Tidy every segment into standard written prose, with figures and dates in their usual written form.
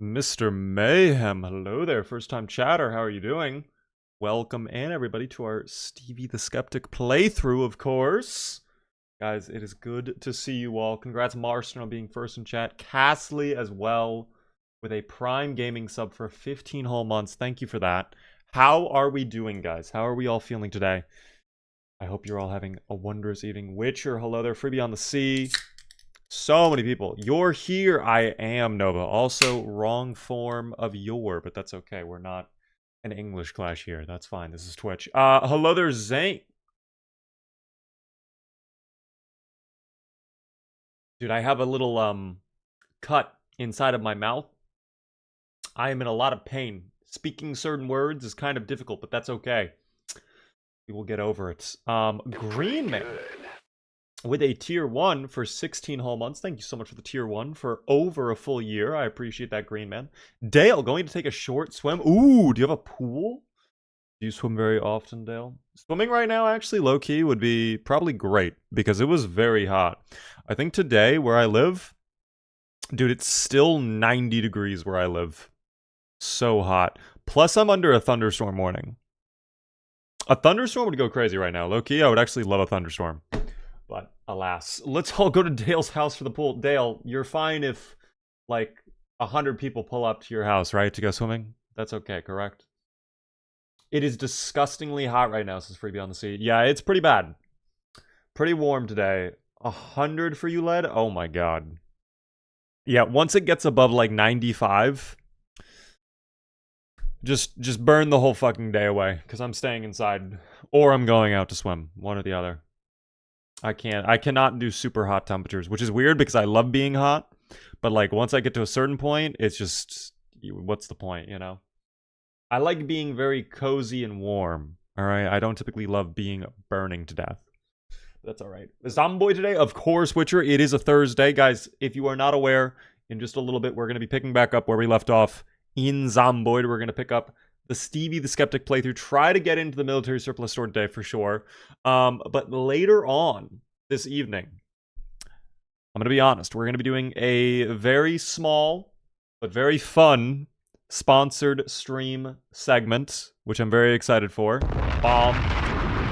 Mr. Mayhem, hello there, first time chatter, how are you doing? Welcome in everybody to our Stevie the Skeptic playthrough, of course. Guys, it is good to see you all. Congrats Marston on being first in chat. Castley as well, with a Prime Gaming sub for 15 whole months. Thank you for that. How are we doing, guys? How are we all feeling today? I hope you're all having a wondrous evening. Witcher, hello there, Freebie on the Sea. So many people. You're here. I am Nova. Also, wrong form of your, but that's okay. We're not an English clash here. That's fine. This is Twitch. Hello there, Zane. Dude, I have a little, cut inside of my mouth. I am in a lot of pain. Speaking certain words is kind of difficult, but that's okay. We will get over it. Green Man. With a tier 1 for 16 whole months. Thank you so much for the tier 1 for over a full year. I appreciate that, Green Man. Dale, going to take a short swim. Ooh, do you have a pool? Do you swim very often, Dale? Swimming right now, actually, low-key, would be probably great, because it was very hot. I think today, where I live, dude, it's still 90 degrees where I live. So hot. Plus, I'm under a thunderstorm warning. A thunderstorm would go crazy right now. Low-key, I would actually love a thunderstorm. But, alas. Let's all go to Dale's house for the pool. Dale, you're fine if, like, 100 people pull up to your house, right, to go swimming? That's okay, correct? It is disgustingly hot right now, says Freebie on the Sea. Yeah, it's pretty bad. Pretty warm today. 100 for you, Led? Oh my god. Yeah, once it gets above, like, 95, just burn the whole fucking day away, because I'm staying inside. Or I'm going out to swim. One or the other. I cannot do super hot temperatures, which is weird because I love being hot. But, like, once I get to a certain point, it's just, what's the point, you know? I like being very cozy and warm, alright? I don't typically love being burning to death. That's alright. Zomboid today? Of course, Witcher. It is a Thursday. Guys, if you are not aware, in just a little bit, we're going to be picking back up where we left off in Zomboid. We're going to pick up the Stevie the Skeptic playthrough. Try to get into the military surplus store today for sure. But later on this evening, I'm going to be honest, we're going to be doing a very small but very fun sponsored stream segment, which I'm very excited for.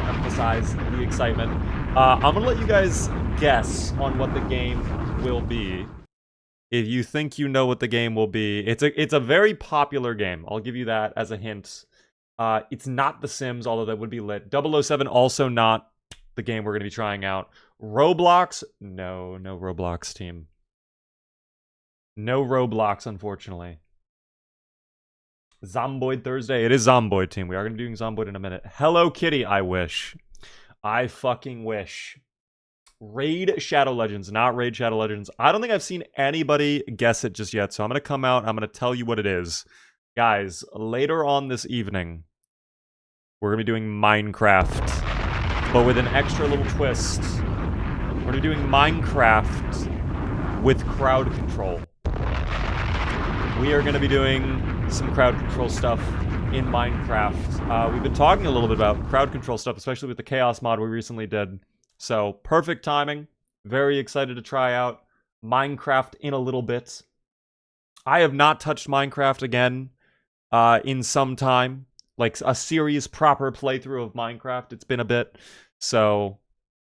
Emphasize the excitement. I'm going to let you guys guess on what the game will be. If you think you know what the game will be, it's a very popular game. I'll give you that as a hint. It's not The Sims, although that would be lit. 007, also not the game we're going to be trying out. Roblox? No Roblox, team. No Roblox, unfortunately. Zomboid Thursday. It is Zomboid, team. We are going to be doing Zomboid in a minute. Hello Kitty, I wish. I fucking wish. Raid Shadow Legends, not Raid Shadow Legends. I don't think I've seen anybody guess it just yet, so I'm going to come out, I'm going to tell you what it is. Guys, later on this evening, we're going to be doing Minecraft, but with an extra little twist. We're going to be doing Minecraft with crowd control. We are going to be doing some crowd control stuff in Minecraft. We've been talking a little bit about crowd control stuff, especially with the Chaos mod we recently did. So, perfect timing. Very excited to try out Minecraft in a little bit. I have not touched Minecraft again in some time. Like, a serious, proper playthrough of Minecraft. It's been a bit. So,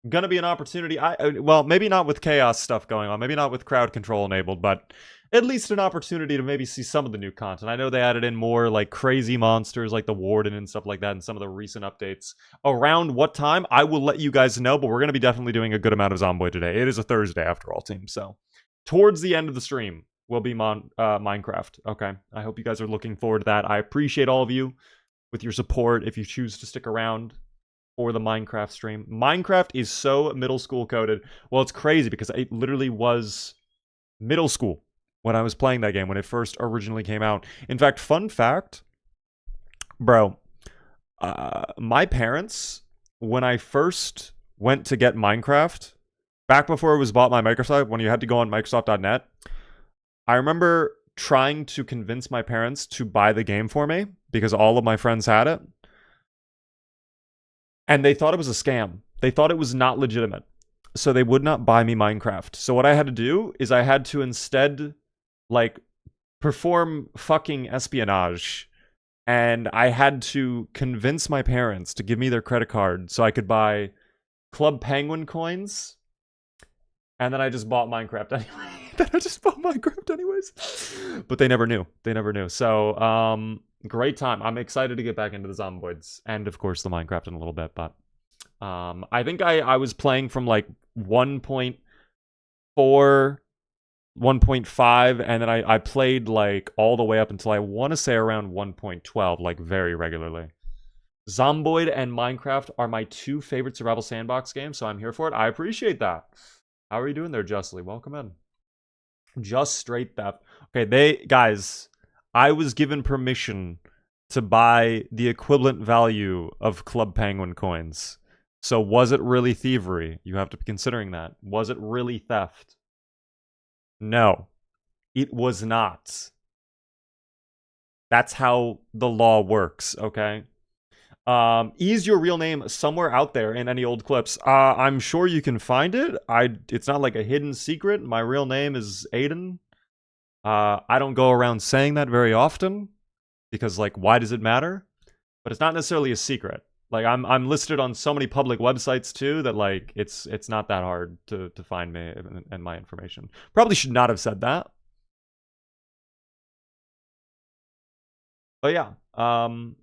gonna be an opportunity. Well, maybe not with chaos stuff going on. Maybe not with crowd control enabled, but at least an opportunity to maybe see some of the new content. I know they added in more, like, crazy monsters like the Warden and stuff like that in some of the recent updates. Around what time? I will let you guys know, but we're going to be definitely doing a good amount of Zomboid today. It is a Thursday, after all, team, so towards the end of the stream will be Minecraft, okay? I hope you guys are looking forward to that. I appreciate all of you with your support if you choose to stick around for the Minecraft stream. Minecraft is so middle school coded. Well, it's crazy because it literally was middle school when I was playing that game, when it first originally came out. In fact, fun fact, bro, my parents, when I first went to get Minecraft, back before it was bought by Microsoft, when you had to go on Microsoft.net, I remember trying to convince my parents to buy the game for me, because all of my friends had it, and they thought it was a scam. They thought it was not legitimate. So they would not buy me Minecraft. So what I had to do is I had to instead, like, perform fucking espionage. And I had to convince my parents to give me their credit card so I could buy Club Penguin coins. And then I just bought Minecraft anyways. But they never knew. So, great time. I'm excited to get back into the Zomboids. And, of course, the Minecraft in a little bit. But I think I was playing from, like, 1.4... 1.5, and then I played like all the way up until I want to say around 1.12, like very regularly. Zomboid and Minecraft are my two favorite survival sandbox games, so I'm here for it. I appreciate that. How are you doing there, Justly? Welcome in. Just straight theft. Okay, guys, I was given permission to buy the equivalent value of Club Penguin coins. So was it really thievery? You have to be considering that. Was it really theft? No, it was not. That's how the law works, okay? Is your real name somewhere out there in any old clips? I'm sure you can find it. It's not like a hidden secret. My real name is Aiden. I don't go around saying that very often because, like, why does it matter? But it's not necessarily a secret. Like, I'm listed on so many public websites too that, like, it's not that hard to find me and my information. Probably should not have said that. But yeah.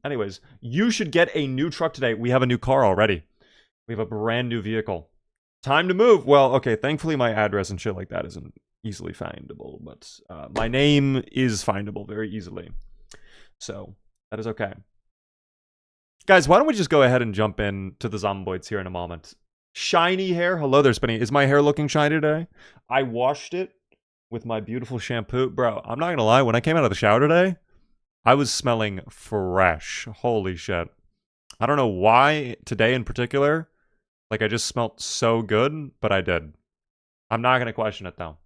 Anyways, you should get a new truck today. We have a new car already. We have a brand new vehicle. Time to move. Well, okay, thankfully my address and shit like that isn't easily findable, but my name is findable very easily. So, that is okay. Guys, why don't we just go ahead and jump in to the Zomboids here in a moment. Shiny hair. Hello there, Spinny. Is my hair looking shiny today? I washed it with my beautiful shampoo. Bro, I'm not going to lie. When I came out of the shower today, I was smelling fresh. Holy shit. I don't know why today in particular. Like, I just smelled so good, but I did. I'm not going to question it, though.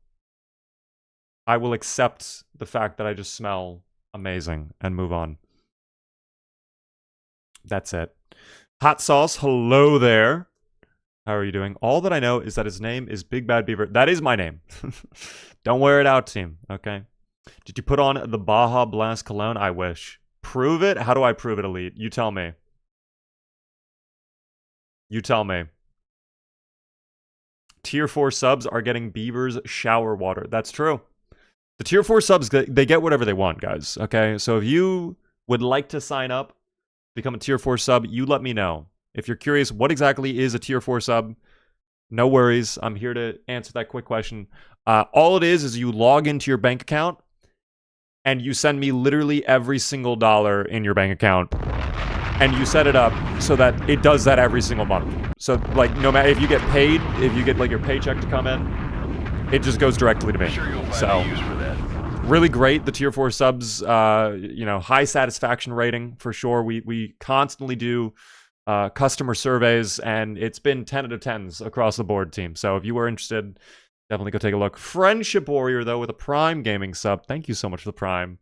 I will accept the fact that I just smell amazing and move on. That's it. Hot Sauce, hello there. How are you doing? All that I know is that his name is Big Bad Beaver. That is my name. Don't wear it out, team, okay? Did you put on the Baja Blast cologne? I wish. Prove it? How do I prove it, Elite? You tell me. You tell me. Tier 4 subs are getting Beaver's shower water. That's true. The Tier 4 subs, they get whatever they want, guys, okay? So if you would like to sign up, become a Tier 4 sub, you let me know. If you're curious what exactly is a Tier 4 sub, no worries. I'm here to answer that quick question. All it is you log into your bank account and you send me literally every single dollar in your bank account. And you set it up so that it does that every single month. So, like, no matter if you get paid, if you get, like, your paycheck to come in, it just goes directly to me. Sure, you'll find so, a use for that. Really great, the Tier 4 subs, you know, high satisfaction rating, for sure. We constantly do customer surveys, and it's been 10 out of 10s across the board, team. So if you are interested, definitely go take a look. Friendship Warrior, though, with a Prime Gaming sub. Thank you so much for the Prime.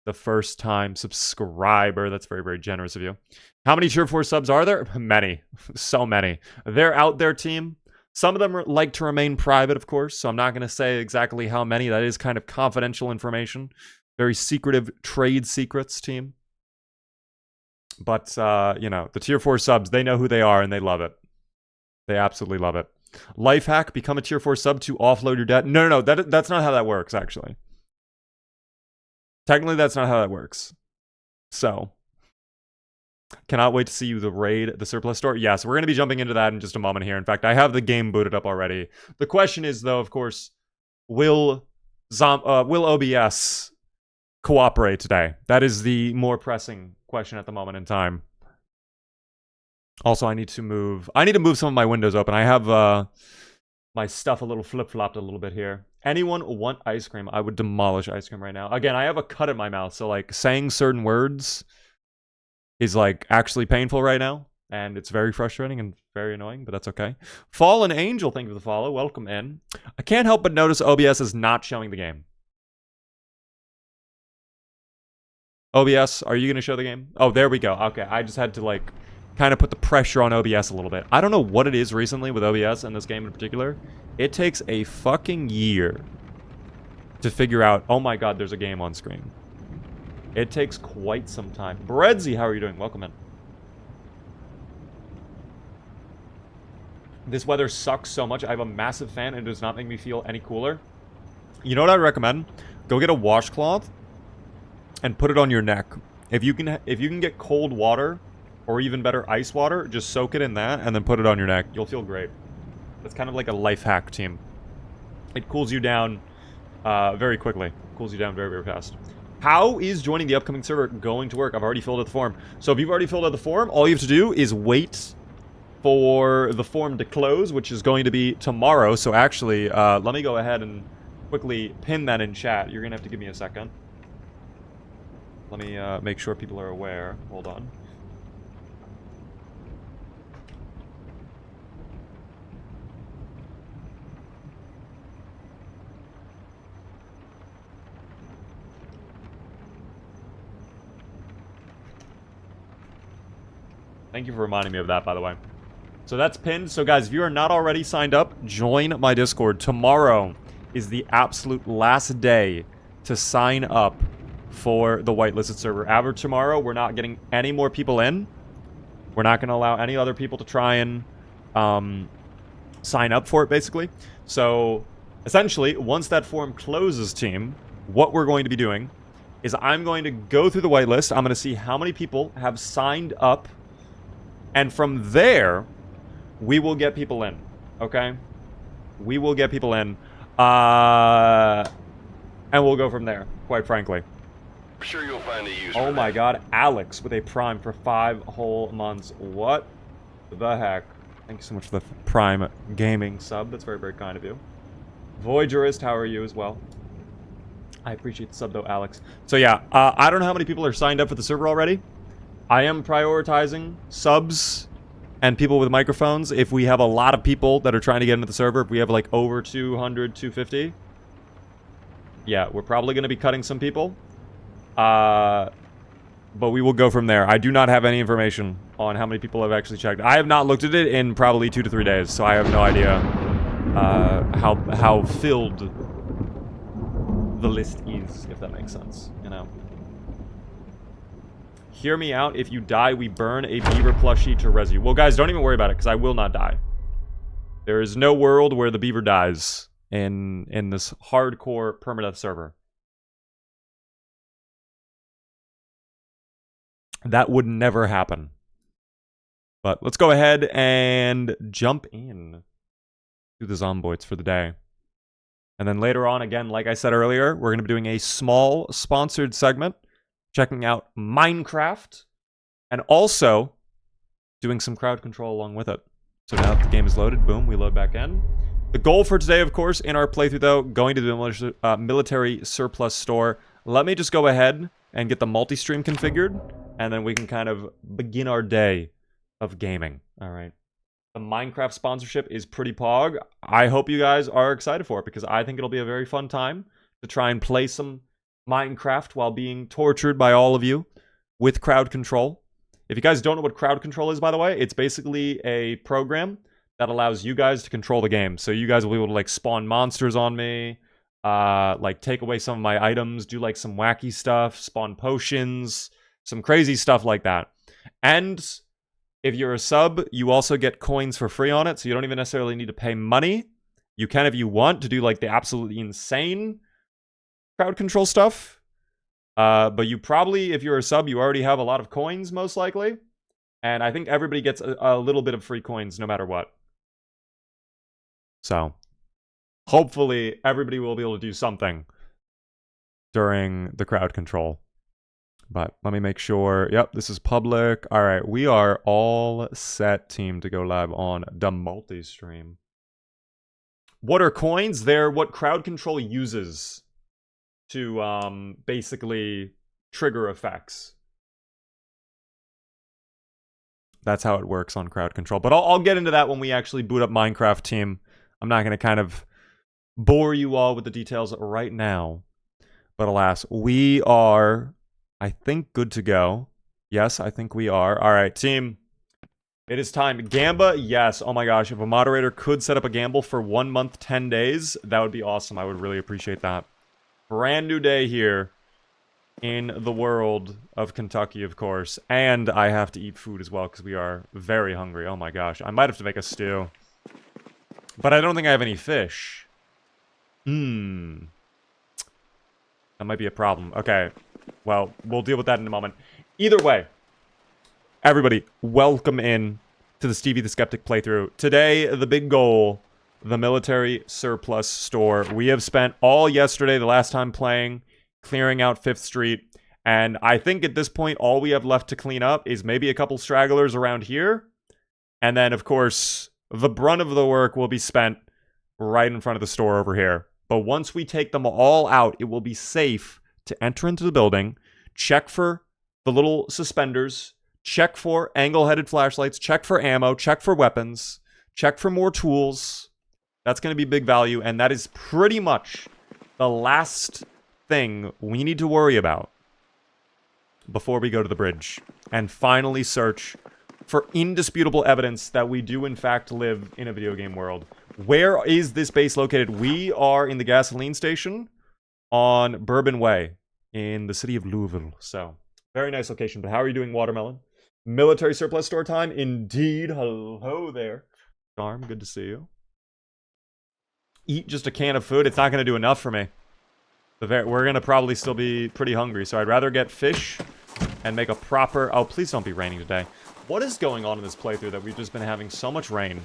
The first-time subscriber. That's very, very generous of you. How many Tier 4 subs are there? Many. So many. They're out there, team. Some of them like to remain private, of course, so I'm not going to say exactly how many. That is kind of confidential information. Very secretive trade secrets, team. But, you know, the Tier 4 subs, they know who they are and they love it. They absolutely love it. Life hack, become a Tier 4 sub to offload your debt. No, that's not how that works, actually. Technically, that's not how that works. So, cannot wait to see you the raid the surplus store. Yes, we're going to be jumping into that in just a moment here. In fact, I have the game booted up already. The question is, though, of course, will OBS cooperate today? That is the more pressing question at the moment in time. Also, I need to move some of my windows open. I have my stuff a little flip-flopped a little bit here. Anyone want ice cream? I would demolish ice cream right now. Again, I have a cut in my mouth, so, like, saying certain words is, like, actually painful right now, and it's very frustrating and very annoying, but that's okay. Fallen Angel, thank you for the follow. Welcome in. I can't help but notice OBS is not showing the game. OBS, are you going to show the game? Oh, there we go. Okay, I just had to, like, kind of put the pressure on OBS a little bit. I don't know what it is recently with OBS and this game in particular. It takes a fucking year to figure out, oh my god, there's a game on screen. It takes quite some time. Breadsy, how are you doing? Welcome in. This weather sucks so much. I have a massive fan and it does not make me feel any cooler. You know what I recommend? Go get a washcloth and put it on your neck. If you can get cold water, or even better, ice water, just soak it in that and then put it on your neck. You'll feel great. It's kind of like a life hack, team. It cools you down very quickly. Cools you down very, very fast. How is joining the upcoming server going to work? I've already filled out the form. So if you've already filled out the form, all you have to do is wait for the form to close, which is going to be tomorrow. So actually, let me go ahead and quickly pin that in chat. You're going to have to give me a second. Let me make sure people are aware. Hold on. Thank you for reminding me of that, by the way. So that's pinned. So guys, if you are not already signed up, join my Discord. Tomorrow is the absolute last day to sign up for the whitelisted server. After tomorrow, we're not getting any more people in. We're not going to allow any other people to try and sign up for it, basically. So essentially, once that form closes, team, what we're going to be doing is I'm going to go through the whitelist. I'm going to see how many people have signed up. And from there, we will get people in, okay? We will get people in, and we'll go from there, quite frankly. I'm sure you'll find a use. Oh my god, Alex with a Prime for 5 whole months. What the heck? Thank you so much for the Prime Gaming sub. That's very, very kind of you. Voyagerist, how are you as well? I appreciate the sub though, Alex. So yeah, I don't know how many people are signed up for the server already. I am prioritizing subs and people with microphones. If we have a lot of people that are trying to get into the server, if we have like over 200, 250, yeah, we're probably going to be cutting some people. But we will go from there. I do not have any information on how many people have actually checked. I have not looked at it in probably 2 to 3 days, so I have no idea how filled the list is, if that makes sense, you know. Hear me out. If you die, we burn a beaver plushie to res you. Well, guys, don't even worry about it, because I will not die. There is no world where the beaver dies in this hardcore permadeath server. That would never happen. But let's go ahead and jump in to the Zomboids for the day. And then later on, again, like I said earlier, we're going to be doing a small sponsored segment, checking out Minecraft, and also doing some crowd control along with it. So now that the game is loaded, boom, we load back in. The goal for today, of course, in our playthrough, though, going to the military surplus store. Let me just go ahead and get the multi-stream configured, and then we can kind of begin our day of gaming. All right. The Minecraft sponsorship is pretty pog. I hope you guys are excited for it, because I think it'll be a very fun time to try and play some Minecraft while being tortured by all of you with crowd control. If you guys don't know what crowd control is, by the way, it's basically a program that allows you guys to control the game. So you guys will be able to like spawn monsters on me, like take away some of my items, do like some wacky stuff, spawn potions, some crazy stuff like that. And if you're a sub, you also get coins for free on it, so you don't even necessarily need to pay money. You can, if you want, to do like the absolutely insane crowd control stuff. But you probably, if you're a sub, you already have a lot of coins, most likely. And I think everybody gets a little bit of free coins no matter what. So, hopefully, everybody will be able to do something during the crowd control. But let me make sure. Yep, this is public. All right, we are all set, team, to go live on the multi-stream. What are coins? They're what crowd control uses to basically trigger effects. That's how it works on crowd control. But I'll get into that when we actually boot up Minecraft, team. I'm not going to kind of bore you all with the details right now. But alas, we are, I think, good to go. Yes, I think we are. All right, team. It is time. Gamba, yes. Oh my gosh, if a moderator could set up a gamble for 1 month, 10 days, that would be awesome. I would really appreciate that. Brand new day here in the world of Kentucky, of course. And I have to eat food as well because we are very hungry. Oh my gosh. I might have to make a stew. But I don't think I have any fish. That might be a problem. Okay. Well, we'll deal with that in a moment. Either way, everybody, welcome in to the Stevie the Skeptic playthrough. Today, the big goal, the military surplus store. We have spent all yesterday, the last time playing, clearing out 5th Street. And I think at this point, all we have left to clean up is maybe a couple stragglers around here. And then, of course, the brunt of the work will be spent right in front of the store over here. But once we take them all out, it will be safe to enter into the building, check for the little suspenders, check for angle-headed flashlights, check for ammo, check for weapons, check for more tools. That's going to be big value, and that is pretty much the last thing we need to worry about before we go to the bridge and finally search for indisputable evidence that we do in fact live in a video game world. Where is this base located? We are in the gasoline station on Bourbon Way in the city of Louisville. So, very nice location. But how are you doing, Watermelon? Military surplus store time? Indeed. Hello there. Charm, good to see you. Eat just a can of food. It's not going to do enough for me. We're going to probably still be pretty hungry. So I'd rather get fish and make a proper... Oh, please don't be raining today. What is going on in this playthrough that we've just been having so much rain?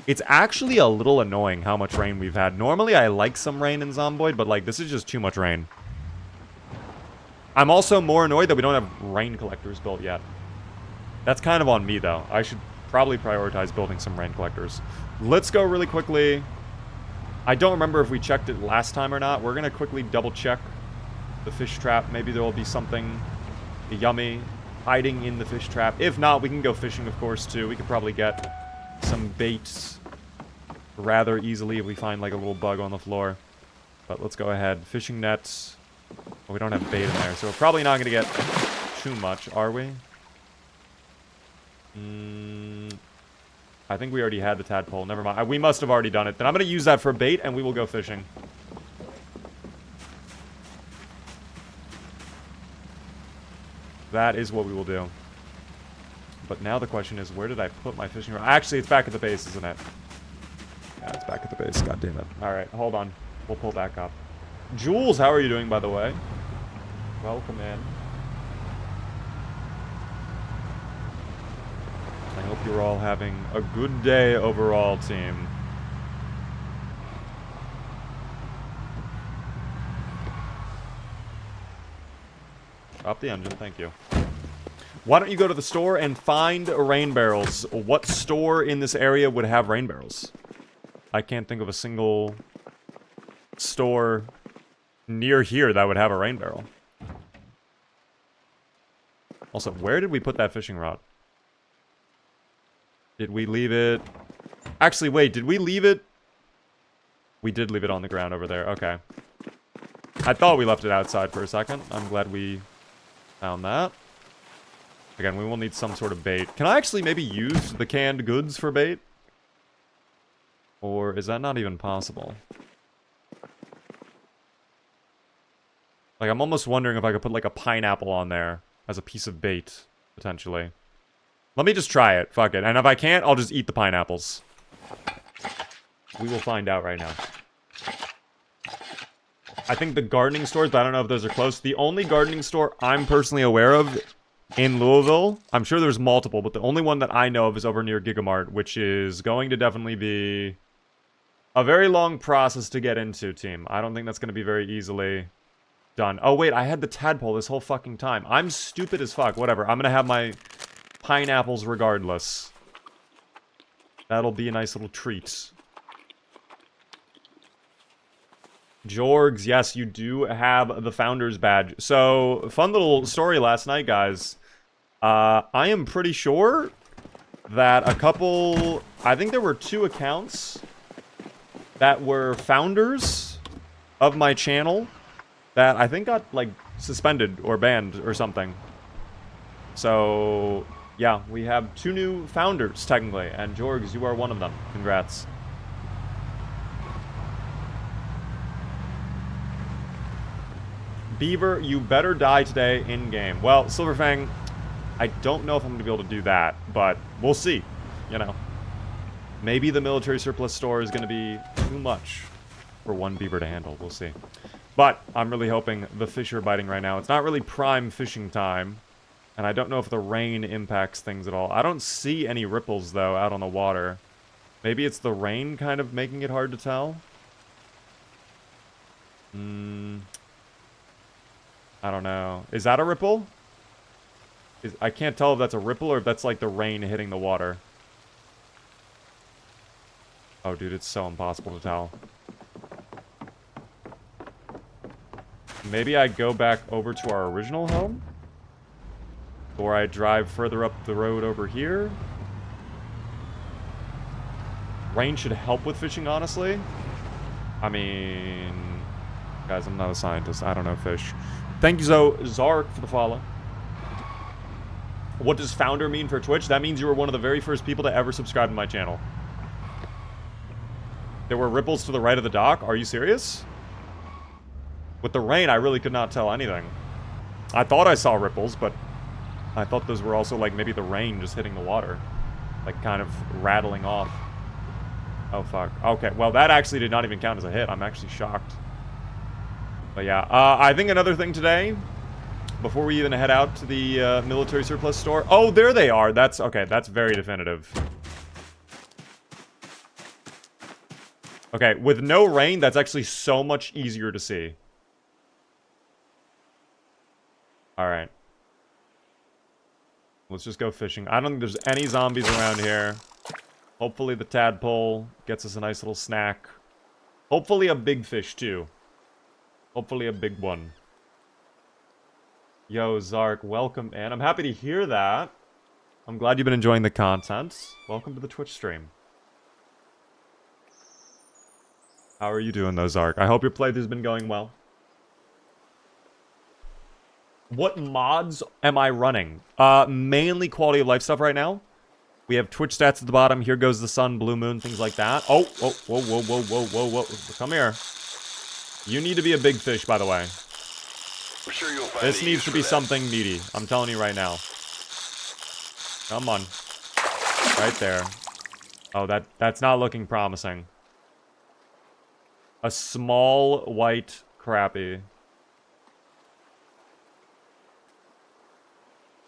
It's actually a little annoying how much rain we've had. Normally, I like some rain in Zomboid, but, like, this is just too much rain. I'm also more annoyed that we don't have rain collectors built yet. That's kind of on me, though. I should probably prioritize building some rain collectors. Let's go really quickly. I don't remember if we checked it last time or not. We're going to quickly double-check the fish trap. Maybe there will be something yummy hiding in the fish trap. If not, we can go fishing, of course, too. We could probably get some baits rather easily if we find, like, a little bug on the floor. But let's go ahead. Fishing nets. Well, we don't have bait in there, so we're probably not going to get too much, are we? I think we already had the tadpole. Never mind. We must have already done it. Then I'm going to use that for bait, and we will go fishing. That is what we will do. But now the question is, where did I put my fishing rod? Actually, it's back at the base, isn't it? Yeah, it's back at the base. God damn it. Alright, hold on. We'll pull back up. Jules, how are you doing, by the way? Welcome in. I hope you're all having a good day overall, team. Drop the engine, thank you. Why don't you go to the store and find rain barrels? What store in this area would have rain barrels? I can't think of a single store near here that would have a rain barrel. Also, where did we put that fishing rod? Did we leave it... Actually, wait, did we leave it? We did leave it on the ground over there, okay. I thought we left it outside for a second. I'm glad we found that. Again, we will need some sort of bait. Can I actually maybe use the canned goods for bait? Or is that not even possible? Like, I'm almost wondering if I could put, like, a pineapple on there as a piece of bait, potentially. Let me just try it. Fuck it. And if I can't, I'll just eat the pineapples. We will find out right now. I think the gardening stores, but I don't know if those are close. The only gardening store I'm personally aware of in Louisville, I'm sure there's multiple, but the only one that I know of is over near Gigamart, which is going to definitely be a very long process to get into, team. I don't think that's going to be very easily done. Oh, wait, I had the tadpole this whole fucking time. I'm stupid as fuck. Whatever. I'm going to have my pineapples regardless. That'll be a nice little treat. Jorgs, yes, you do have the Founder's Badge. So, fun little story last night, guys. I am pretty sure that a couple... I think there were 2 accounts that were founders of my channel that I think got, like, suspended or banned or something. So, yeah, we have 2 new founders, technically. And, Jorgs, you are one of them. Congrats. Beaver, you better die today in-game. Well, Silverfang, I don't know if I'm going to be able to do that, but we'll see, you know. Maybe the military surplus store is going to be too much for one beaver to handle. We'll see. But I'm really hoping the fish are biting right now. It's not really prime fishing time, and I don't know if the rain impacts things at all. I don't see any ripples, though, out on the water. Maybe it's the rain kind of making it hard to tell? I don't know. Is that a ripple? I can't tell if that's a ripple or if that's like the rain hitting the water. Oh, dude, it's so impossible to tell. Maybe I go back over to our original home? Or I drive further up the road over here? Rain should help with fishing, honestly. I mean... Guys, I'm not a scientist. I don't know fish. Thank you, Zark, for the follow. What does founder mean for Twitch? That means you were one of the very first people to ever subscribe to my channel. There were ripples to the right of the dock? Are you serious? With the rain, I really could not tell anything. I thought I saw ripples, but I thought those were also, like, maybe the rain just hitting the water. Like, kind of rattling off. Oh, fuck. Okay, well, that actually did not even count as a hit. I'm actually shocked. But yeah, I think another thing today, before we even head out to the military surplus store. Oh, there they are. That's, okay, that's very definitive. Okay, with no rain, that's actually so much easier to see. Alright. Let's just go fishing. I don't think there's any zombies around here. Hopefully the tadpole gets us a nice little snack. Hopefully a big fish, too. Hopefully a big one. Yo, Zark, welcome, man. I'm happy to hear that. I'm glad you've been enjoying the content. Welcome to the Twitch stream. How are you doing, though, Zark? I hope your playthrough's been going well. What mods am I running? Mainly quality of life stuff right now. We have Twitch stats at the bottom. Here goes the sun, blue moon, things like that. Oh, whoa, whoa, whoa, whoa, whoa, whoa, whoa. Come here. You need to be a big fish, by the way. I'm sure you'll find This needs to be something meaty. I'm telling you right now. Come on. Right there. Oh, that's not looking promising. A small white crappie.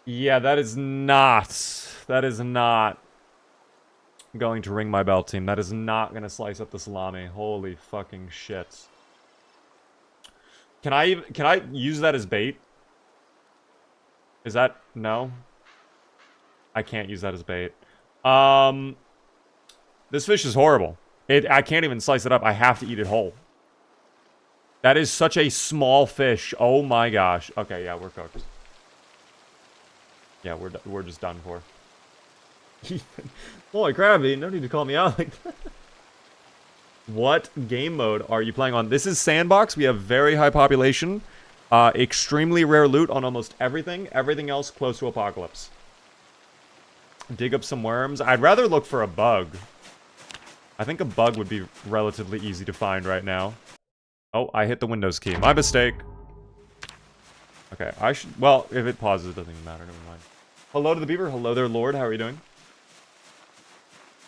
Yeah, that is not going to ring my bell, team. That is not going to slice up the salami. Holy fucking shit. Can I use that as bait? Is that... No? I can't use that as bait. This fish is horrible. I can't even slice it up. I have to eat it whole. That is such a small fish. Oh my gosh. Okay, yeah, we're cooked. Yeah, we're just done for. Holy crabby, no need to call me out like that. What game mode are you playing on? This is Sandbox. We have very high population. Extremely rare loot on almost everything. Everything else close to apocalypse. Dig up some worms. I'd rather look for a bug. I think a bug would be relatively easy to find right now. Oh, I hit the Windows key. My mistake. Okay, I should... Well, if it pauses, it doesn't even matter. Never mind. Hello to the beaver. Hello there, Lord. How are you doing?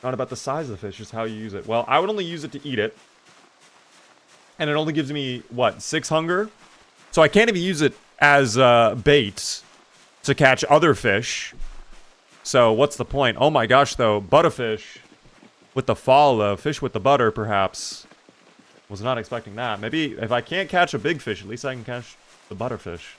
Not about the size of the fish, just how you use it. Well, I would only use it to eat it. And it only gives me, what, 6 hunger? So I can't even use it as bait to catch other fish. So what's the point? Oh my gosh, though. Butterfish with the follow. Fish with the butter, perhaps. Was not expecting that. Maybe if I can't catch a big fish, at least I can catch the butterfish.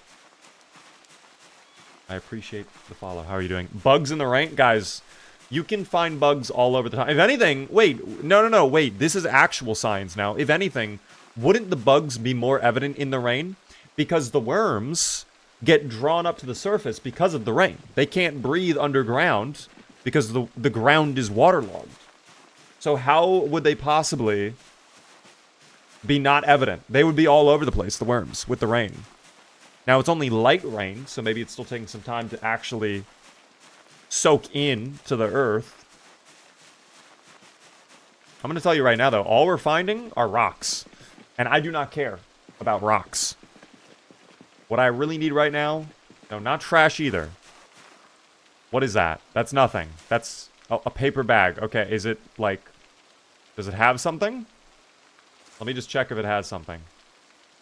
I appreciate the follow. How are you doing? Bugs in the rank? Guys, you can find bugs all over the time. If anything, wait. No, wait. This is actual science now. If anything, wouldn't the bugs be more evident in the rain? Because the worms get drawn up to the surface because of the rain. They can't breathe underground because the ground is waterlogged. So how would they possibly be not evident? They would be all over the place, the worms, with the rain. Now, it's only light rain, so maybe it's still taking some time to actually soak in to the earth. I'm going to tell you right now, though, all we're finding are rocks. And I do not care about rocks. What I really need right now... No, not trash either. What is that? That's nothing. That's a paper bag. Okay, is it, like... Does it have something? Let me just check if it has something.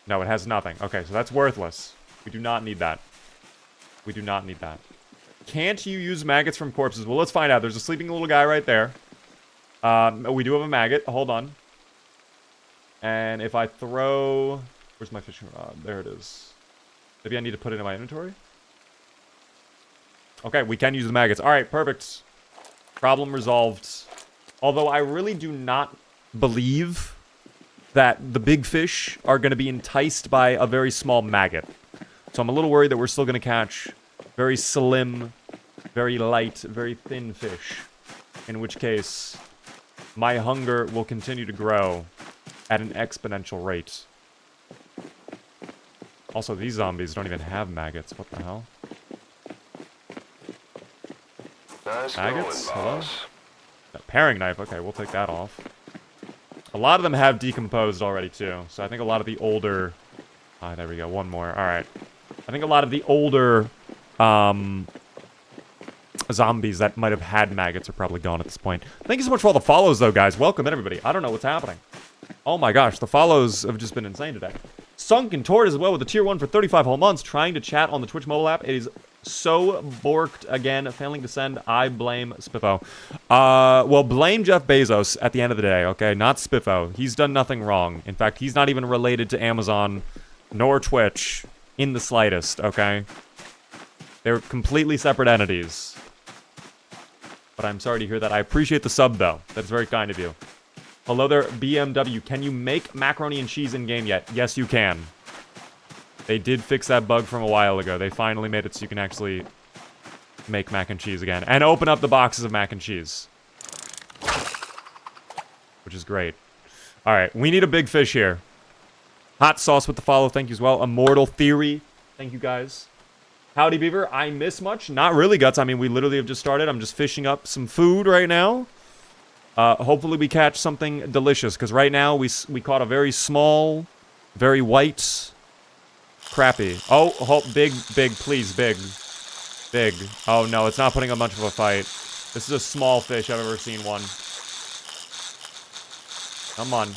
No, it has nothing. Okay, so that's worthless. We do not need that. We do not need that. Can't you use maggots from corpses? Well, let's find out. There's a sleeping little guy right there. We do have a maggot. Hold on. And if I throw... Where's my fishing rod? There it is. Maybe I need to put it in my inventory? Okay, we can use the maggots. Alright, perfect. Problem resolved. Although I really do not believe that the big fish are going to be enticed by a very small maggot. So I'm a little worried that we're still going to catch very slim, very light, very thin fish. In which case, my hunger will continue to grow at an exponential rate. Also, these zombies don't even have maggots. What the hell? Nice Maggots? going, Hello? boss. A paring knife. Okay, we'll take that off. A lot of them have decomposed already, too. So I think a lot of the older... Ah, there we go. One more. Alright. I think a lot of the older... zombies that might have had maggots are probably gone at this point. Thank you so much for all the follows, though, guys. Welcome in, everybody. I don't know what's happening. Oh my gosh, the follows have just been insane today. Sunken Tort as well with the tier 1 for 35 whole months. Trying to chat on the Twitch mobile app. It is so borked again. Failing to send. I blame Spiffo. Well, blame Jeff Bezos at the end of the day, okay? Not Spiffo. He's done nothing wrong. In fact, he's not even related to Amazon nor Twitch in the slightest, okay? They're completely separate entities. But I'm sorry to hear that. I appreciate the sub, though. That's very kind of you. Hello there, BMW. Can you make macaroni and cheese in-game yet? Yes, you can. They did fix that bug from a while ago. They finally made it so you can actually make mac and cheese again. And open up the boxes of mac and cheese. Which is great. Alright, we need a big fish here. Hot Sauce with the follow, thank you as well. Immortal Theory, thank you guys. Howdy Beaver, I miss much? Not really, Guts. I mean, we literally have just started. I'm just fishing up some food right now. Hopefully we catch something delicious, because right now we caught a very small, very white crappie. Oh, big, please, big. Big. Oh no, it's not putting up much of a fight. This is a small fish. I've ever seen one. Come on.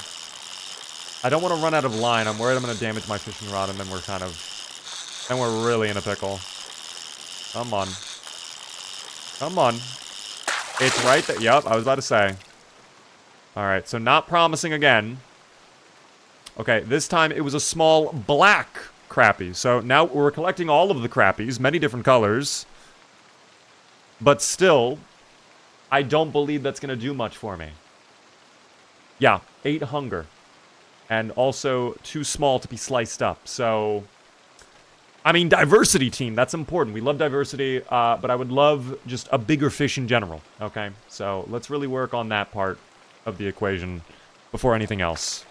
I don't want to run out of line. I'm worried I'm going to damage my fishing rod, and then we're kind of... And we're really in a pickle. Come on. Come on. It's right there. Yep, I was about to say. Alright, so not promising again. Okay, this time it was a small black crappie. So now we're collecting all of the crappies, many different colors. But still, I don't believe that's going to do much for me. Yeah, 8 hunger. And also too small to be sliced up. So... I mean, diversity, team. That's important. We love diversity, but I would love just a bigger fish in general, okay? So let's really work on that part of the equation before anything else.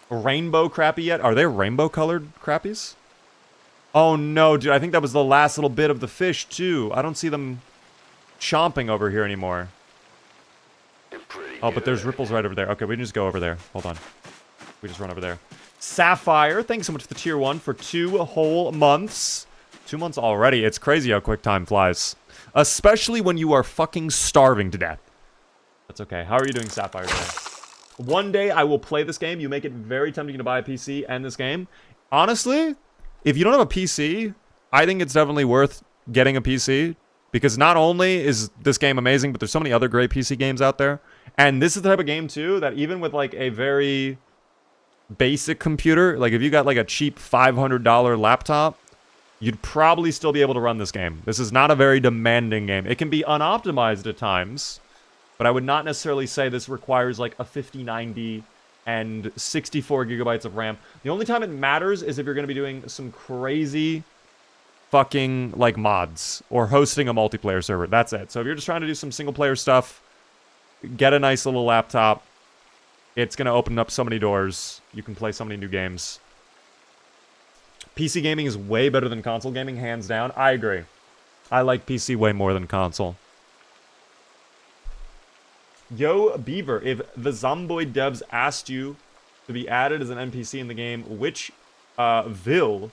Rainbow crappie yet? Are there rainbow-colored crappies? Oh, no, dude. I think that was the last little bit of the fish, too. I don't see them chomping over here anymore. Oh, but there's ripples right over there. Okay, we can just go over there. Hold on. We just run over there. Sapphire, thanks so much for the tier 1 for 2 whole months. 2 months already. It's crazy how quick time flies. Especially when you are fucking starving to death. That's okay. How are you doing, Sapphire, today? One day I will play this game. You make it very tempting to buy a PC and this game. Honestly, if you don't have a PC, I think it's definitely worth getting a PC. Because not only is this game amazing, but there's so many other great PC games out there. And this is the type of game, too, that even with, like, a very... basic computer, like if you got like a cheap $500 laptop, you'd probably still be able to run this game. This is not a very demanding game. It can be unoptimized at times, but I would not necessarily say this requires like a 5090 and 64 gigabytes of RAM. The only time it matters is if you're going to be doing some crazy fucking like mods or hosting a multiplayer server. That's it. So if you're just trying to do some single player stuff, get a nice little laptop. It's going to open up so many doors. You can play so many new games. PC gaming is way better than console gaming, hands down. I agree. I like PC way more than console. Yo, Beaver, if the Zomboid devs asked you to be added as an NPC in the game, which Vil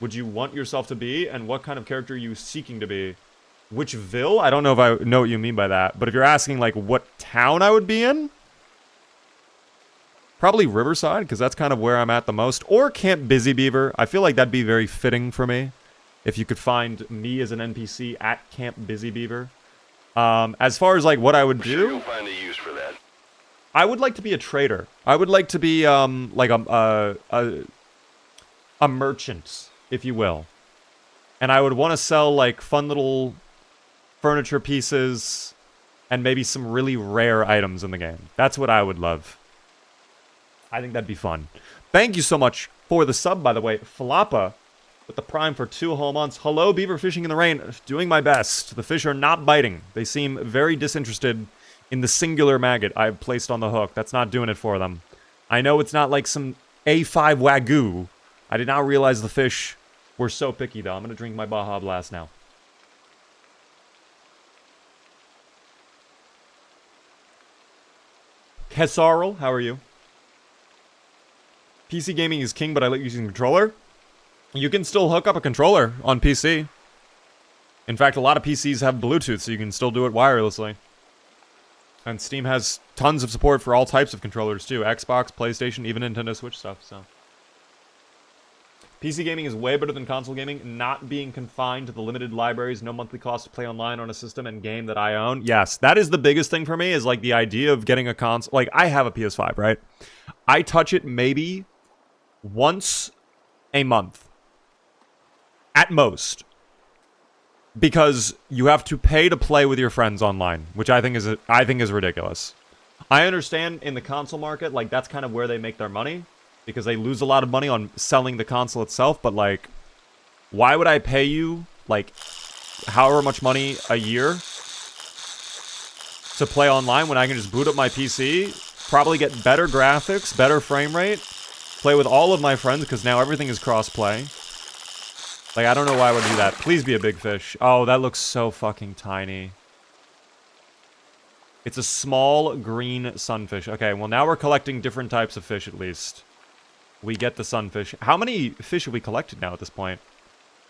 would you want yourself to be, and what kind of character are you seeking to be? Which Vil? I don't know if I know what you mean by that, but if you're asking, like, what town I would be in, probably Riverside, because that's kind of where I'm at the most, or Camp Busy Beaver. I feel like that'd be very fitting for me, if you could find me as an NPC at Camp Busy Beaver. As far as, like, what I would do... Sure you'll find a use for that. I would like to be a trader. I would like to be, like, a merchant, if you will. And I would want to sell, like, fun little furniture pieces and maybe some really rare items in the game. That's what I would love. I think that'd be fun. Thank you so much for the sub, by the way. Falapa with the prime for 2 whole months. Hello, beaver fishing in the rain. Doing my best. The fish are not biting. They seem very disinterested in the singular maggot I've placed on the hook. That's not doing it for them. I know it's not like some A5 Wagyu. I did not realize the fish were so picky, though. I'm going to drink my Baja Blast now. Kesarl, how are you? PC gaming is king, but I like using a controller. You can still hook up a controller on PC. In fact, a lot of PCs have Bluetooth, so you can still do it wirelessly. And Steam has tons of support for all types of controllers, too. Xbox, PlayStation, even Nintendo Switch stuff, so... PC gaming is way better than console gaming, not being confined to the limited libraries, no monthly cost to play online on a system and game that I own. Yes, that is the biggest thing for me, is like the idea of getting a console. Like, I have a PS5, right? I touch it maybe once a month. At most. Because you have to pay to play with your friends online, which I think is ridiculous. I understand in the console market, like, that's kind of where they make their money. Because they lose a lot of money on selling the console itself, but, like, why would I pay you, like, however much money a year to play online when I can just boot up my PC, probably get better graphics, better frame rate, play with all of my friends, because now everything is cross-play. Like, I don't know why I would do that. Please be a big fish. Oh, that looks so fucking tiny. It's a small green sunfish. Okay, well, now we're collecting different types of fish, at least. We get the sunfish. How many fish have we collected now at this point?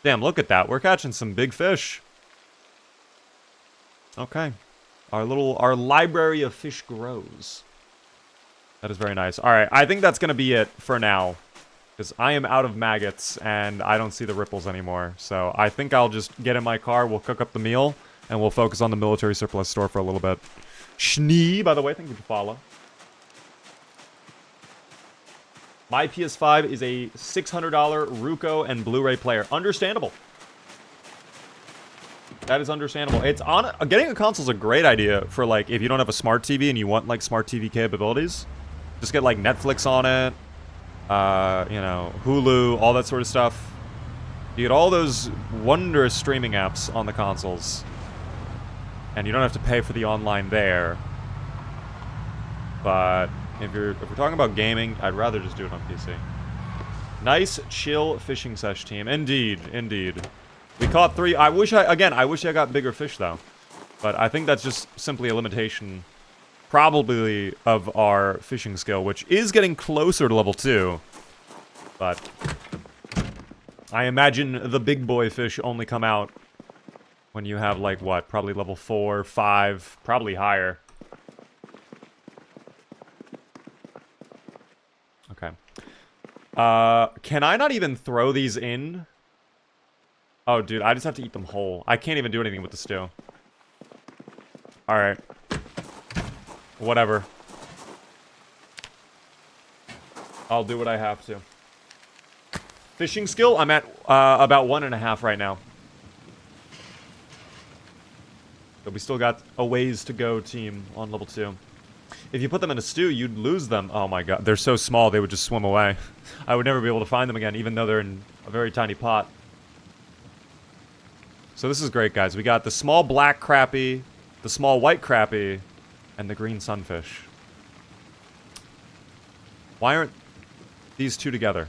Damn, look at that. We're catching some big fish. Okay. Our library of fish grows. That is very nice. Alright, I think that's going to be it for now. Because I am out of maggots, and I don't see the ripples anymore. So I think I'll just get in my car, we'll cook up the meal, and we'll focus on the military surplus store for a little bit. Schnee, by the way, thank you for follow. My PS5 is a $600 Ruco and Blu-ray player. Understandable. That is understandable. It's on. Getting a console is a great idea for, like, if you don't have a smart TV and you want, like, smart TV capabilities. Just get, like, Netflix on it. You know, Hulu, all that sort of stuff. You get all those wondrous streaming apps on the consoles. And you don't have to pay for the online there. But... If we're talking about gaming, I'd rather just do it on PC. Nice, chill fishing sesh team. Indeed, indeed. We caught 3. I wish I got bigger fish, though. But I think that's just simply a limitation, probably, of our fishing skill, which is getting closer to level 2. But I imagine the big boy fish only come out when you have, like, what? Probably level 4, 5, probably higher. Okay. Can I not even throw these in? Oh, dude, I just have to eat them whole. I can't even do anything with the stew. Alright. Whatever. I'll do what I have to. Fishing skill? I'm at about 1.5 right now. But we still got a ways to go, team, on level 2. If you put them in a stew, you'd lose them. Oh my god, they're so small, they would just swim away. I would never be able to find them again, even though they're in a very tiny pot. So this is great, guys. We got the small black crappie, the small white crappie, and the green sunfish. Why aren't these two together?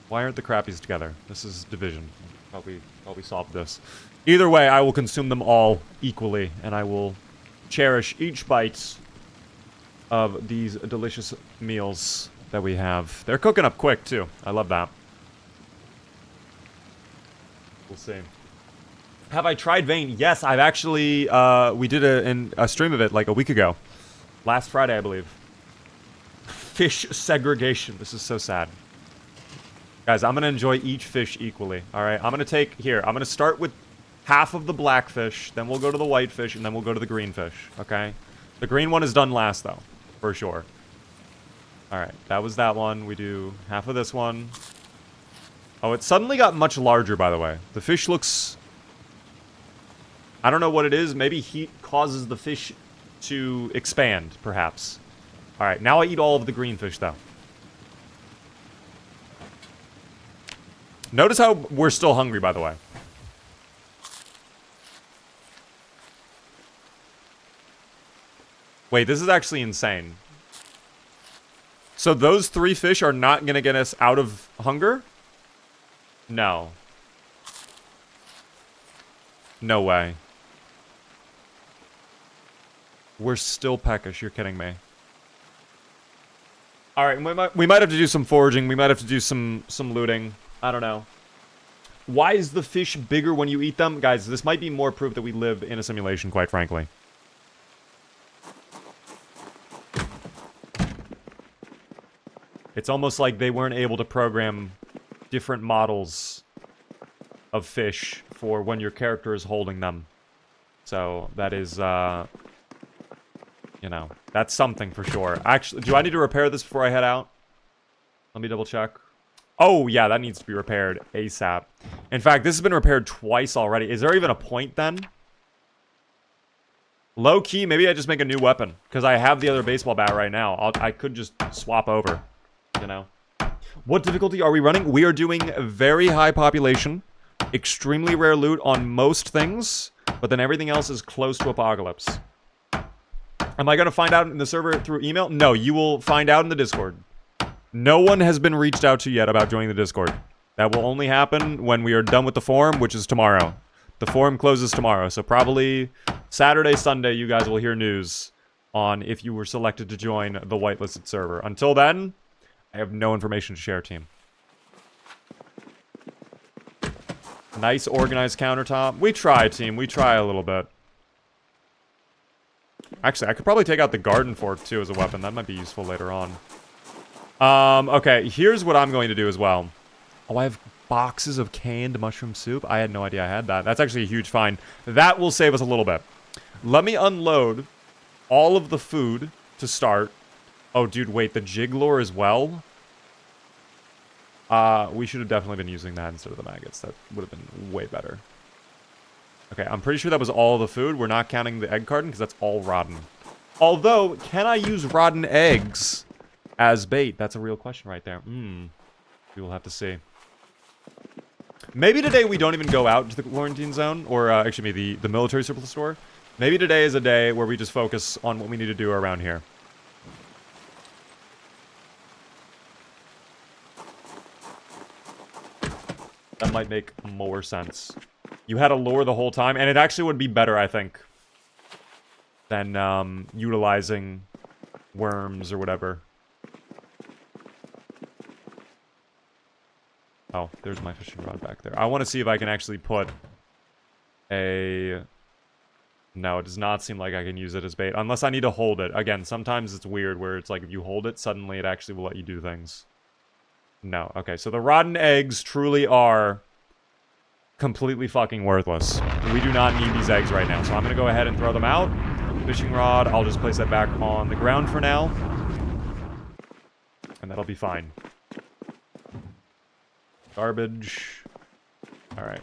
Why aren't the crappies together? This is division. How we solve this. Either way, I will consume them all equally, and I will cherish each bite of these delicious meals that we have. They're cooking up quick, too. I love that. We'll see. Have I tried vein? Yes, I've actually, we did a stream of it like a week ago. Last Friday, I believe. Fish segregation. This is so sad. Guys, I'm going to enjoy each fish equally, alright? I'm going to take, here, I'm going to start with half of the black fish, then we'll go to the white fish, and then we'll go to the green fish, okay? The green one is done last, though, for sure. Alright, that was that one. We do half of this one. Oh, it suddenly got much larger, by the way. The fish looks... I don't know what it is. Maybe heat causes the fish to expand, perhaps. Alright, now I eat all of the green fish, though. Notice how we're still hungry, by the way. Wait, this is actually insane. So those 3 fish are not going to get us out of hunger? No. No way. We're still peckish, you're kidding me. Alright, we might have to do some foraging, we might have to do some looting. I don't know. Why is the fish bigger when you eat them? Guys, this might be more proof that we live in a simulation, quite frankly. It's almost like they weren't able to program different models of fish for when your character is holding them. So, that is, you know, that's something for sure. Actually, do I need to repair this before I head out? Let me double check. Oh, yeah, that needs to be repaired ASAP. In fact, this has been repaired twice already. Is there even a point, then? Low-key, maybe I just make a new weapon. Because I have the other baseball bat right now. I could just swap over, you know? What difficulty are we running? We are doing very high population. Extremely rare loot on most things. But then everything else is close to apocalypse. Am I going to find out in the server through email? No, you will find out in the Discord. No one has been reached out to yet about joining the Discord. That will only happen when we are done with the forum, which is tomorrow. The forum closes tomorrow, so probably Saturday, Sunday, you guys will hear news on if you were selected to join the whitelisted server. Until then, I have no information to share, team. Nice organized countertop. We try, team. We try a little bit. Actually, I could probably take out the garden fork, too, as a weapon. That might be useful later on. Okay, here's what I'm going to do as well. Oh, I have boxes of canned mushroom soup. I had no idea I had that. That's actually a huge find. That will save us a little bit. Let me unload all of the food to start. Oh, dude, wait, the jig lure as well? We should have definitely been using that instead of the maggots. That would have been way better. Okay, I'm pretty sure that was all the food. We're not counting the egg carton because that's all rotten. Although, can I use rotten eggs as bait? That's a real question right there. We will have to see. Maybe today we don't even go out to the quarantine zone, or actually the military surplus store. Maybe today is a day where we just focus on what we need to do around here. That might make more sense. You had a lure the whole time, and it actually would be better, I think, than utilizing worms or whatever. Oh, there's my fishing rod back there. I want to see if I can actually put a... No, it does not seem like I can use it as bait. Unless I need to hold it. Again, sometimes it's weird where it's like if you hold it, suddenly it actually will let you do things. No. Okay, so the rotten eggs truly are completely fucking worthless. We do not need these eggs right now. So I'm going to go ahead and throw them out. Fishing rod, I'll just place that back on the ground for now. And that'll be fine. Garbage. Alright.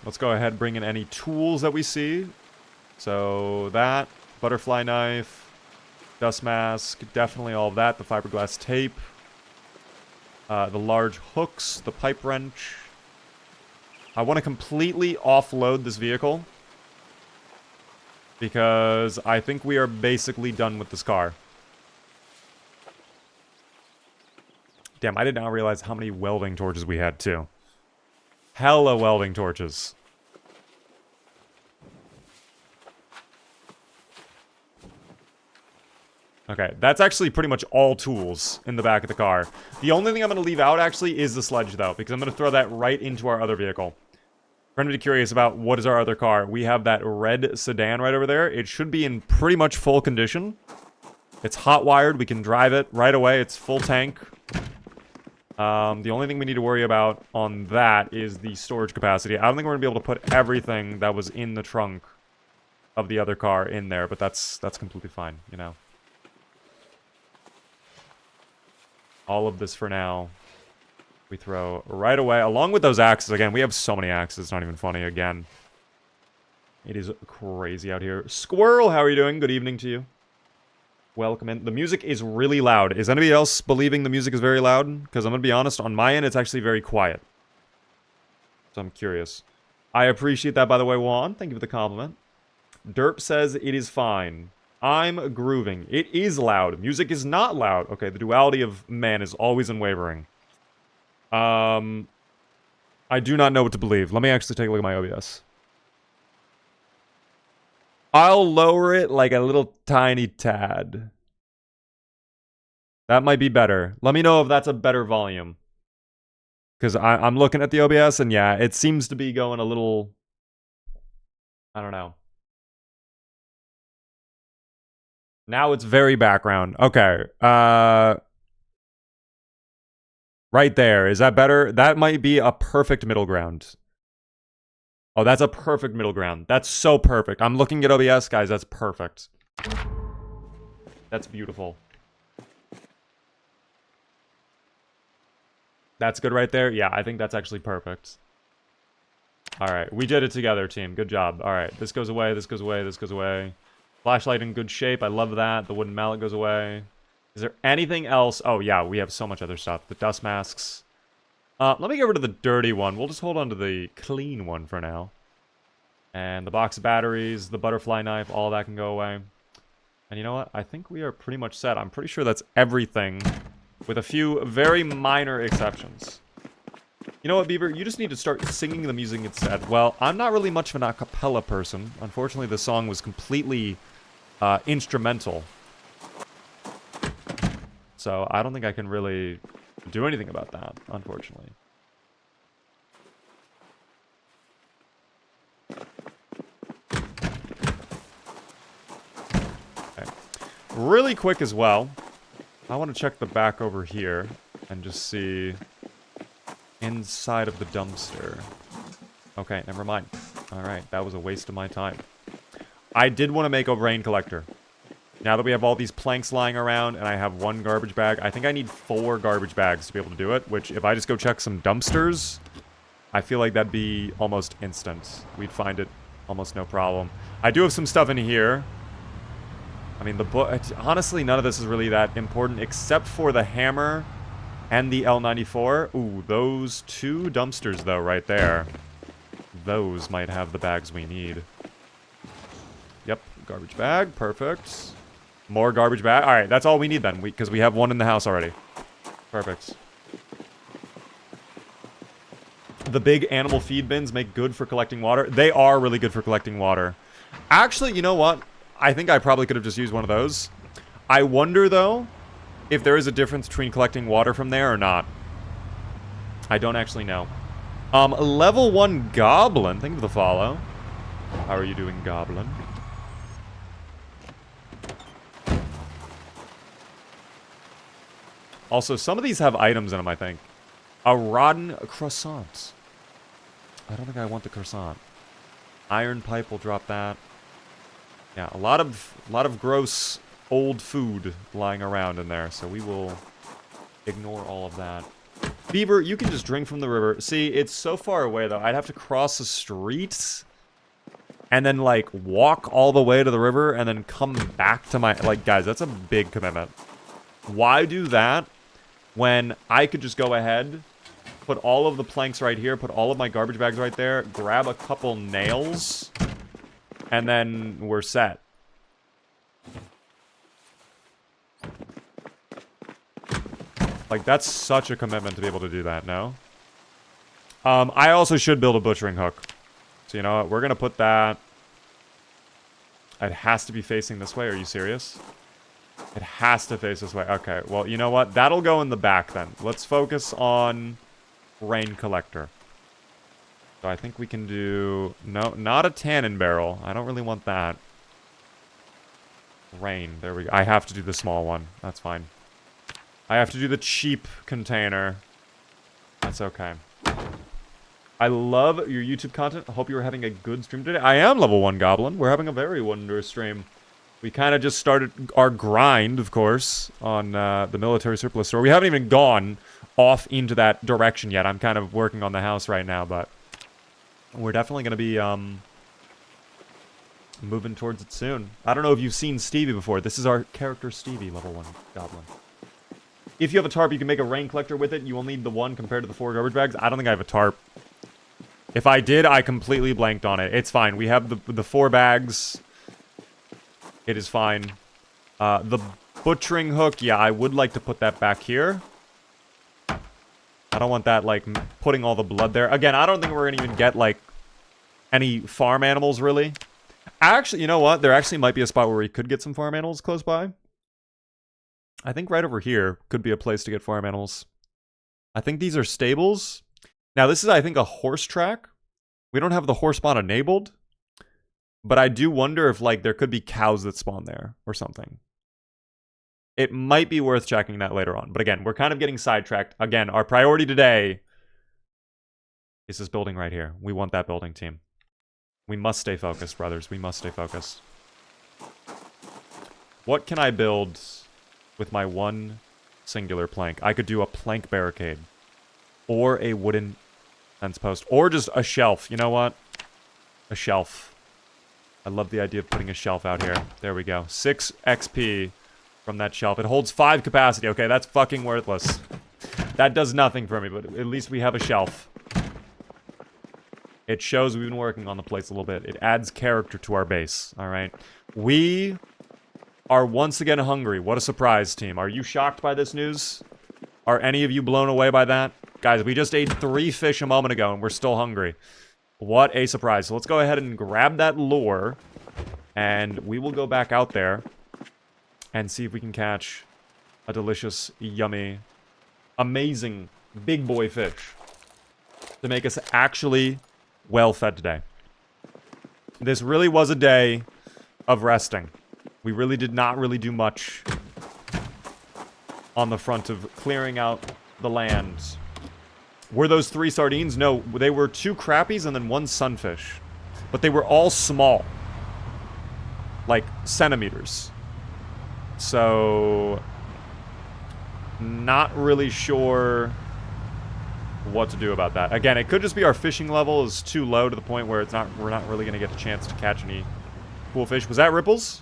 Let's go ahead and bring in any tools that we see. So that, butterfly knife, dust mask, definitely all of that. The fiberglass tape. The large hooks, the pipe wrench. I want to completely offload this vehicle. Because I think we are basically done with this car. Damn, I did not realize how many welding torches we had, too. Hella welding torches. Okay, that's actually pretty much all tools in the back of the car. The only thing I'm going to leave out, actually, is the sledge, though, because I'm going to throw that right into our other vehicle. For anybody curious about what is our other car, we have that red sedan right over there. It should be in pretty much full condition. It's hot-wired. We can drive it right away. It's full tank. The only thing we need to worry about on that is the storage capacity. I don't think we're going to be able to put everything that was in the trunk of the other car in there, but that's completely fine, you know. All of this for now, we throw right away, along with those axes. Again, we have so many axes, it's not even funny again. It is crazy out here. Squirrel, how are you doing? Good evening to you. Welcome in. The music is really loud. Is anybody else believing the music is very loud? Because I'm going to be honest, on my end, it's actually very quiet. So I'm curious. I appreciate that, by the way, Juan. Thank you for the compliment. Derp says it is fine. I'm grooving. It is loud. Music is not loud. Okay, the duality of man is always unwavering. I do not know what to believe. Let me actually take a look at my OBS. I'll lower it like a little tiny tad. That might be better. Let me know if that's a better volume. Because I'm looking at the OBS, and yeah, it seems to be going a little... I don't know. Now it's very background. Okay. Right there. Is that better? That might be a perfect middle ground. Oh, that's a perfect middle ground. That's so perfect. I'm looking at OBS, guys. That's perfect. That's beautiful. That's good right there? Yeah, I think that's actually perfect. Alright, we did it together, team. Good job. Alright, this goes away, this goes away, this goes away. Flashlight in good shape. I love that. The wooden mallet goes away. Is there anything else? Oh, yeah, we have so much other stuff. The dust masks. Let me get rid of the dirty one. We'll just hold on to the clean one for now. And the box of batteries, the butterfly knife, all that can go away. And you know what? I think we are pretty much set. I'm pretty sure that's everything, with a few very minor exceptions. You know what, Beaver? You just need to start singing the music instead. Well, I'm not really much of an a cappella person. Unfortunately, the song was completely instrumental. So I don't think I can really do anything about that, unfortunately. Okay. Really quick as well, I want to check the back over here and just see inside of the dumpster. Okay, never mind. Alright, that was a waste of my time. I did want to make a rain collector. Now that we have all these planks lying around and I have one garbage bag, I think I need 4 garbage bags to be able to do it, which if I just go check some dumpsters, I feel like that'd be almost instant. We'd find it almost no problem. I do have some stuff in here. I mean, honestly, none of this is really that important except for the hammer and the L94. Ooh, those 2 dumpsters, though, right there. Those might have the bags we need. Yep, garbage bag. Perfect. More garbage bag. Alright, that's all we need then, because we have one in the house already. Perfect. The big animal feed bins make good for collecting water. They are really good for collecting water. Actually, you know what? I think I probably could have just used one of those. I wonder, though, if there is a difference between collecting water from there or not. I don't actually know. Level 1 Goblin. Thank you for the follow. How are you doing, Goblin? Also, some of these have items in them, I think. A rotten croissant. I don't think I want the croissant. Iron pipe will drop that. Yeah, a lot of gross old food lying around in there, so we will ignore all of that. Beaver, you can just drink from the river. See, it's so far away, though. I'd have to cross the streets and then, like, walk all the way to the river and then come back to my... Like, guys, that's a big commitment. Why do that when I could just go ahead, put all of the planks right here, put all of my garbage bags right there, grab a couple nails, and then we're set. Like, that's such a commitment to be able to do that, no? I also should build a butchering hook. So, you know what? We're going to put that... It has to be facing this way. Are you serious? It has to face this way. Okay, well, you know what? That'll go in the back then. Let's focus on rain collector. So I think we can do... No, not a tannin barrel. I don't really want that. Rain. There we go. I have to do the small one. That's fine. I have to do the cheap container. That's okay. I love your YouTube content. I hope you're having a good stream today. I am level 1 Goblin. We're having a very wondrous stream. We kind of just started our grind, of course, on the military surplus store. We haven't even gone off into that direction yet. I'm kind of working on the house right now, but we're definitely going to be moving towards it soon. I don't know if you've seen Stevie before. This is our character Stevie, level 1 Goblin. If you have a tarp, you can make a rain collector with it. You will need the 1 compared to the 4 garbage bags. I don't think I have a tarp. If I did, I completely blanked on it. It's fine. We have the 4 bags. It is fine. The butchering hook, yeah, I would like to put that back here. I don't want that, like, putting all the blood there. Again, I don't think we're going to even get, like, any farm animals, really. Actually, you know what? There actually might be a spot where we could get some farm animals close by. I think right over here could be a place to get farm animals. I think these are stables. Now, this is, I think, a horse track. We don't have the horse spawn enabled. But I do wonder if, like, there could be cows that spawn there or something. It might be worth checking that later on. But again, we're kind of getting sidetracked. Again, our priority today is this building right here. We want that building, team. We must stay focused, brothers. We must stay focused. What can I build with my 1 singular plank? I could do a plank barricade. Or a wooden fence post. Or just a shelf. You know what? A shelf. I love the idea of putting a shelf out here. There we go. 6 XP from that shelf. It holds 5 capacity. Okay, that's fucking worthless. That does nothing for me, but at least we have a shelf. It shows we've been working on the place a little bit. It adds character to our base, alright? We are once again hungry. What a surprise, team. Are you shocked by this news? Are any of you blown away by that? Guys, we just ate 3 fish a moment ago, and we're still hungry. What a surprise. So let's go ahead and grab that lure. And we will go back out there and see if we can catch a delicious, yummy, amazing big boy fish to make us actually well fed today. This really was a day of resting. We really did not really do much on the front of clearing out the land. Were those 3 sardines? No, they were 2 crappies and then 1 sunfish. But they were all small. Like, centimeters. So... not really sure what to do about that. Again, it could just be our fishing level is too low to the point where we're not really going to get a chance to catch any cool fish. Was that ripples?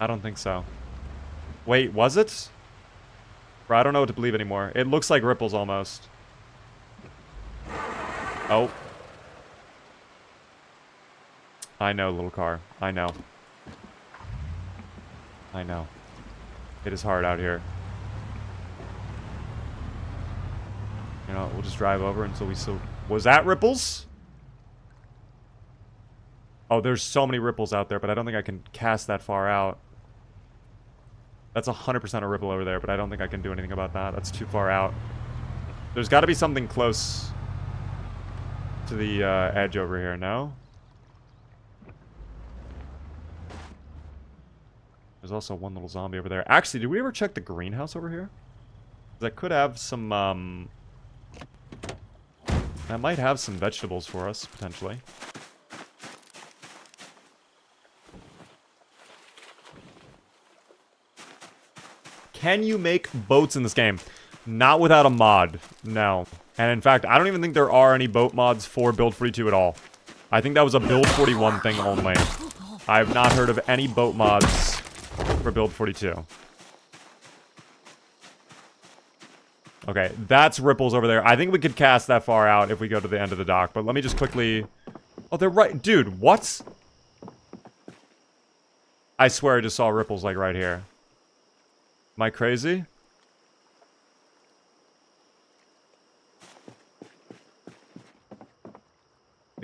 I don't think so. Wait, was it? Bro, I don't know what to believe anymore. It looks like ripples almost. Oh. I know, little car. I know. I know. It is hard out here. You know, we'll just drive over until we still... Was that ripples? Oh, there's so many ripples out there, but I don't think I can cast that far out. That's 100% a ripple over there, but I don't think I can do anything about that. That's too far out. There's got to be something close to the edge over here, no? There's also 1 little zombie over there. Actually, did we ever check the greenhouse over here? That could have some, that might have some vegetables for us, potentially. Can you make boats in this game? Not without a mod. No. And in fact, I don't even think there are any boat mods for Build 42 at all. I think that was a Build 41 thing only. I have not heard of any boat mods for Build 42. Okay, that's ripples over there. I think we could cast that far out if we go to the end of the dock. But let me just quickly... Oh, they're right... Dude, what? I swear I just saw ripples, like, right here. Am I crazy?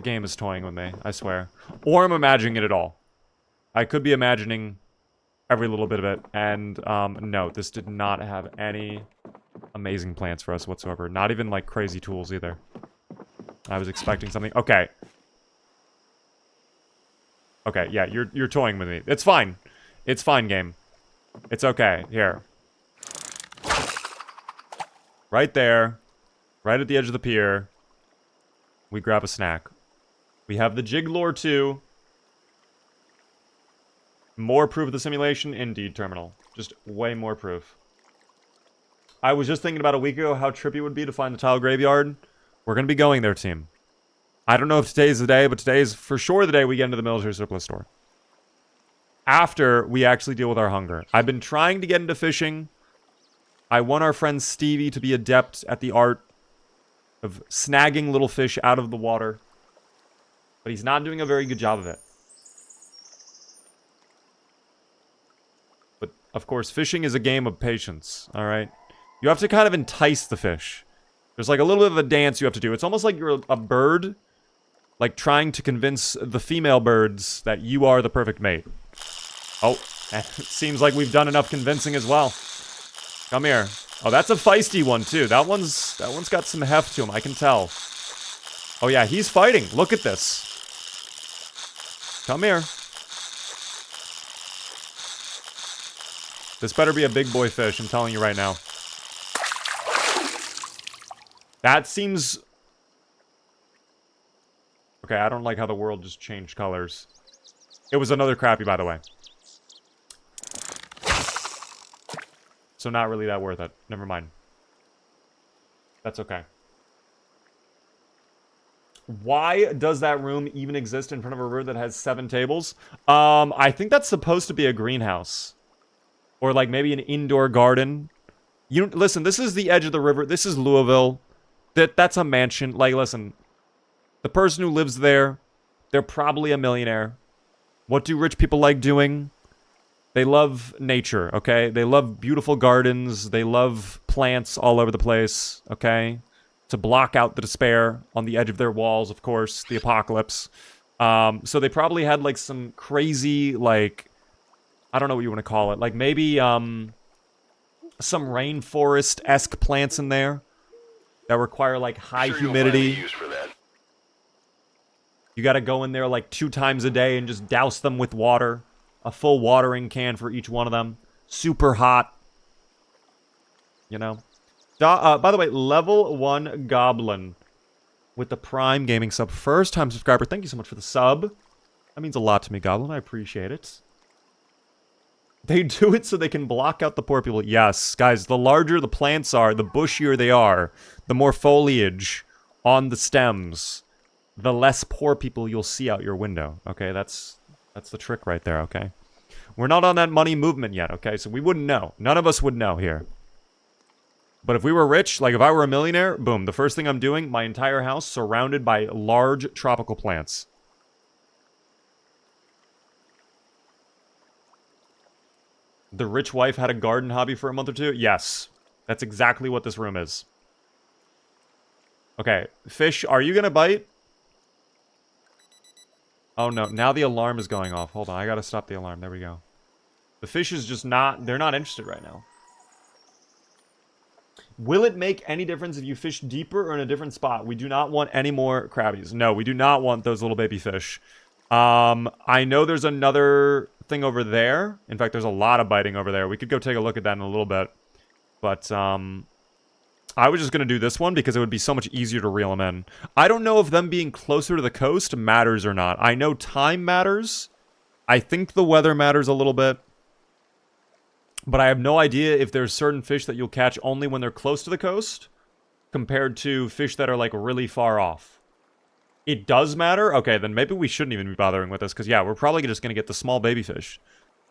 game is toying with me, I swear. Or I'm imagining it at all. I could be imagining every little bit of it. And, no, this did not have any amazing plans for us whatsoever. Not even, like, crazy tools either. I was expecting something. Okay. Okay, yeah, you're toying with me. It's fine. It's fine, game. It's okay. Here. Right there. Right at the edge of the pier. We grab a snack. We have the jig lure too. More proof of the simulation? Indeed, Terminal. Just way more proof. I was just thinking about a week ago how trippy it would be to find the tile graveyard. We're going to be going there, team. I don't know if today's the day, but today is for sure the day we get into the military surplus store. After we actually deal with our hunger. I've been trying to get into fishing. I want our friend Stevie to be adept at the art of snagging little fish out of the water. But he's not doing a very good job of it. But, of course, fishing is a game of patience, alright? You have to kind of entice the fish. There's like a little bit of a dance you have to do. It's almost like you're a bird, like trying to convince the female birds that you are the perfect mate. Oh, it seems like we've done enough convincing as well. Come here. Oh, that's a feisty one too. That one's got some heft to him, I can tell. Oh yeah, he's fighting. Look at this. Come here. This better be a big boy fish, I'm telling you right now. That seems... Okay, I don't like how the world just changed colors. It was another crappie, by the way. So not really that worth it. Never mind. That's okay. Why does that room even exist in front of a river that has 7 tables? I think that's supposed to be a greenhouse. Or like maybe an indoor garden. Listen, this is the edge of the river. This is Louisville. That's a mansion. Like, listen. The person who lives there, they're probably a millionaire. What do rich people like doing? They love nature, okay? They love beautiful gardens. They love plants all over the place, okay? To block out the despair on the edge of their walls, of course, the apocalypse. So they probably had, like, some crazy, like, I don't know what you want to call it. Like, maybe, some rainforest-esque plants in there that require, like, high humidity. You gotta go in there, like, 2 times a day and just douse them with water. A full watering can for each one of them. Super hot. You know? By the way, level 1 Goblin with the Prime Gaming sub. First time subscriber. Thank you so much for the sub. That means a lot to me, Goblin. I appreciate it. They do it so they can block out the poor people. Yes, guys, the larger the plants are, the bushier they are, the more foliage on the stems, the less poor people you'll see out your window. Okay, that's the trick right there, okay? We're not on that money movement yet, okay? So we wouldn't know. None of us would know here. But if we were rich, like if I were a millionaire, boom, the first thing I'm doing, my entire house surrounded by large tropical plants. The rich wife had a garden hobby for a month or 2? Yes. That's exactly what this room is. Okay, fish, are you gonna bite? Oh no, now the alarm is going off. Hold on, I gotta stop the alarm. There we go. The fish is just not... They're not interested right now. Will it make any difference if you fish deeper or in a different spot? We do not want any more crabbies. No, we do not want those little baby fish. I know there's another thing over there. In fact, there's a lot of biting over there. We could go take a look at that in a little bit. But, I was just going to do this one because it would be so much easier to reel them in. I don't know if them being closer to the coast matters or not. I know time matters. I think the weather matters a little bit. But I have no idea if there's certain fish that you'll catch only when they're close to the coast compared to fish that are, like, really far off. It does matter? Okay, then maybe we shouldn't even be bothering with this because, yeah, we're probably just going to get the small baby fish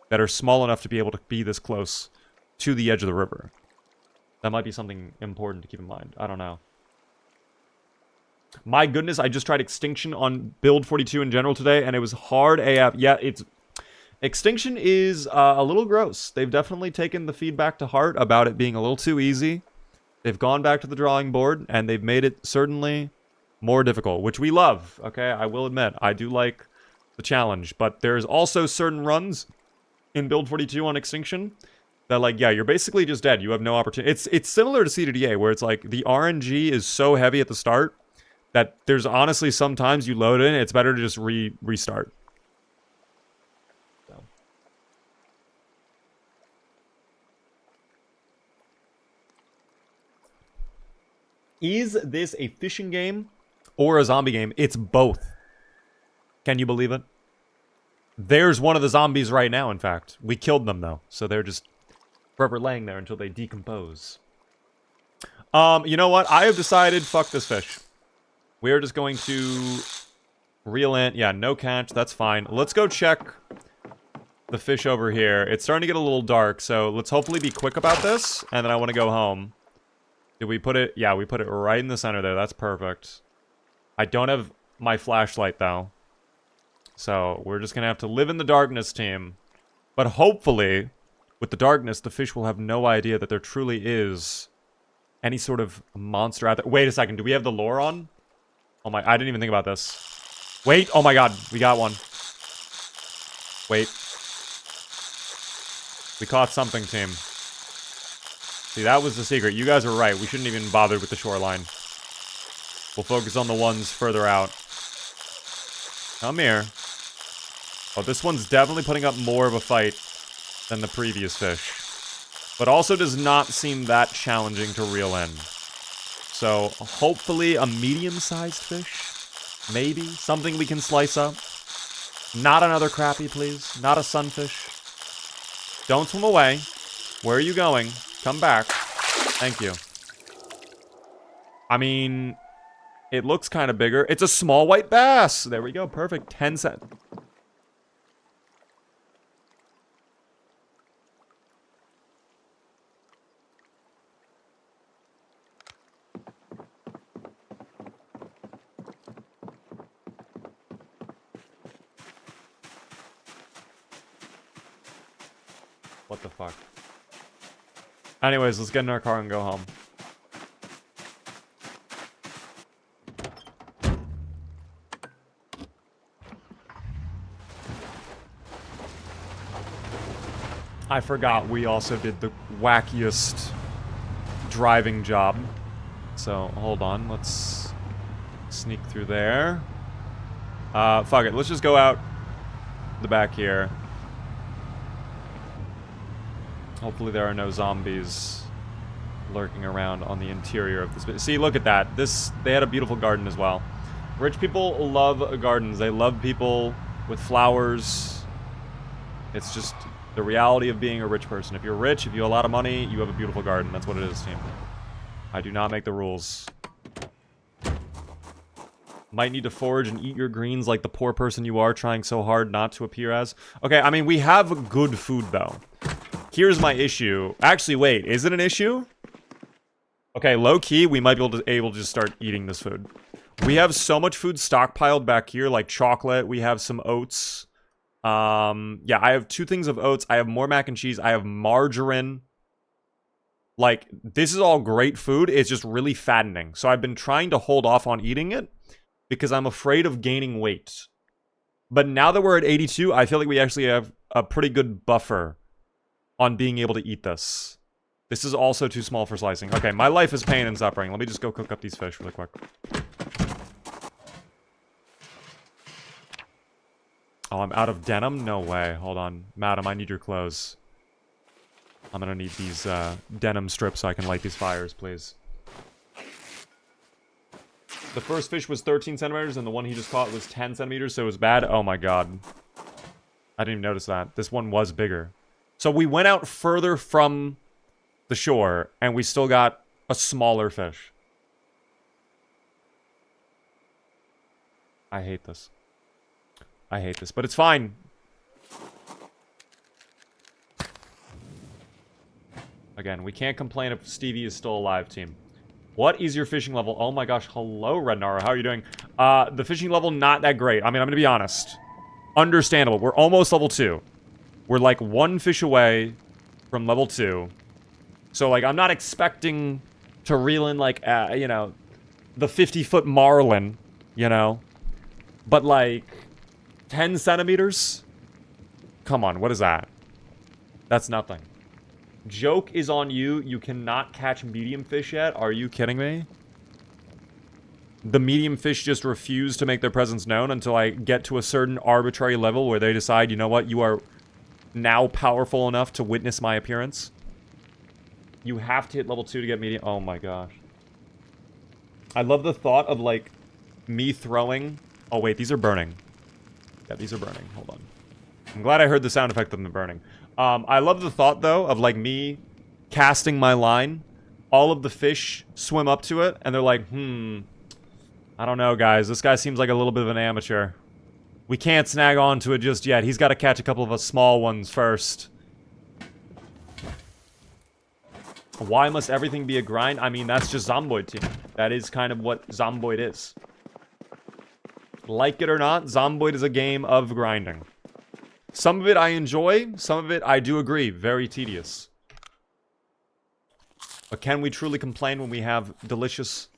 that are small enough to be able to be this close to the edge of the river. That might be something important to keep in mind. I don't know. My goodness, I just tried Extinction on Build 42 in general today, and it was hard AF. Yeah, Extinction is a little gross. They've definitely taken the feedback to heart about it being a little too easy. They've gone back to the drawing board, and they've made it certainly more difficult, which we love, okay? I will admit, I do like the challenge, but there's also certain runs in Build 42 on Extinction that, like, yeah, you're basically just dead. You have no opportunity. It's similar to C2DA, where it's like the RNG is so heavy at the start that there's honestly sometimes you load in, it's better to just restart. So. Is this a fishing game or a zombie game? It's both. Can you believe it? There's one of the zombies right now, in fact. We killed them, though, so they're just forever laying there until they decompose. You know what? I have decided, fuck this fish. We are just going to reel in. Yeah, no catch. That's fine. Let's go check the fish over here. It's starting to get a little dark, so let's hopefully be quick about this, and then I want to go home. Did we put it? Yeah, we put it right in the center there. That's perfect. I don't have my flashlight, though. So we're just going to have to live in the darkness, team. But hopefully, with the darkness, the fish will have no idea that there truly is any sort of monster out there. Wait a second. Do we have the lure on? Oh my, I didn't even think about this. Wait, oh my god, we got one. Wait. We caught something, team. See, that was the secret. You guys were right. We shouldn't even bother with the shoreline. We'll focus on the ones further out. Come here. Oh, this one's definitely putting up more of a fight than the previous fish. But also does not seem that challenging to reel in. So, hopefully a medium-sized fish. Maybe. Something we can slice up. Not another crappie, please. Not a sunfish. Don't swim away. Where are you going? Come back. Thank you. I mean, it looks kind of bigger. It's a small white bass. There we go. Perfect. 10 cents. What the fuck? Anyways, let's get in our car and go home. I forgot we also did the wackiest driving job. So, hold on. Let's sneak through there. Fuck it. Let's just go out the back here. Hopefully there are no zombies lurking around on the interior of this. See, look at that. They had a beautiful garden as well. Rich people love gardens. They love people with flowers. It's just the reality of being a rich person. If you're rich, if you have a lot of money, you have a beautiful garden. That's what it is, team. I do not make the rules. Might need to forage and eat your greens like the poor person you are, trying so hard not to appear as. Okay, I mean, we have good food, though. Here's my issue. Actually, wait. Is it an issue? Okay, low-key, we might be able to just start eating this food. We have so much food stockpiled back here, like chocolate. We have some oats. Yeah, I have 2 things of oats. I have more mac and cheese. I have margarine. Like, this is all great food. It's just really fattening. So I've been trying to hold off on eating it because I'm afraid of gaining weight. But now that we're at 82, I feel like we actually have a pretty good buffer on being able to eat this. This is also too small for slicing. Okay, my life is pain and suffering. Let me just go cook up these fish really quick. Oh, I'm out of denim? No way. Hold on. Madam, I need your clothes. I'm gonna need these denim strips so I can light these fires, please. The first fish was 13 centimeters and the one he just caught was 10 centimeters, so it was bad. Oh my god. I didn't even notice that. This one was bigger. So we went out further from the shore, and we still got a smaller fish. I hate this. I hate this, but it's fine. Again, we can't complain if Stevie is still alive, team. What is your fishing level? Oh my gosh, hello, Red Nara. How are you doing? The fishing level, not that great. I mean, I'm gonna be honest. Understandable. We're almost level 2. We're like 1 fish away from level 2. So, like, I'm not expecting to reel in, like, you know, the 50-foot marlin, you know? But like 10 centimeters? Come on, what is that? That's nothing. Joke is on you. You cannot catch medium fish yet. Are you kidding me? The medium fish just refuse to make their presence known until I get to a certain arbitrary level where they decide, you know what, you are now powerful enough to witness my appearance. You have to hit level 2 to get medium. Oh my gosh. I love the thought of, like, me throwing... Oh, wait, these are burning. Yeah, these are burning. Hold on. I'm glad I heard the sound effect of them burning. I love the thought, though, of, like, me casting my line. All of the fish swim up to it, and they're like, I don't know, guys. This guy seems like a little bit of an amateur. We can't snag onto it just yet. He's got to catch a couple of us small ones first. Why must everything be a grind? I mean, that's just Zomboid team. That is kind of what Zomboid is. Like it or not, Zomboid is a game of grinding. Some of it I enjoy, some of it I do agree. Very tedious. But can we truly complain when we have delicious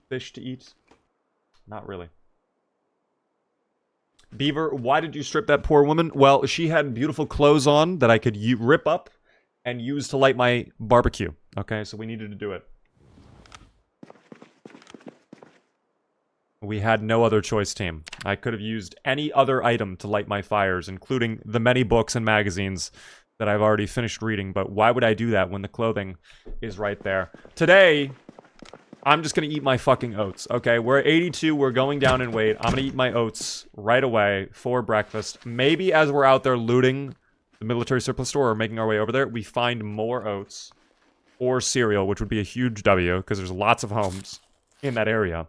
fish to eat? Not really. Beaver, why did you strip that poor woman? Well, she had beautiful clothes on that I could rip up and use to light my barbecue. Okay, so we needed to do it. We had no other choice, team. I could have used any other item to light my fires, including the many books and magazines that I've already finished reading, but why would I do that when the clothing is right there? Today, I'm just gonna eat my fucking oats, okay? We're at 82, we're going down in weight. I'm gonna eat my oats right away for breakfast. Maybe as we're out there looting the military surplus store or making our way over there, we find more oats or cereal, which would be a huge W, because there's lots of homes in that area.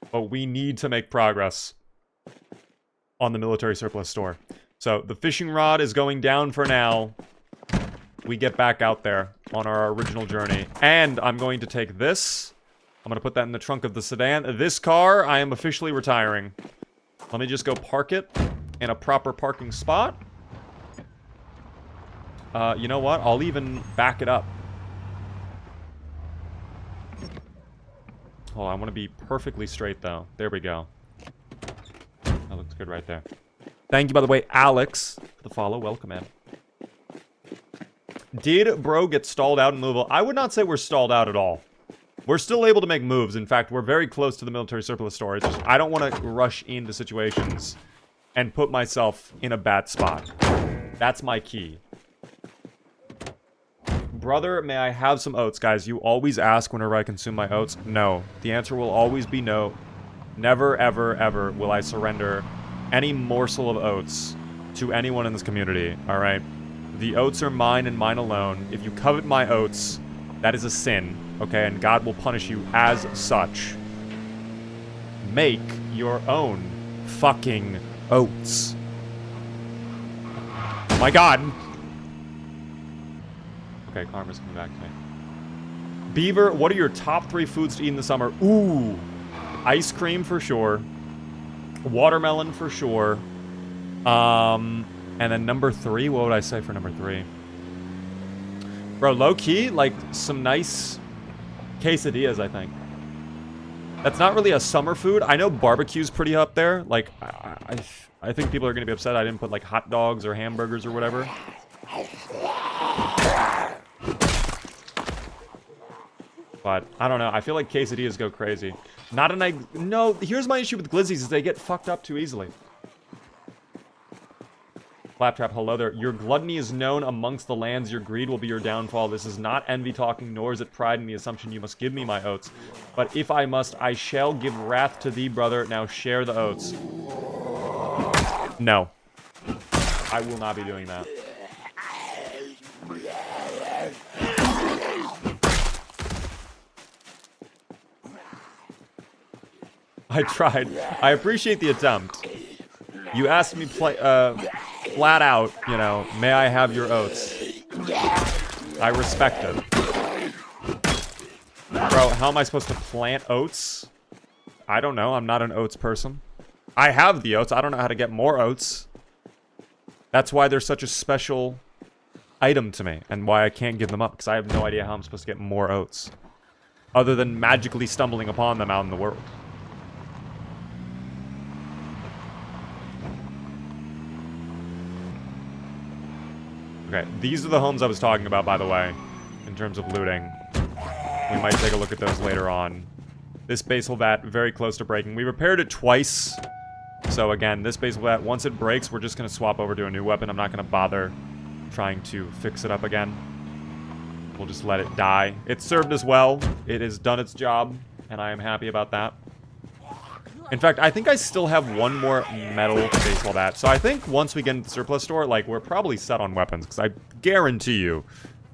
But we need to make progress on the military surplus store. So the fishing rod is going down for now. We get back out there on our original journey. And I'm going to take this. I'm going to put that in the trunk of the sedan. This car, I am officially retiring. Let me just go park it in a proper parking spot. You know what? I'll even back it up. Oh, I want to be perfectly straight, though. There we go. That looks good right there. Thank you, by the way, Alex, for the follow. Welcome in. Did bro get stalled out in Louisville? I would not say we're stalled out at all. We're still able to make moves. In fact, we're very close to the military surplus store. It's just, I don't want to rush into situations and put myself in a bad spot. That's my key. Brother, may I have some oats? Guys, you always ask whenever I consume my oats. No. The answer will always be no. Never, ever, ever will I surrender any morsel of oats to anyone in this community, alright? The oats are mine and mine alone. If you covet my oats, that is a sin, okay? And God will punish you as such. Make your own fucking oats. Oh my God! Okay, Karma's coming back to me. Beaver, what are your top 3 foods to eat in the summer? Ooh! Ice cream for sure. Watermelon for sure. And then number 3, what would I say for number 3? Bro, low-key, like, some nice quesadillas, I think. That's not really a summer food. I know barbecue's pretty up there. Like, I think people are gonna be upset I didn't put, like, hot dogs or hamburgers or whatever. But, I don't know. I feel like quesadillas go crazy. Not an egg... No, here's my issue with glizzies is they get fucked up too easily. Claptrap, hello there. Your gluttony is known amongst the lands. Your greed will be your downfall. This is not envy talking, nor is it pride in the assumption you must give me my oats. But if I must, I shall give wrath to thee, brother. Now share the oats. No. I will not be doing that. I tried. I appreciate the attempt. You asked me flat out, you know, may I have your oats? I respect it. Bro, how am I supposed to plant oats? I don't know. I'm not an oats person. I have the oats. I don't know how to get more oats. That's why they're such a special item to me and why I can't give them up, because I have no idea how I'm supposed to get more oats other than magically stumbling upon them out in the world. Okay, these are the homes I was talking about, by the way, in terms of looting. We might take a look at those later on. This basal vat, very close to breaking. We repaired it twice. So again, this basal vat, once it breaks, we're just going to swap over to a new weapon. I'm not going to bother trying to fix it up again. We'll just let it die. It served us well. It has done its job, and I am happy about that. In fact, I think I still have one more metal baseball bat. So I think once we get into the surplus store, like, we're probably set on weapons. Because I guarantee you,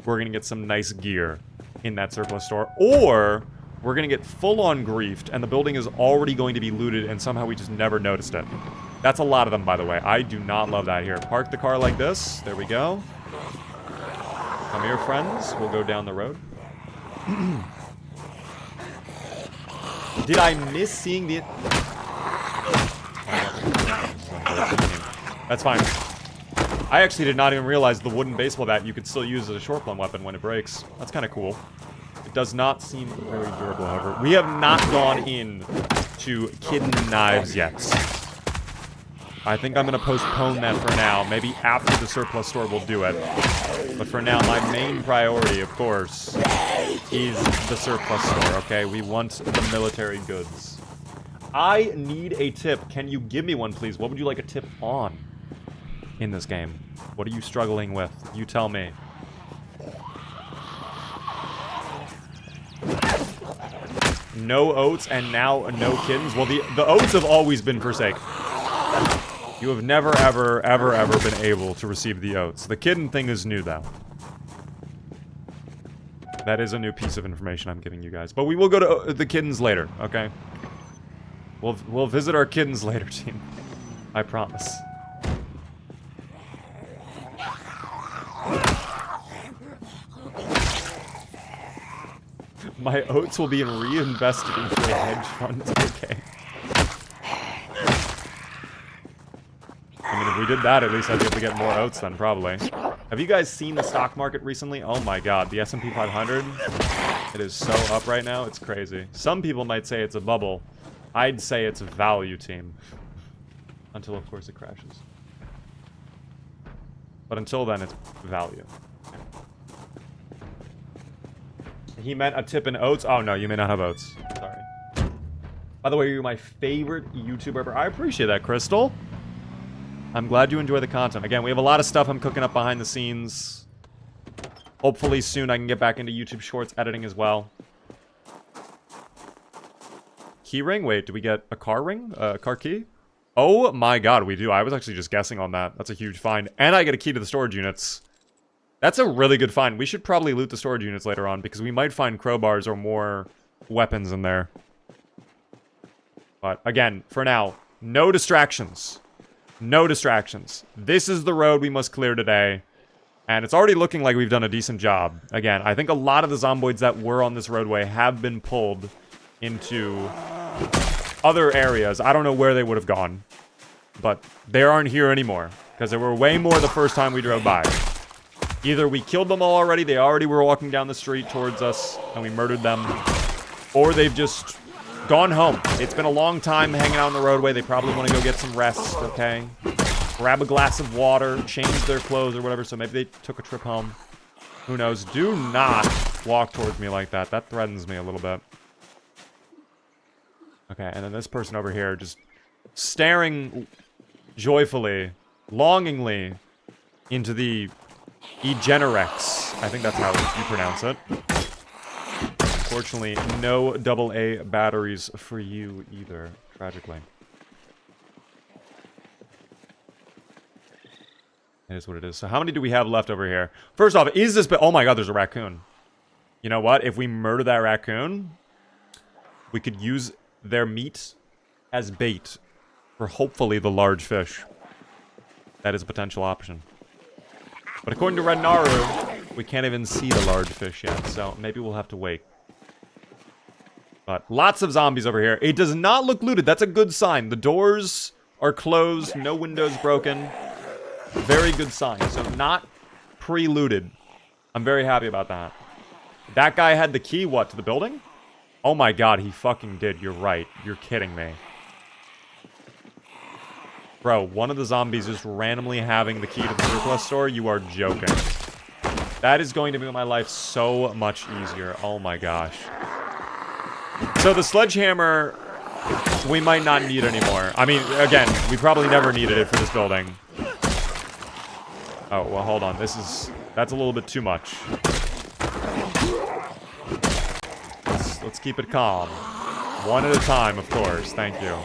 we're going to get some nice gear in that surplus store. Or we're going to get full-on griefed, and the building is already going to be looted, and somehow we just never noticed it. That's a lot of them, by the way. I do not love that here. Park the car like this. There we go. Come here, friends. We'll go down the road. Did I miss seeing the... That's fine. I actually did not even realize the wooden baseball bat you could still use as a short plumb weapon when it breaks. That's kind of cool. It does not seem very durable, however. We have not gone in to kidney knives yet. I think I'm going to postpone that for now. Maybe after the surplus store we'll do it. But for now, my main priority, of course, is the surplus store, okay? We want the military goods. I need a tip. Can you give me one, please? What would you like a tip on in this game? What are you struggling with? You tell me. No oats and now no kittens? Well, the oats have always been forsaken. You have never, ever, ever, ever been able to receive the oats. The kitten thing is new, though. That is a new piece of information I'm giving you guys. But we will go to the kittens later, okay? We'll visit our kittens later, team. I promise. My oats will be reinvested into a hedge fund. Okay. I mean, if we did that, at least I'd be able to get more oats then, probably. Have you guys seen the stock market recently? Oh my god, the S&P 500. It is so up right now, it's crazy. Some people might say it's a bubble. I'd say it's a value, team. Until, of course, it crashes. But until then, it's value. He meant a tip in oats? Oh, no, you may not have oats. Sorry. By the way, you're my favorite YouTuber ever. I appreciate that, Crystal. I'm glad you enjoy the content. Again, we have a lot of stuff I'm cooking up behind the scenes. Hopefully soon I can get back into YouTube Shorts editing as well. Key ring? Wait, do we get a car ring? Car key? Oh my god, we do. I was actually just guessing on that. That's a huge find. And I get a key to the storage units. That's a really good find. We should probably loot the storage units later on, because we might find crowbars or more weapons in there. But again, for now, no distractions. No distractions. This is the road we must clear today. And it's already looking like we've done a decent job. Again, I think a lot of the zomboids that were on this roadway have been pulled into other areas. I don't know where they would have gone. But they aren't here anymore. Because there were way more the first time we drove by. Either we killed them all already, they already were walking down the street towards us, and we murdered them. Or they've just gone home. It's been a long time hanging out on the roadway. They probably want to go get some rest, okay? Grab a glass of water, change their clothes or whatever, so maybe they took a trip home. Who knows? Do not walk towards me like that. That threatens me a little bit. Okay, and then this person over here just staring joyfully, longingly into the Egenerex. I think that's how you pronounce it. Unfortunately, no AA batteries for you either, tragically. It is what it is. So how many do we have left over here? First off, is this... Oh my god, there's a raccoon. You know what? If we murder that raccoon, we could use their meat as bait for hopefully the large fish. That is a potential option. But according to Red Naru, we can't even see the large fish yet, so maybe we'll have to wait. But lots of zombies over here. It does not look looted. That's a good sign. The doors are closed. No windows broken. Very good sign. So not pre-looted. I'm very happy about that. That guy had the key, what, to the building? Oh my god, he fucking did. You're right. You're kidding me. Bro, one of the zombies just randomly having the key to the surplus store? You are joking. That is going to make my life so much easier. Oh my gosh. So the sledgehammer, we might not need anymore. I mean, again, we probably never needed it for this building. Oh, well, hold on. That's a little bit too much. Let's keep it calm. One at a time, of course. Thank you.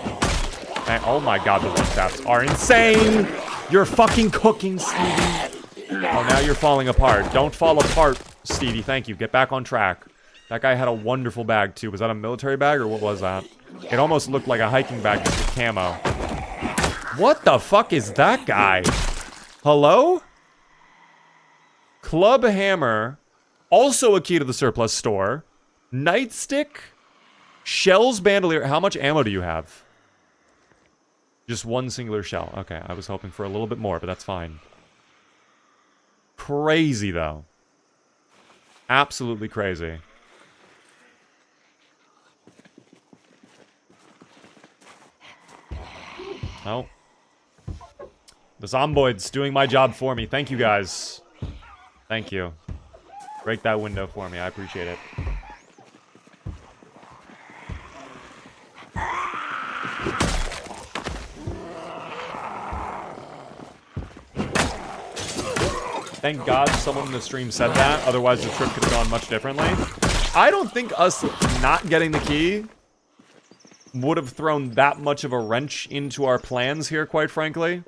Oh my god, the one-taps are insane! You're fucking cooking, Stevie. Oh, now you're falling apart. Don't fall apart, Stevie. Thank you. Get back on track. That guy had a wonderful bag, too. Was that a military bag, or what was that? It almost looked like a hiking bag just with camo. What the fuck is that guy? Hello? Club hammer. Also a key to the surplus store. Nightstick. Shells bandolier. How much ammo do you have? Just one singular shell. Okay, I was hoping for a little bit more, but that's fine. Crazy, though. Absolutely crazy. Oh. The Zomboid's doing my job for me. Thank you, guys. Thank you. Break that window for me. I appreciate it. Thank God someone in the stream said that, otherwise the trip could have gone much differently. I don't think us not getting the key would have thrown that much of a wrench into our plans here, quite frankly.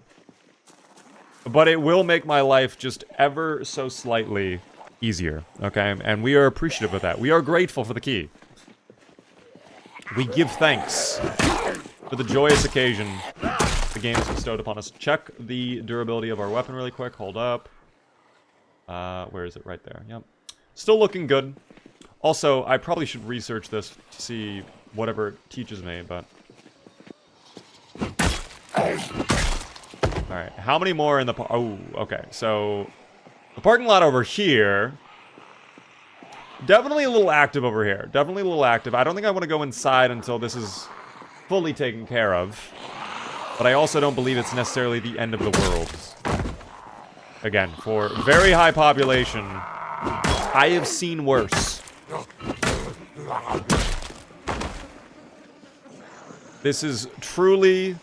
But it will make my life just ever so slightly easier, okay? And we are appreciative of that. We are grateful for the key. We give thanks for the joyous occasion the game has bestowed upon us. Check the durability of our weapon really quick. Hold up. Where is it? Right there. Yep. Still looking good. Also, I probably should research this to see whatever it teaches me, but... Alright, how many more in the... Oh, okay. So, the parking lot over here... Definitely a little active over here. Definitely a little active. I don't think I want to go inside until this is fully taken care of. But I also don't believe it's necessarily the end of the world. Again, for very high population, I have seen worse. This is truly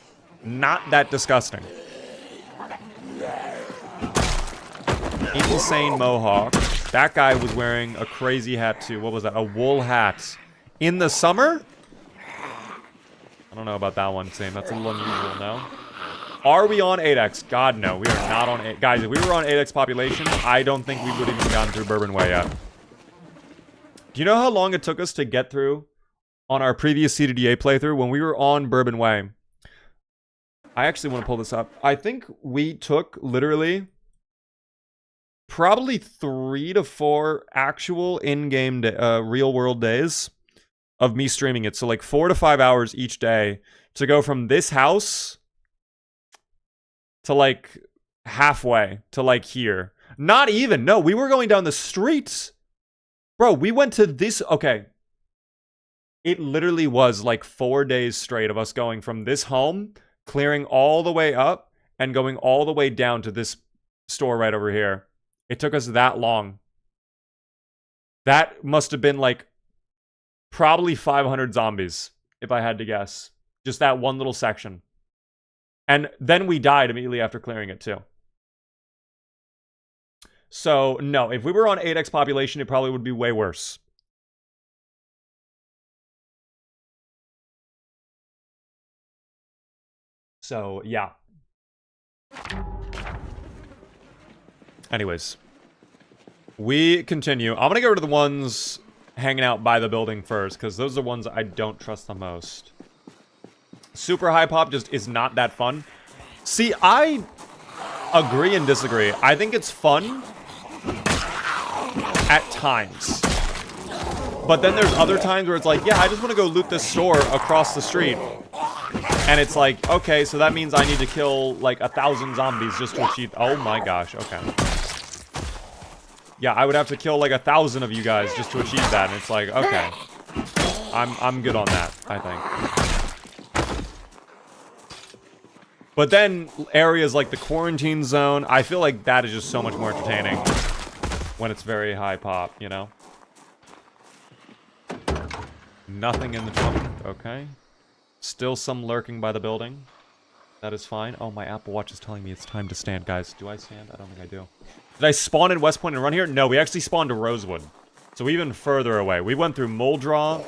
not that disgusting. Insane mohawk. That guy was wearing a crazy hat too. What was that? A wool hat. In the summer? I don't know about that one, Sam. That's a little unusual, no? Are we on 8X? God, no. We are not on 8. Guys, if we were on 8X population, I don't think we would have even gotten through Bourbon Way yet. Do you know how long it took us to get through on our previous CDDA playthrough when we were on Bourbon Way? I actually want to pull this up. I think we took literally probably 3 to 4 actual in-game real-world days of me streaming it. So like 4 to 5 hours each day to go from this house to like halfway to like here. Not even. No, we were going down the streets. Bro, we went to this. Okay. It literally was like 4 days straight of us going from this home, clearing all the way up, and going all the way down to this store right over here. It took us that long. That must have been like probably 500 zombies, if I had to guess. Just that one little section. And then we died immediately after clearing it too. So, no, if we were on 8X population, it probably would be way worse. So, yeah. Anyways. We continue. I'm going to get rid of the ones hanging out by the building first, because those are the ones I don't trust the most. Super high pop just is not that fun. See, I agree and disagree. I think it's fun at times. But then there's other times where it's like, yeah, I just want to go loot this store across the street. And it's like, okay, so that means I need to kill like 1,000 zombies just to achieve... Oh my gosh, okay. Yeah, I would have to kill like 1,000 of you guys just to achieve that, and it's like, okay. I'm good on that, I think. But then areas like the quarantine zone, I feel like that is just so much more entertaining when it's very high pop, you know? Nothing in the trunk, okay. Still some lurking by the building. That is fine. Oh, my Apple Watch is telling me it's time to stand, guys. Do I stand? I don't think I do. Did I spawn in West Point and run here? No, we actually spawned to Rosewood. So even further away. We went through Muldraw.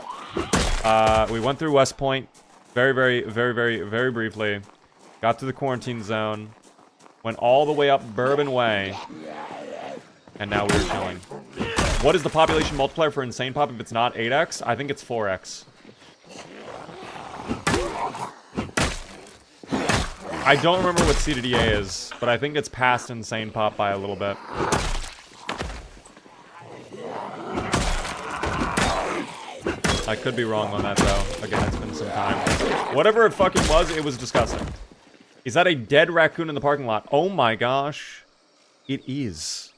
We went through West Point. Very briefly. Got to the quarantine zone. Went all the way up Bourbon Way. And now we're chilling. What is the population multiplier for Insane Pop if it's not 8x? I think it's 4x. I don't remember what C to DA is, but I think it's past Insane Pop by a little bit. I could be wrong on that, though. Again, it's been some time. Whatever it fucking was, it was disgusting. Is that a dead raccoon in the parking lot? Oh my gosh. It is.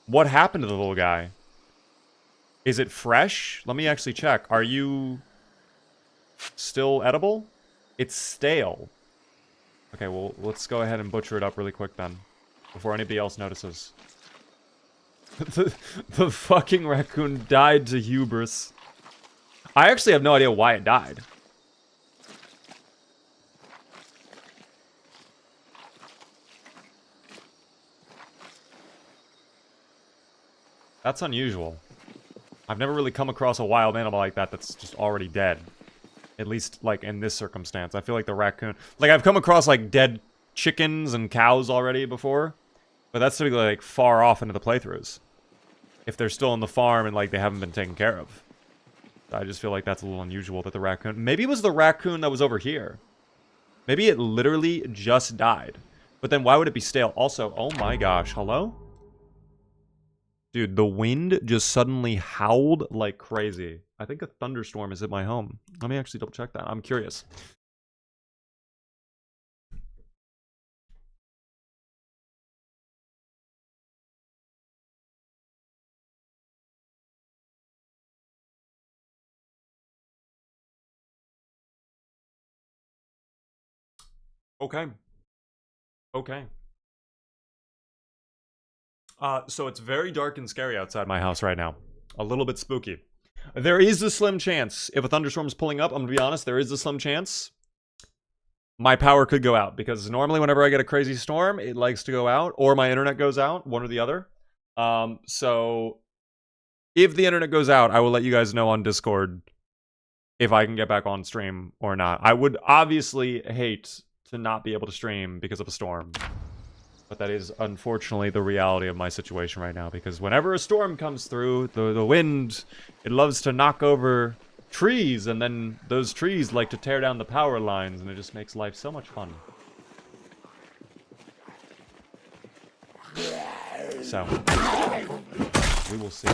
What happened to the little guy? Is it fresh? Let me actually check. Are you still edible? It's stale. Okay, well, let's go ahead and butcher it up really quick then. Before anybody else notices. The fucking raccoon died to hubris. I actually have no idea why it died. That's unusual. I've never really come across a wild animal like that that's just already dead. At least, like, in this circumstance. I feel like the raccoon... Like, I've come across, like, dead chickens and cows already before. But that's typically, like, far off into the playthroughs. If they're still on the farm and, like, they haven't been taken care of. I just feel like that's a little unusual that the raccoon... Maybe it was the raccoon that was over here. Maybe it literally just died. But then why would it be stale? Also, oh my gosh, hello? Dude, the wind just suddenly howled like crazy. I think a thunderstorm is at my home. Let me actually double check that. I'm curious. Okay. Okay. So it's very dark and scary outside my house right now. A little bit spooky. There is a slim chance, if a thunderstorm is pulling up, I'm gonna be honest, there is a slim chance my power could go out. Because normally whenever I get a crazy storm, it likes to go out. Or my internet goes out, one or the other. So if the internet goes out, I will let you guys know on Discord if I can get back on stream or not. I would obviously hate to not be able to stream because of a storm. But that is, unfortunately, the reality of my situation right now. Because whenever a storm comes through, the wind, it loves to knock over trees. And then those trees like to tear down the power lines. And it just makes life so much fun. So, we will see.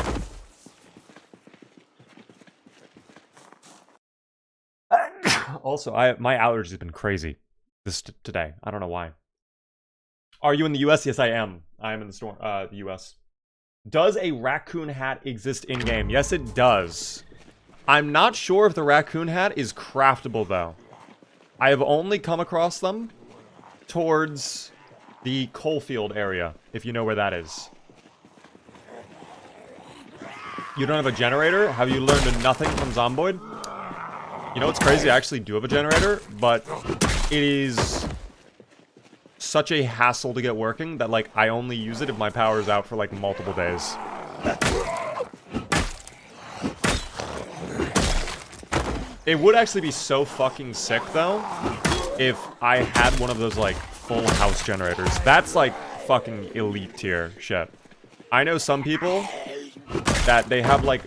Also, my allergies have been crazy today. I don't know why. Are you in the US? Yes, I am. I am in the US. Does a raccoon hat exist in-game? Yes, it does. I'm not sure if the raccoon hat is craftable, though. I have only come across them towards the coalfield area, if you know where that is. You don't have a generator? Have you learned nothing from Zomboid? You know what's crazy? I actually do have a generator, but it is such a hassle to get working that, like, I only use it if my power's out for, like, multiple days. It would actually be so fucking sick, though, if I had one of those, like, full house generators. That's, like, fucking elite tier shit. I know some people that they have, like,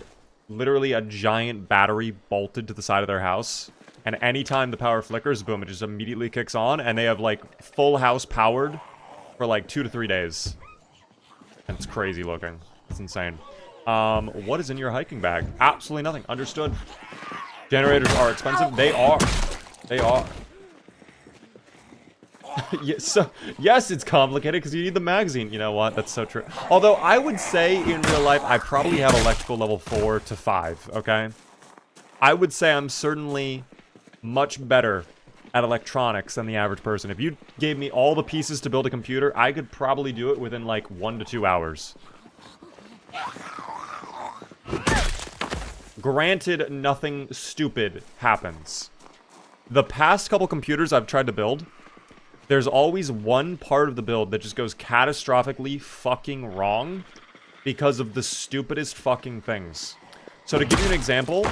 literally a giant battery bolted to the side of their house. And anytime the power flickers, boom, it just immediately kicks on. And they have, like, full house powered for, like, 2 to 3 days. And it's crazy looking. It's insane. What is in your hiking bag? Absolutely nothing. Understood. Generators are expensive. They are. They are. Yeah, so, yes, it's complicated because you need the magazine. You know what? That's so true. Although I would say in real life, I probably have electrical level 4 to 5, okay? I would say I'm certainly much better at electronics than the average person. If you gave me all the pieces to build a computer, I could probably do it within like 1 to 2 hours. Granted, nothing stupid happens. The past couple computers I've tried to build, there's always one part of the build that just goes catastrophically fucking wrong because of the stupidest fucking things. So to give you an example,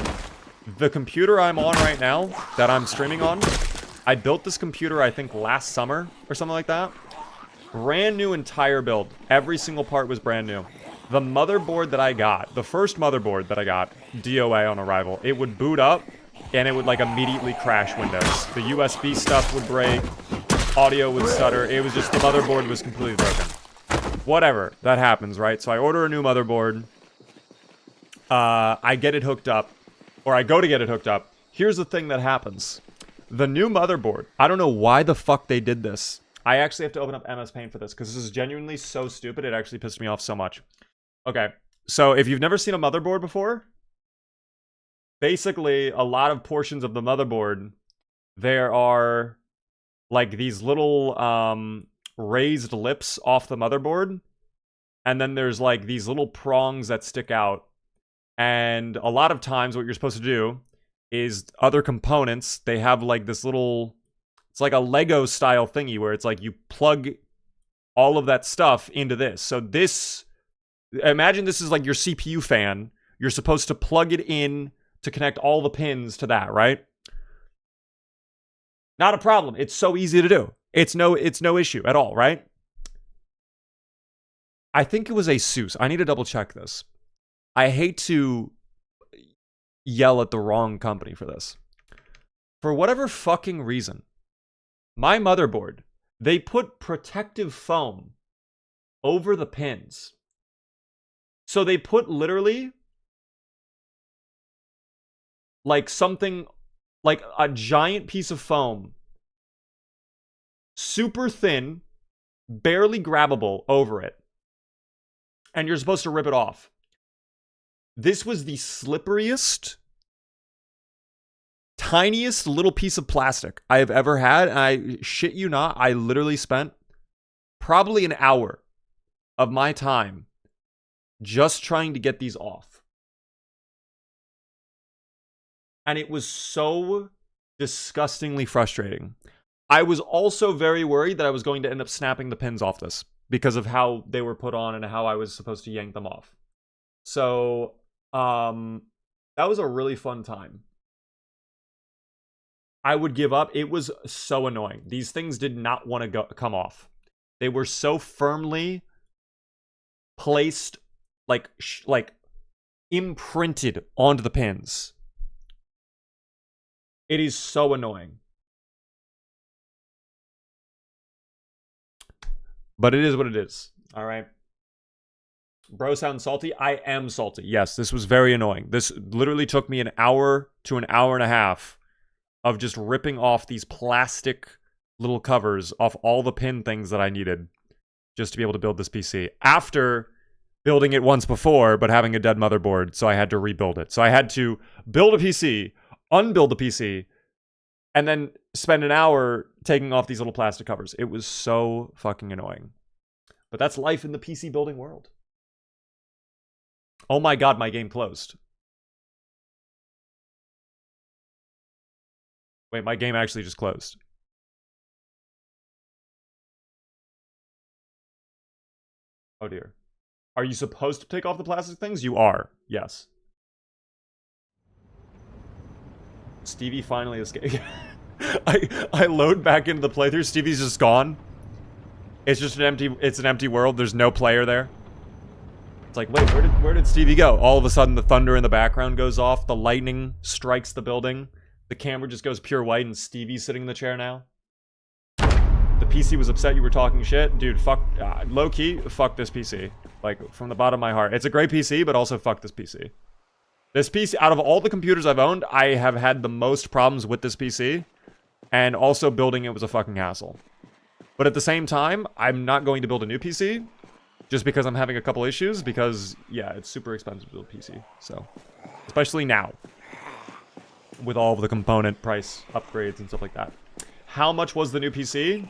the computer I'm on right now, that I'm streaming on, I built this computer, I think, last summer or something like that. Brand new entire build. Every single part was brand new. The motherboard that I got, the first motherboard that I got, DOA on arrival, it would boot up and it would like immediately crash Windows. The USB stuff would break. Audio would stutter. It was just, the motherboard was completely broken. Whatever. That happens, right? So I order a new motherboard. I get it hooked up. Or I go to get it hooked up. Here's the thing that happens. The new motherboard. I don't know why the fuck they did this. I actually have to open up MS Paint for this, because this is genuinely so stupid. It actually pissed me off so much. Okay. So if you've never seen a motherboard before, basically a lot of portions of the motherboard, there are like these little raised lips off the motherboard, and then there's like these little prongs that stick out, and a lot of times what you're supposed to do is other components, they have like this little, it's like a Lego style thingy where it's like you plug all of that stuff into this. So this, imagine this is like your CPU fan. You're supposed to plug it in to connect all the pins to that, right? Not a problem. It's so easy to do. It's no issue at all, right? I think it was ASUS. I need to double check this. I hate to yell at the wrong company for this. For whatever fucking reason, my motherboard, they put protective foam over the pins. So they put literally like something, like a giant piece of foam, super thin, barely grabbable over it. And you're supposed to rip it off. This was the slipperiest, tiniest little piece of plastic I have ever had. And I shit you not, I literally spent probably an hour of my time just trying to get these off. And it was so disgustingly frustrating. I was also very worried that I was going to end up snapping the pins off this because of how they were put on and how I was supposed to yank them off. So, that was a really fun time. I would give up. It was so annoying. These things did not want to come off. They were so firmly placed, like imprinted onto the pins. It is so annoying. But it is what it is. All right. Bro sounds salty. I am salty. Yes, this was very annoying. This literally took me an hour to an hour and a half of just ripping off these plastic little covers off all the pin things that I needed just to be able to build this PC. After building it once before, but having a dead motherboard, so I had to rebuild it. So I had to build a PC, unbuild the PC, and then spend an hour taking off these little plastic covers. It was so fucking annoying. But that's life in the PC building world. Oh my god, my game closed. Wait, my game actually just closed. Oh dear. Are you supposed to take off the plastic things? You are. Yes. Stevie finally escaped. I load back into the playthrough. Stevie's just gone. It's just an empty world. There's no player there. It's like, wait, where did Stevie go? All of a sudden, the thunder in the background goes off. The lightning strikes the building. The camera just goes pure white, and Stevie's sitting in the chair now. The PC was upset you were talking shit. Dude, fuck, low-key, fuck this PC. Like, from the bottom of my heart. It's a great PC, but also fuck this PC. This PC, out of all the computers I've owned, I have had the most problems with this PC. And also building it was a fucking hassle. But at the same time, I'm not going to build a new PC just because I'm having a couple issues because, yeah, it's super expensive to build a PC. So, especially now with all of the component price upgrades and stuff like that. How much was the new PC?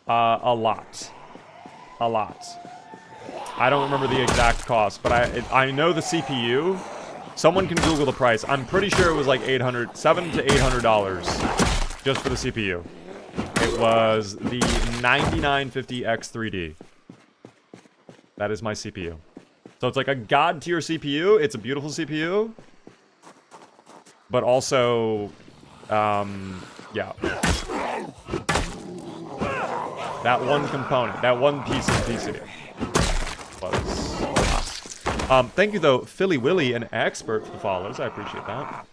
A lot. A lot. I don't remember the exact cost, but I know the CPU. Someone can Google the price. I'm pretty sure it was like $700 to $800 just for the CPU. It was the 9950X3D. That is my CPU. So it's like a god tier CPU. It's a beautiful CPU. But also, yeah. That one component, that one piece of PC was a lot. Thank you, though, Philly Willy, an expert for the follows. I appreciate that.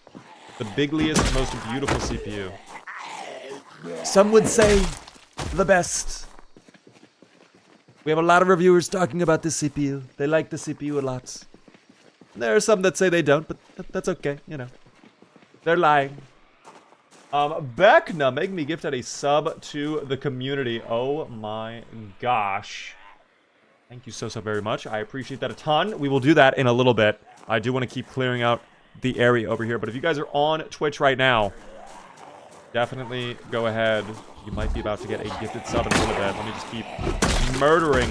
The bigliest, most beautiful CPU. Some would say the best. We have a lot of reviewers talking about this CPU. They like the CPU a lot. There are some that say they don't, but that's okay, you know. They're lying. Beckna, make me gift at a sub to the community. Oh my gosh. Thank you so very much. I appreciate that a ton. We will do that in a little bit. I do want to keep clearing out the area over here. But if you guys are on Twitch right now, definitely go ahead. You might be about to get a gifted sub in a little bit. Let me just keep murdering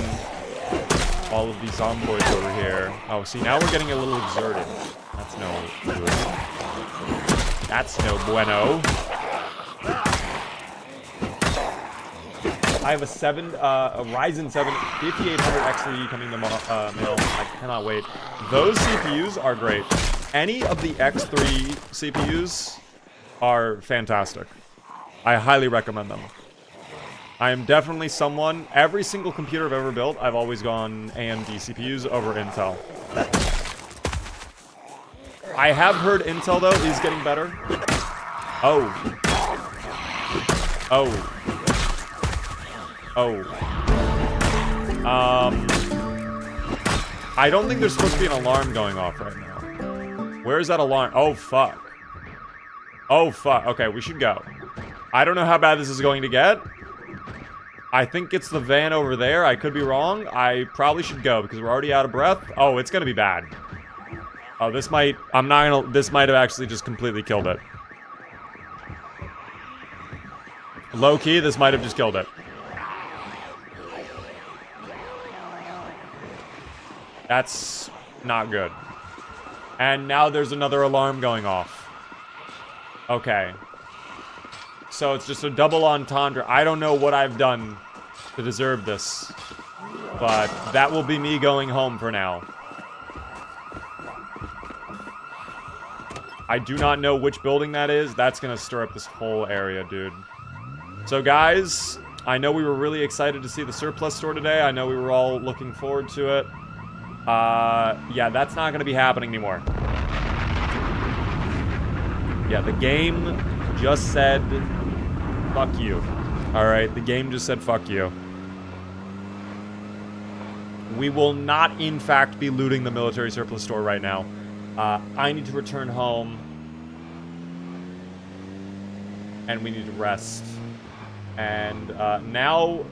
all of these zomboids over here. Oh, see, now we're getting a little exerted. That's no good. That's no bueno. I have a Ryzen 7 5800X3D coming to mail. I cannot wait. Those CPUs are great. Any of the X3 CPUs are fantastic. I highly recommend them. I am definitely someone, every single computer I've ever built, I've always gone AMD CPUs over Intel. I have heard Intel, though, is getting better. Oh. Oh. Oh. I don't think there's supposed to be an alarm going off right now. Where is that alarm? Oh, fuck. Oh, fuck. Okay, we should go. I don't know how bad this is going to get. I think it's the van over there. I could be wrong. I probably should go because we're already out of breath. Oh, it's gonna be bad. Oh, this might... this might have actually just completely killed it. Low-key, this might have just killed it. That's not good. And now there's another alarm going off. Okay. So it's just a double entendre. I don't know what I've done to deserve this. But that will be me going home for now. I do not know which building that is. That's going to stir up this whole area, dude. So guys, I know we were really excited to see the surplus store today. I know we were all looking forward to it. Yeah, that's not going to be happening anymore. Yeah, the game just said, fuck you. Alright, the game just said, fuck you. We will not, in fact, be looting the military surplus store right now. I need to return home. And we need to rest. And now,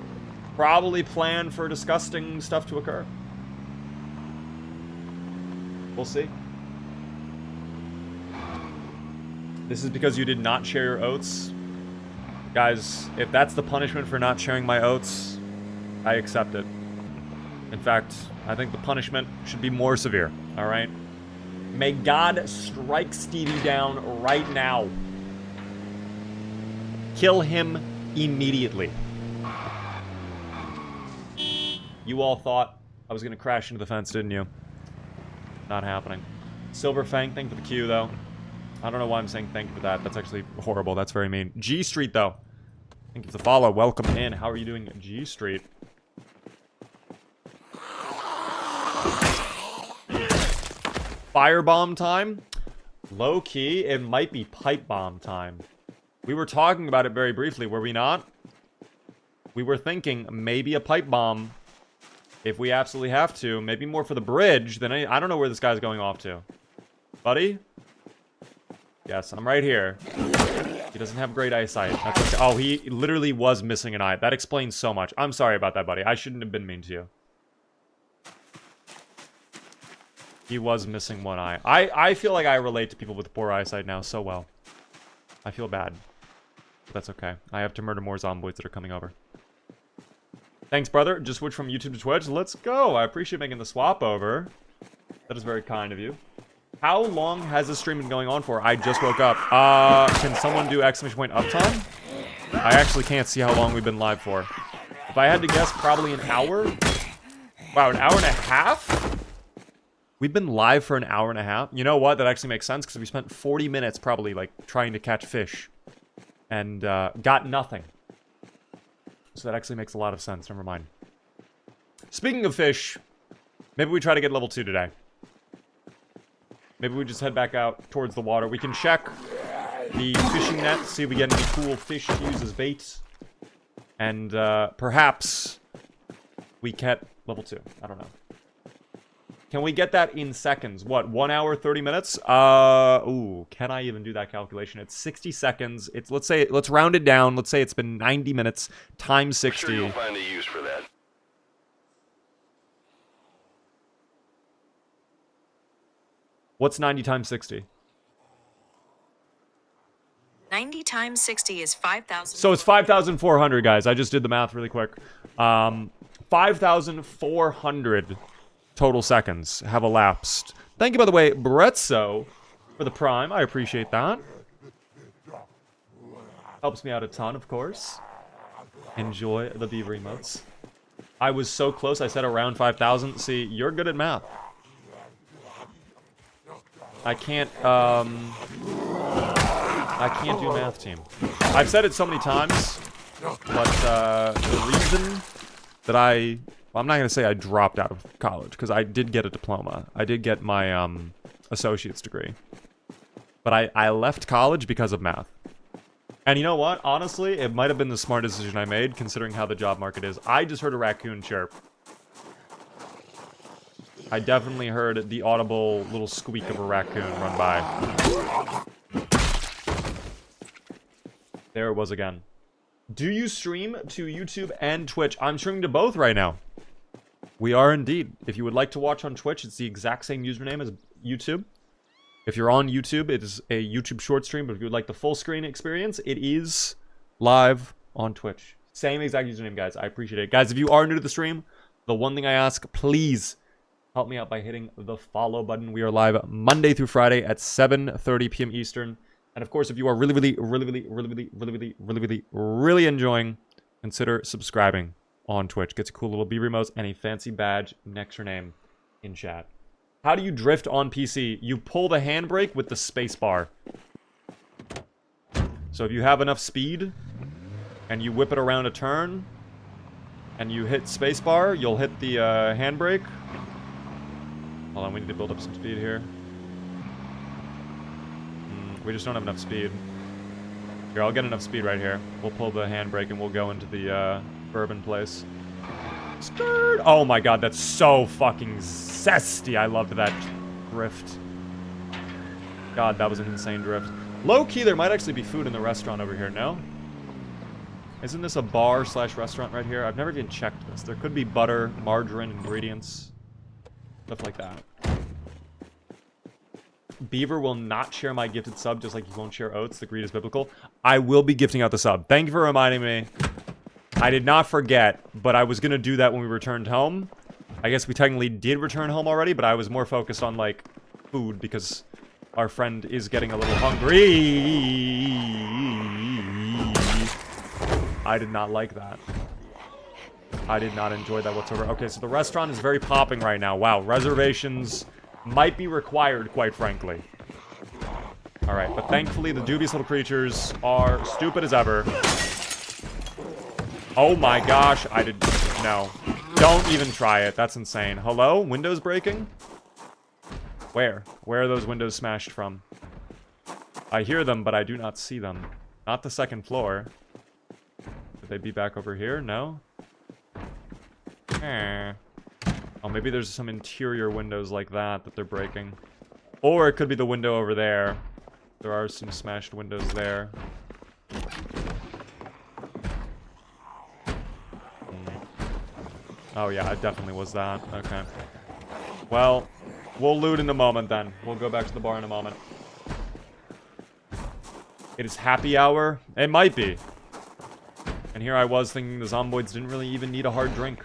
probably plan for disgusting stuff to occur. We'll see. This is because you did not share your oats. Guys, if that's the punishment for not sharing my oats, I accept it. In fact, I think the punishment should be more severe, alright? May God strike Stevie down right now. Kill him immediately. You all thought I was going to crash into the fence, didn't you? Not happening. Silver Fang, thank you for the Q, though. I don't know why I'm saying thank you for that. That's actually horrible. That's very mean. G Street, though. Thank you for the follow. Welcome in. How are you doing, G Street? Firebomb time? Low-key, it might be pipe bomb time. We were talking about it very briefly, were we not? We were thinking maybe a pipe bomb if we absolutely have to. Maybe more for the bridge than I don't know where this guy's going off to. Buddy? Yes, I'm right here. He doesn't have great eyesight. That's okay. Oh, he literally was missing an eye. That explains so much. I'm sorry about that, buddy. I shouldn't have been mean to you. He was missing one eye. I feel like I relate to people with poor eyesight now so well. I feel bad. But that's okay. I have to murder more zomboids that are coming over. Thanks, brother. Just switch from YouTube to Twitch. Let's go. I appreciate making the swap over. That is very kind of you. How long has this stream been going on for? I just woke up. Can someone do exclamation point uptime? I actually can't see how long we've been live for. If I had to guess, probably an hour. Wow, an hour and a half? We've been live for an hour and a half. You know what? That actually makes sense because we spent 40 minutes probably like trying to catch fish. And got nothing. So that actually makes a lot of sense. Never mind. Speaking of fish, maybe we try to get level 2 today. Maybe we just head back out towards the water. We can check the fishing net, see if we get any cool fish to use as bait. And perhaps we get level 2. I don't know. Can we get that in seconds? What, 1 hour, 30 minutes? Ooh, can I even do that calculation? It's 60 seconds. It's, let's round it down. Let's say it's been 90 minutes times 60. I'm sure you'll find a use for that. What's 90 times 60? 90 times 60 is 5,000. So it's 5,400, guys. I just did the math really quick. 5,400 total seconds have elapsed. Thank you, by the way, Brezzo, for the prime. I appreciate that. Helps me out a ton, of course. Enjoy the beaver emotes. I was so close. I said around 5,000. See, you're good at math. I can't do math, team. I've said it so many times, but the reason that well, I'm not going to say I dropped out of college, because I did get a diploma. I did get my associate's degree. But I left college because of math. And you know what? Honestly, it might have been the smartest decision I made, considering how the job market is. I just heard a raccoon chirp. I definitely heard the audible little squeak of a raccoon run by. There it was again. Do you stream to YouTube and Twitch? I'm streaming to both right now. We are indeed. If you would like to watch on Twitch, it's the exact same username as YouTube. If you're on YouTube, it is a YouTube short stream, but if you would like the full screen experience, it is live on Twitch. Same exact username, guys. I appreciate it. Guys, if you are new to the stream, the one thing I ask, please help me out by hitting the follow button. We are live Monday through Friday at 7:30 p.m. Eastern. And of course, if you are really enjoying, consider subscribing on Twitch. Gets a cool little beaver emotes and a fancy badge next to your name in chat. How do you drift on PC? You pull the handbrake with the space bar. So if you have enough speed and you whip it around a turn and you hit space bar, you'll hit the handbrake. Hold on, we need to build up some speed here. We just don't have enough speed. Here, I'll get enough speed right here. We'll pull the handbrake and we'll go into the bourbon place. Skirt! Oh my god, that's so fucking zesty. I loved that drift. God, that was an insane drift. Low-key, there might actually be food in the restaurant over here, no? Isn't this a bar/restaurant right here? I've never even checked this. There could be butter, margarine, ingredients. Stuff like that. Beaver will not share my gifted sub, just like you won't share oats. The greed is biblical. I will be gifting out the sub. Thank you for reminding me. I did not forget, but I was going to do that when we returned home. I guess we technically did return home already, but I was more focused on, like, food, because our friend is getting a little hungry. I did not like that. I did not enjoy that whatsoever. Okay, so the restaurant is very popping right now. Wow, reservations might be required, quite frankly. Alright, but thankfully the dubious little creatures are stupid as ever. Oh my gosh, no. Don't even try it, that's insane. Hello? Windows breaking? Where? Where are those windows smashed from? I hear them, but I do not see them. Not the second floor. Could they be back over here? No? Oh, maybe there's some interior windows like that they're breaking. Or it could be the window over there. There are some smashed windows there. Oh, yeah, it definitely was that. Okay. Well, we'll loot in a moment then. We'll go back to the bar in a moment. It is happy hour. It might be. And here I was thinking the Zomboids didn't really even need a hard drink.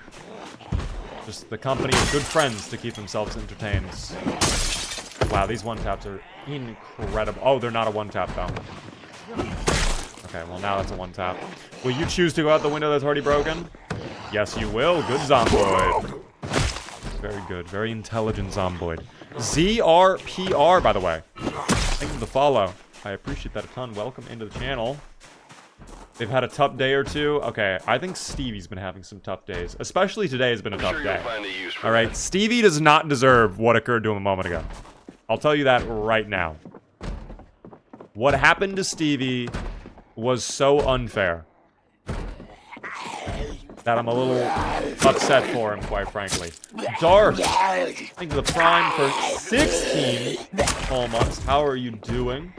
Just the company of good friends to keep themselves entertained. Wow, these one-taps are incredible. Oh, they're not a one-tap, though. Okay, well, now that's a one-tap. Will you choose to go out the window that's already broken? Yes, you will. Good Zomboid. Very good. Very intelligent Zomboid. ZRPR, by the way. Thank you for the follow. I appreciate that a ton. Welcome into the channel. They've had a tough day or two. Okay, I think Stevie's been having some tough days. Especially today has been a tough day. Alright, Stevie does not deserve what occurred to him a moment ago. I'll tell you that right now. What happened to Stevie was so unfair that I'm a little upset for him, quite frankly. Darth, thank you for the prime for 16 whole months. How are you doing?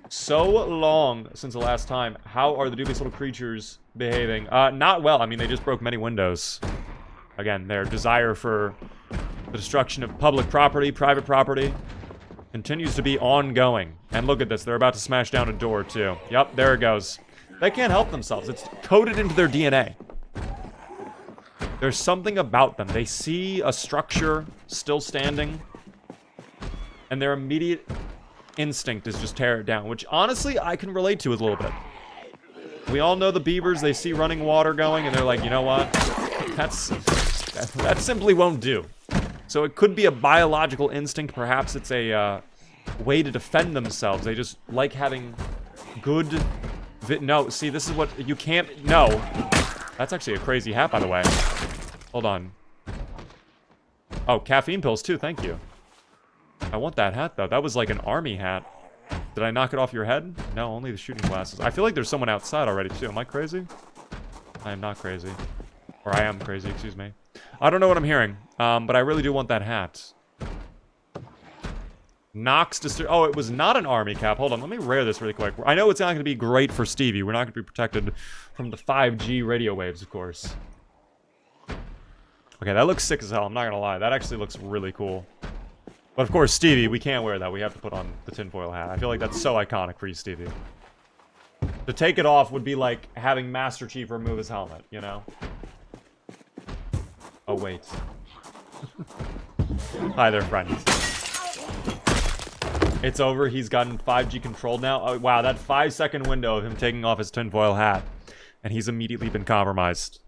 So long since the last time. How are the dubious little creatures behaving? Not well. I mean, they just broke many windows. Again, their desire for the destruction of public property, private property, continues to be ongoing. And look at this. They're about to smash down a door, too. Yep, there it goes. They can't help themselves. It's coded into their DNA. There's something about them. They see a structure still standing, and their immediate instinct is just tear it down, which honestly I can relate to a little bit. We all know the beavers. They see running water going, and they're like, you know what? That simply won't do. So it could be a biological instinct. Perhaps it's a way to defend themselves. They just like having good... No, see, this is what... You can't... No. That's actually a crazy hat, by the way. Hold on. Oh, caffeine pills, too. Thank you. I want that hat, though. That was like an army hat. Did I knock it off your head? No, only the shooting glasses. I feel like there's someone outside already, too. Am I crazy? I am not crazy. Or I am crazy, excuse me. I don't know what I'm hearing, but I really do want that hat. Nox oh, it was not an army cap. Hold on, let me rare this really quick. I know it's not going to be great for Stevie. We're not going to be protected from the 5G radio waves, of course. Okay, that looks sick as hell. I'm not going to lie. That actually looks really cool. But of course, Stevie, we can't wear that. We have to put on the tinfoil hat. I feel like that's so iconic for you, Stevie. To take it off would be like having Master Chief remove his helmet, you know? Oh, wait. Hi there, friends. It's over. He's gotten 5G controlled now. Oh, wow, that 5-second window of him taking off his tinfoil hat. And he's immediately been compromised.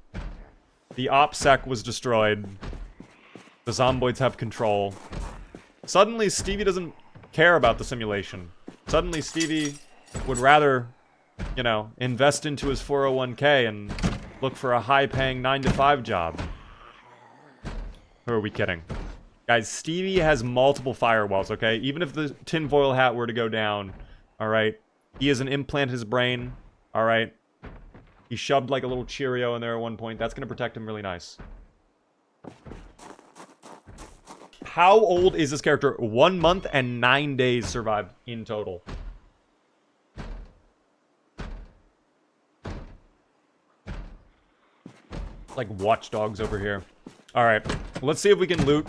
The OPSEC was destroyed. The Zomboids have control. Suddenly, Stevie doesn't care about the simulation. Suddenly, Stevie would rather, you know, invest into his 401k and look for a high-paying 9-to-5 job. Who are we kidding? Guys, Stevie has multiple firewalls, okay? Even if the tinfoil hat were to go down, alright? He has an implant in his brain, alright? He shoved like a little Cheerio in there at one point. That's gonna protect him really nice. How old is this character? 1 month and 9 days survived in total. Like watchdogs over here. Alright, let's see if we can loot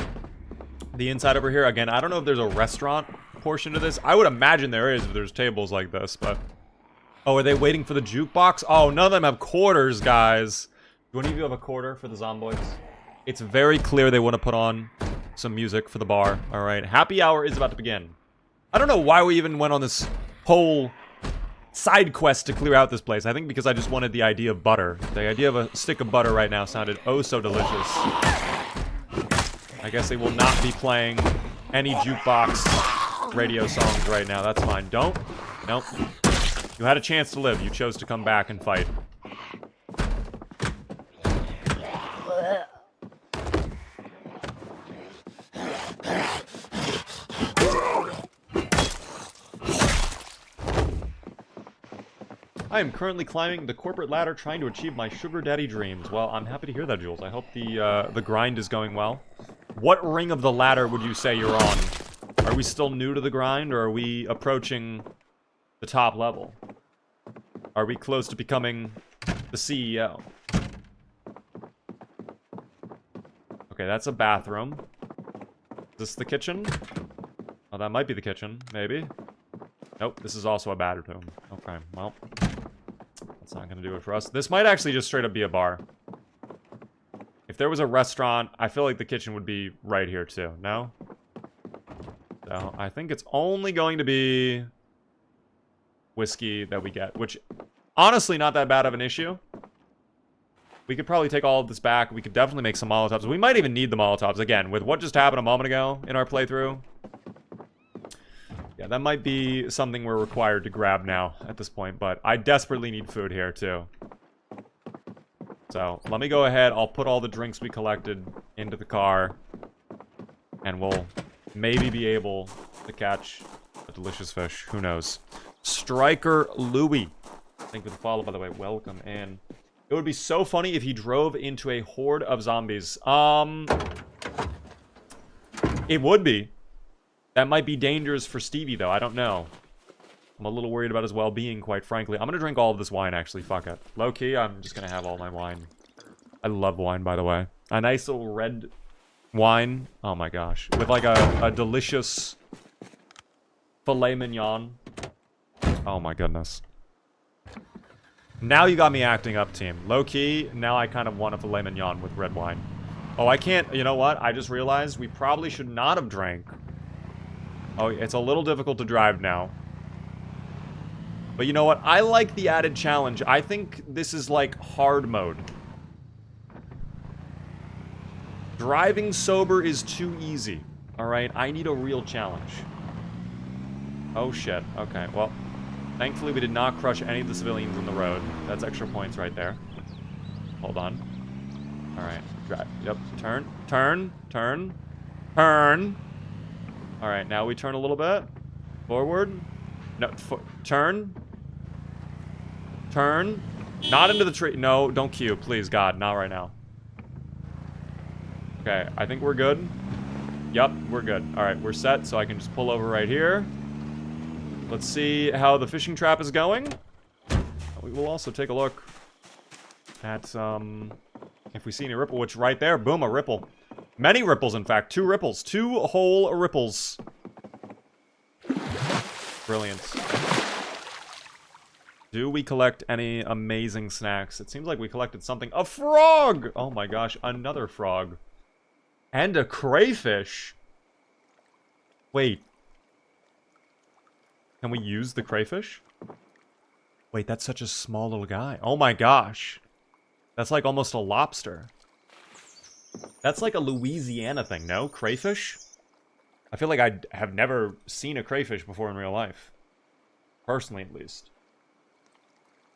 the inside over here. Again, I don't know if there's a restaurant portion to this. I would imagine there is if there's tables like this, but... Oh, are they waiting for the jukebox? Oh, none of them have quarters, guys. Do any of you have a quarter for the Zomboids? It's very clear they want to put on some music for the bar. Alright, happy hour is about to begin. I don't know why we even went on this whole side quest to clear out this place. I think because I just wanted the idea of butter. The idea of a stick of butter right now sounded oh so delicious. I guess they will not be playing any jukebox radio songs right now. That's fine. Don't. Nope. You had a chance to live. You chose to come back and fight. I am currently climbing the corporate ladder trying to achieve my sugar daddy dreams. Well, I'm happy to hear that, Jules. I hope the grind is going well. What ring of the ladder would you say you're on? Are we still new to the grind, or are we approaching the top level? Are we close to becoming the CEO? Okay, that's a bathroom. Is this the kitchen? Oh, that might be the kitchen, maybe. Nope, this is also a bathroom. Okay, well, that's not gonna do it for us. This might actually just straight up be a bar. If there was a restaurant, I feel like the kitchen would be right here too, no? So, I think it's only going to be whiskey that we get, which, honestly, not that bad of an issue. We could probably take all of this back. We could definitely make some Molotovs. We might even need the Molotovs. Again, with what just happened a moment ago in our playthrough. Yeah, that might be something we're required to grab now at this point. But I desperately need food here, too. So, let me go ahead. I'll put all the drinks we collected into the car. And we'll maybe be able to catch a delicious fish. Who knows? Striker Louie. Thank you for the follow, by the way. Welcome in. It would be so funny if he drove into a horde of zombies. It would be. That might be dangerous for Stevie, though. I don't know. I'm a little worried about his well-being, quite frankly. I'm gonna drink all of this wine, actually. Fuck it. Low-key, I'm just gonna have all my wine. I love wine, by the way. A nice little red wine. Oh my gosh. With like a delicious filet mignon. Oh my goodness. Now you got me acting up, team. Low-key, now I kind of want a filet mignon with red wine. Oh, I can't... You know what? I just realized we probably should not have drank. Oh, it's a little difficult to drive now. But you know what? I like the added challenge. I think this is like hard mode. Driving sober is too easy. Alright? I need a real challenge. Oh, shit. Okay, well... Thankfully, we did not crush any of the civilians in the road. That's extra points right there. Hold on. Alright. Drive. Yep. Turn. Turn. Turn. Turn. Alright, now we turn a little bit. Forward. No. Turn. Turn. Not into the tree. No, don't queue. Please, God. Not right now. Okay, I think we're good. Yep, we're good. Alright, we're set, so I can just pull over right here. Let's see how the fishing trap is going. We will also take a look at, if we see any ripple, which right there, boom, a ripple. Many ripples, in fact. 2 ripples. 2 whole ripples. Brilliant. Do we collect any amazing snacks? It seems like we collected something. A frog! Oh my gosh, another frog. And a crayfish. Wait. Can we use the crayfish? Wait, that's such a small little guy. Oh my gosh. That's like almost a lobster. That's like a Louisiana thing, no? Crayfish? I feel like I have never seen a crayfish before in real life. Personally, at least.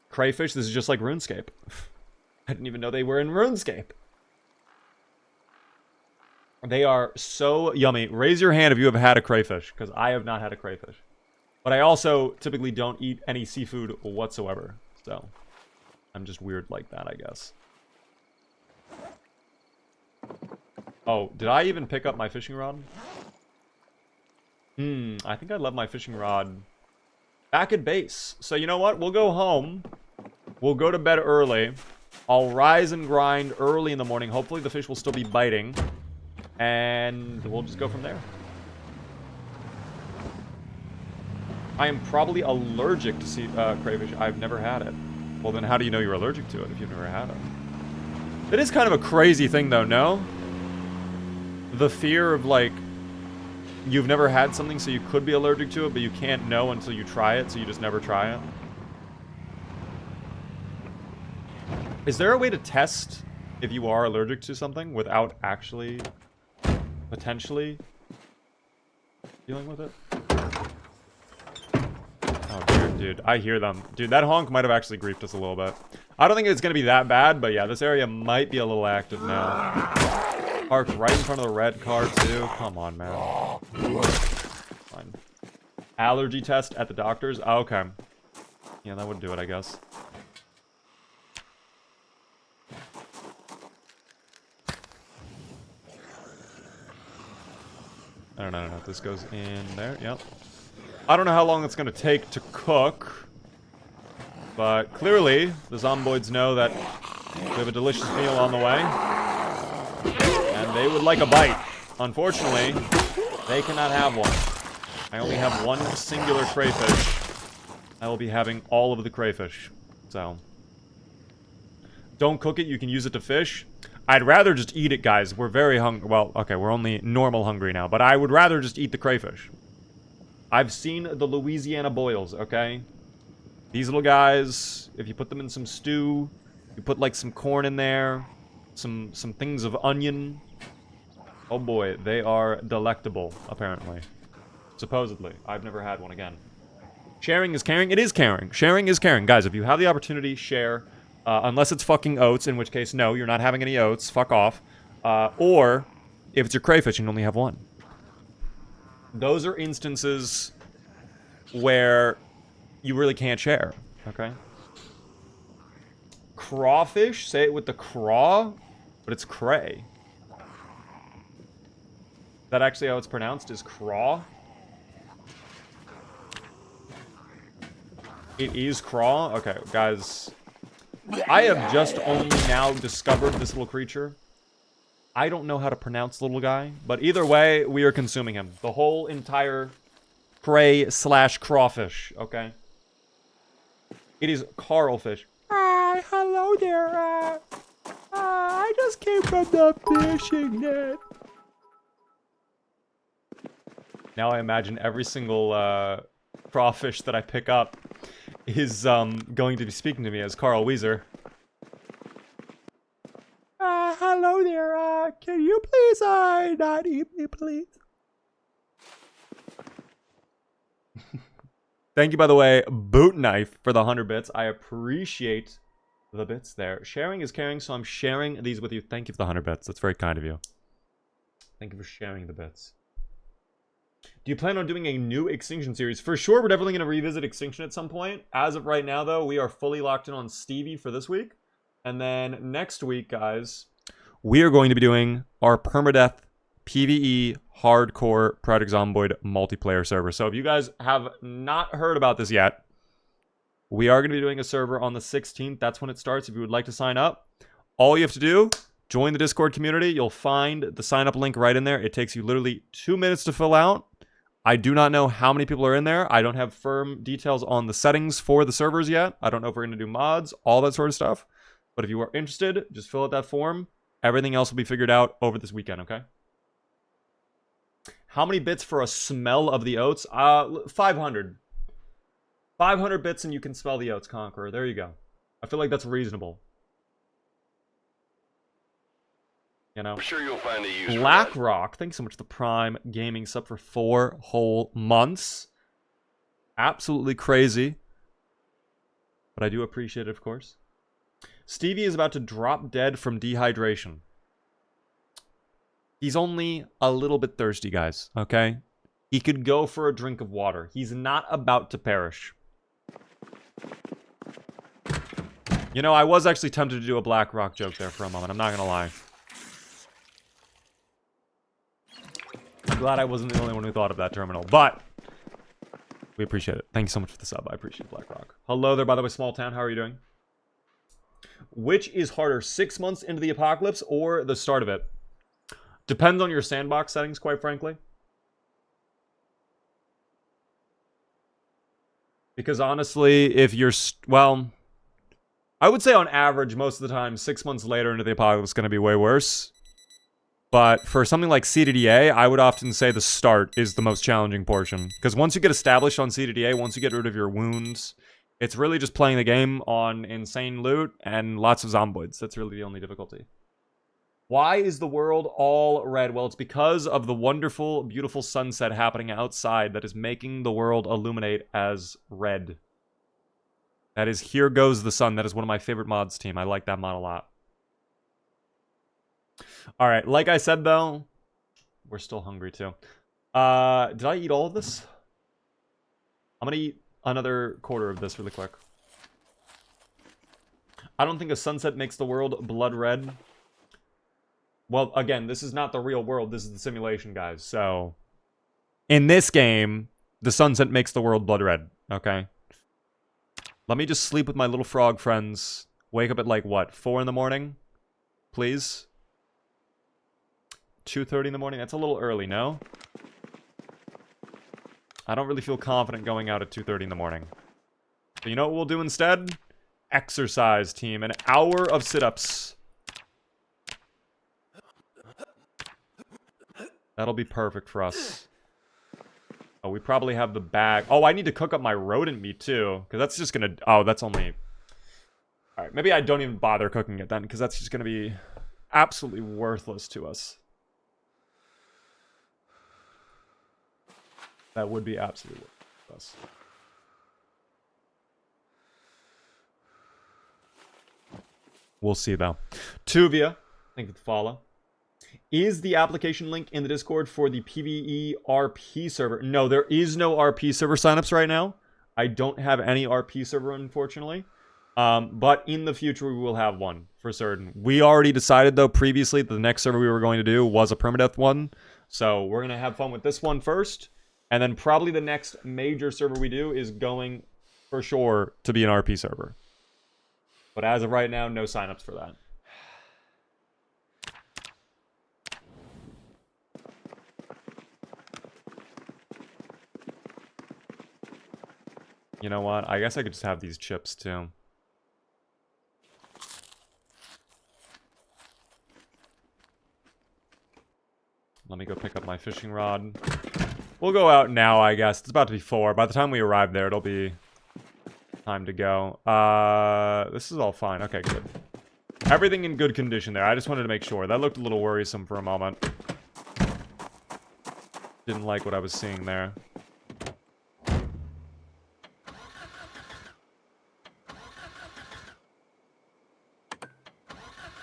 Crayfish, this is just like RuneScape. I didn't even know they were in RuneScape. They are so yummy. Raise your hand if you have had a crayfish, because I have not had a crayfish. But I also typically don't eat any seafood whatsoever. So, I'm just weird like that, I guess. Oh, did I even pick up my fishing rod? I think I left my fishing rod back at base. So, you know what? We'll go home. We'll go to bed early. I'll rise and grind early in the morning. Hopefully the fish will still be biting. And we'll just go from there. I am probably allergic to crayfish. I've never had it. Well, then how do you know you're allergic to it if you've never had it? It is kind of a crazy thing, though, no? The fear of, like, you've never had something, so you could be allergic to it, but you can't know until you try it, so you just never try it. Is there a way to test if you are allergic to something without actually, potentially, dealing with it? Oh, dear, dude. I hear them. Dude, that honk might have actually griefed us a little bit. I don't think it's going to be that bad, but yeah, this area might be a little active now. Parked right in front of the red car, too. Come on, man. Fine. Allergy test at the doctor's? Oh, okay. Yeah, that would do it, I guess. I don't know if this goes in there. Yep. I don't know how long it's going to take to cook. But clearly, the zomboids know that we have a delicious meal on the way. And They would like a bite. Unfortunately, they cannot have one. I only have one singular crayfish. I will be having all of the crayfish. So, don't cook it. You can use it to fish. I'd rather just eat it, guys. We're very hungry. Well, okay, we're only normal hungry now. But I would rather just eat the crayfish. I've seen the Louisiana boils, okay? These little guys, if you put them in some stew, you put like some corn in there, some things of onion. Oh boy, they are delectable, apparently. Supposedly. I've never had one again. Sharing is caring? It is caring. Sharing is caring. Guys, if you have the opportunity, share. Unless it's fucking oats, in which case, no, you're not having any oats. Fuck off. Or, if it's your crayfish and you only have one. Those are instances where you really can't share, okay? Crawfish, say it with the craw, but it's cray. Is that actually how it's pronounced, is craw? It is craw? Okay, guys. I have just only now discovered this little creature. I don't know how to pronounce little guy, but either way, we are consuming him. The whole entire cray/crawfish, okay? It is Carlfish. Hi, hello there. I just came from the fishing net. Now I imagine every single crawfish that I pick up is going to be speaking to me as Carl Weezer. Hello there. Can you please not eat me, please? Thank you, by the way, Boot Knife, for the 100 bits. I appreciate the bits there. Sharing is caring, so I'm sharing these with you. Thank you for the 100 bits. That's very kind of you. Thank you for sharing the bits. Do you plan on doing a new Extinction series? For sure, we're definitely going to revisit Extinction at some point. As of right now, though, we are fully locked in on Stevie for this week. And then next week, guys, we are going to be doing our permadeath PvE hardcore Project Zomboid multiplayer server. So if you guys have not heard about this yet, we are going to be doing a server on the 16th. That's when it starts. If you would like to sign up, all you have to do, join the Discord community. You'll find the sign up link right in there. It takes you literally 2 minutes to fill out. I do not know how many people are in there. I don't have firm details on the settings for the servers yet. I don't know if we're going to do mods, all that sort of stuff. But if you are interested, just fill out that form. Everything else will be figured out over this weekend, okay? How many bits for a smell of the oats? 500. 500 bits and you can smell the oats, Conqueror. There you go. I feel like that's reasonable. You know? I'm sure you'll find a use for that. BlackRock, thanks so much for the Prime Gaming sub for 4 whole months. Absolutely crazy. But I do appreciate it, of course. Stevie is about to drop dead from dehydration. He's only a little bit thirsty, guys, okay? He could go for a drink of water. He's not about to perish. You know, I was actually tempted to do a BlackRock joke there for a moment. I'm not gonna lie. I'm glad I wasn't the only one who thought of that terminal, but we appreciate it. Thank you so much for the sub. I appreciate BlackRock. Hello there, by the way, Small Town. How are you doing? Which is harder, 6 months into the apocalypse or the start of it? Depends on your sandbox settings, quite frankly. Because honestly, if you're... well, I would say on average, most of the time, 6 months later into the apocalypse is going to be way worse. But for something like CDDA, I would often say the start is the most challenging portion. Because once you get established on CDDA, once you get rid of your wounds, it's really just playing the game on insane loot and lots of zomboids. That's really the only difficulty. Why is the world all red? Well, it's because of the wonderful, beautiful sunset happening outside that is making the world illuminate as red. That is Here Goes the Sun. That is one of my favorite mods team. I like that mod a lot. Alright, like I said, though, we're still hungry, too. Did I eat all of this? I'm gonna eat another quarter of this really quick. I don't think a sunset makes the world blood red. Well, again, this is not the real world. This is the simulation, guys. So, in this game, the sunset makes the world blood red, okay? Let me just sleep with my little frog friends. Wake up at, like, what, 4 in the morning? Please? 2:30 in the morning? That's a little early, no? I don't really feel confident going out at 2:30 in the morning. So you know what we'll do instead? Exercise, team. An hour of sit-ups. That'll be perfect for us. Oh, we probably have the bag. Oh, I need to cook up my rodent meat, too. Because that's just going to... Oh, that's only... Alright, maybe I don't even bother cooking it then. Because that's just going to be absolutely worthless to us. That would be absolutely worthless to us. We'll see, though. Tuvia, thank you for the follow. Is the application link in the Discord for the PvE RP server? No, there is no RP server signups right now. I don't have any RP server, unfortunately. But in the future, we will have one, for certain. We already decided, though, previously that the next server we were going to do was a permadeath one. So we're going to have fun with this one first. And then probably the next major server we do is going, for sure, to be an RP server. But as of right now, no signups for that. You know what? I guess I could just have these chips, too. Let me go pick up my fishing rod. We'll go out now, I guess. It's about to be 4. By the time we arrive there, it'll be time to go. This is all fine. Okay, good. Everything in good condition there. I just wanted to make sure. That looked a little worrisome for a moment. Didn't like what I was seeing there.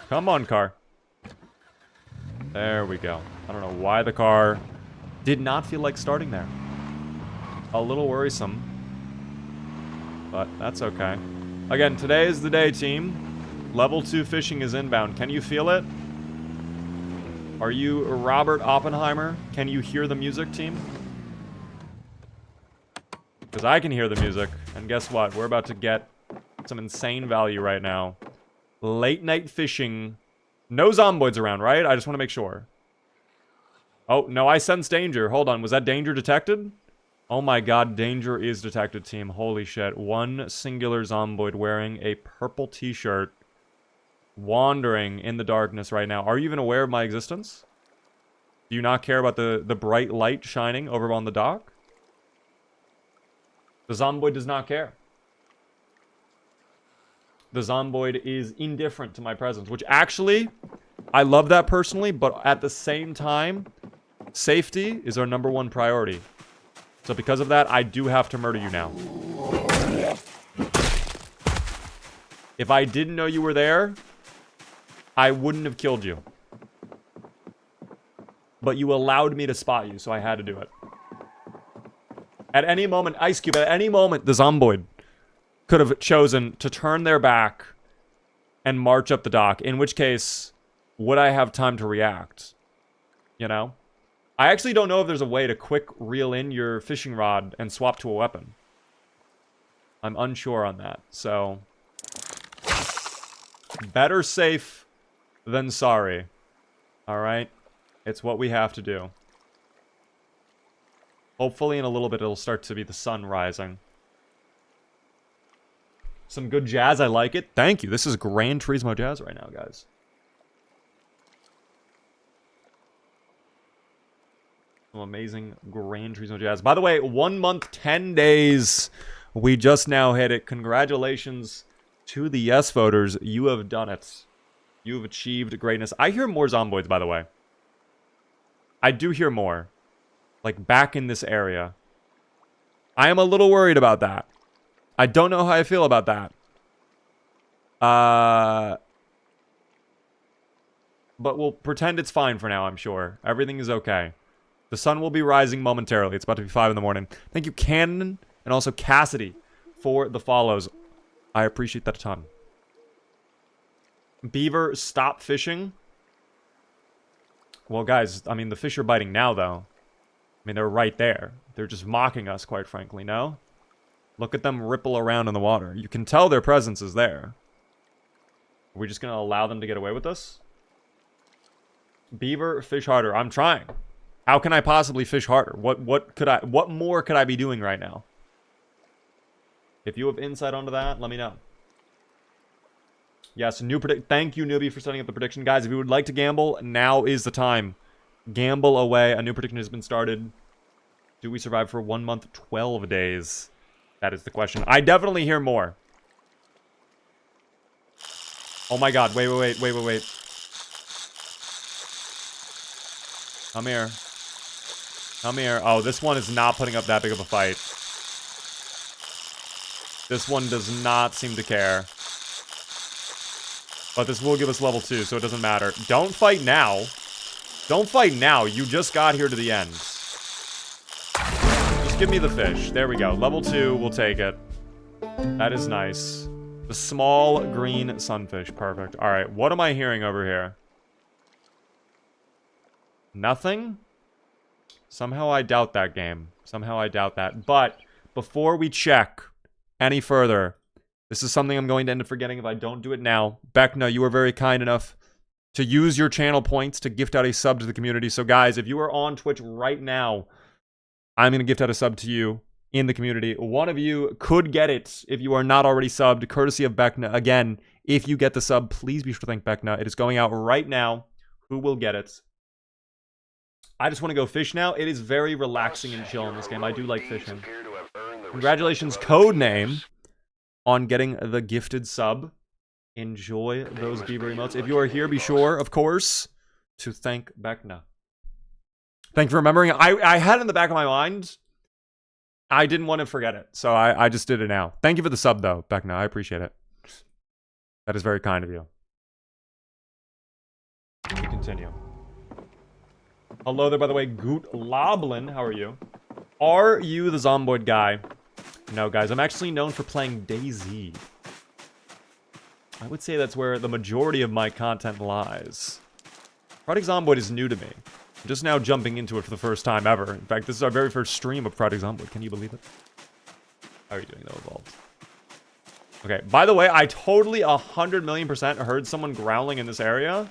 Come on, car. There we go. I don't know why the car did not feel like starting there. A little worrisome. But that's okay. Again, today is the day, team. Level 2 fishing is inbound. Can you feel it? Are you Robert Oppenheimer? Can you hear the music, team? Because I can hear the music. And guess what? We're about to get some insane value right now. Late night fishing. No zomboids around, right? I just want to make sure. Oh, no, I sense danger. Hold on. Was that danger detected? Oh my god, danger is detected, team. Holy shit. One singular zomboid wearing a purple t-shirt wandering in the darkness right now. Are you even aware of my existence? Do you not care about the bright light shining over on the dock? The zomboid does not care. The zomboid is indifferent to my presence, which actually, I love that personally, but at the same time, safety is our #1 priority. So because of that, I do have to murder you now. If I didn't know you were there, I wouldn't have killed you. But you allowed me to spot you, so I had to do it. At any moment, Ice Cube, at any moment, the zomboid could have chosen to turn their back and march up the dock, in which case, would I have time to react? You know? I actually don't know if there's a way to quick reel in your fishing rod and swap to a weapon. I'm unsure on that, so... Better safe than sorry. Alright? It's what we have to do. Hopefully in a little bit it'll start to be the sun rising. Some good jazz, I like it. Thank you. This is Gran Turismo jazz right now, guys. Some amazing Gran Turismo jazz. By the way, 1 month, 10 days. We just now hit it. Congratulations to the yes voters. You have done it. You have achieved greatness. I hear more zomboids, by the way. I do hear more. Like, back in this area. I am a little worried about that. I don't know how I feel about that. But we'll pretend it's fine for now, I'm sure. Everything is okay. The sun will be rising momentarily. It's about to be 5 in the morning. Thank you, Cannon, and also Cassidy, for the follows. I appreciate that a ton. Beaver, stop fishing. Well, guys, I mean, the fish are biting now, though. I mean, they're right there. They're just mocking us, quite frankly, no? Look at them ripple around in the water. You can tell their presence is there. Are we just going to allow them to get away with this? Beaver, fish harder. I'm trying. How can I possibly fish harder? What more could I be doing right now? If you have insight onto that, let me know. Yes, thank you, newbie, for setting up the prediction. Guys, if you would like to gamble, now is the time. Gamble away. A new prediction has been started. Do we survive for 1 month, 12 days? That is the question. I definitely hear more. Oh my god, wait. Come here. Come here. Oh, this one is not putting up that big of a fight. This one does not seem to care. But this will give us level 2, so it doesn't matter. Don't fight now. Don't fight now. You just got here to the end. Just give me the fish. There we go. Level 2, we'll take it. That is nice. The small green sunfish. Perfect. Alright, what am I hearing over here? Nothing? Somehow I doubt that game. Somehow I doubt that. But before we check any further, this is something I'm going to end up forgetting if I don't do it now. Beckna, you were very kind enough to use your channel points to gift out a sub to the community. So guys, if you are on Twitch right now, I'm going to gift out a sub to you in the community. One of you could get it if you are not already subbed, courtesy of Beckna. Again, if you get the sub, please be sure to thank Beckna. It is going out right now. Who will get it? I just want to go fish now. It is very relaxing and chill in this game. I do like fishing. Congratulations, Codename, on getting the gifted sub. Enjoy those beaver emotes. If you are here, be sure, of course, to thank Beckna. Thank you for remembering. I had it in the back of my mind. I didn't want to forget it, so I just did it now. Thank you for the sub, though, Beckna. I appreciate it. That is very kind of you. We continue. Hello there, by the way, Goot Loblin. How are you? Are you the Zomboid guy? No, guys. I'm actually known for playing DayZ. I would say that's where the majority of my content lies. Project Zomboid is new to me. I'm just now jumping into it for the first time ever. In fact, this is our very first stream of Project Zomboid. Can you believe it? How are you doing, though, Evolved? Okay, by the way, I totally 100,000,000% heard someone growling in this area.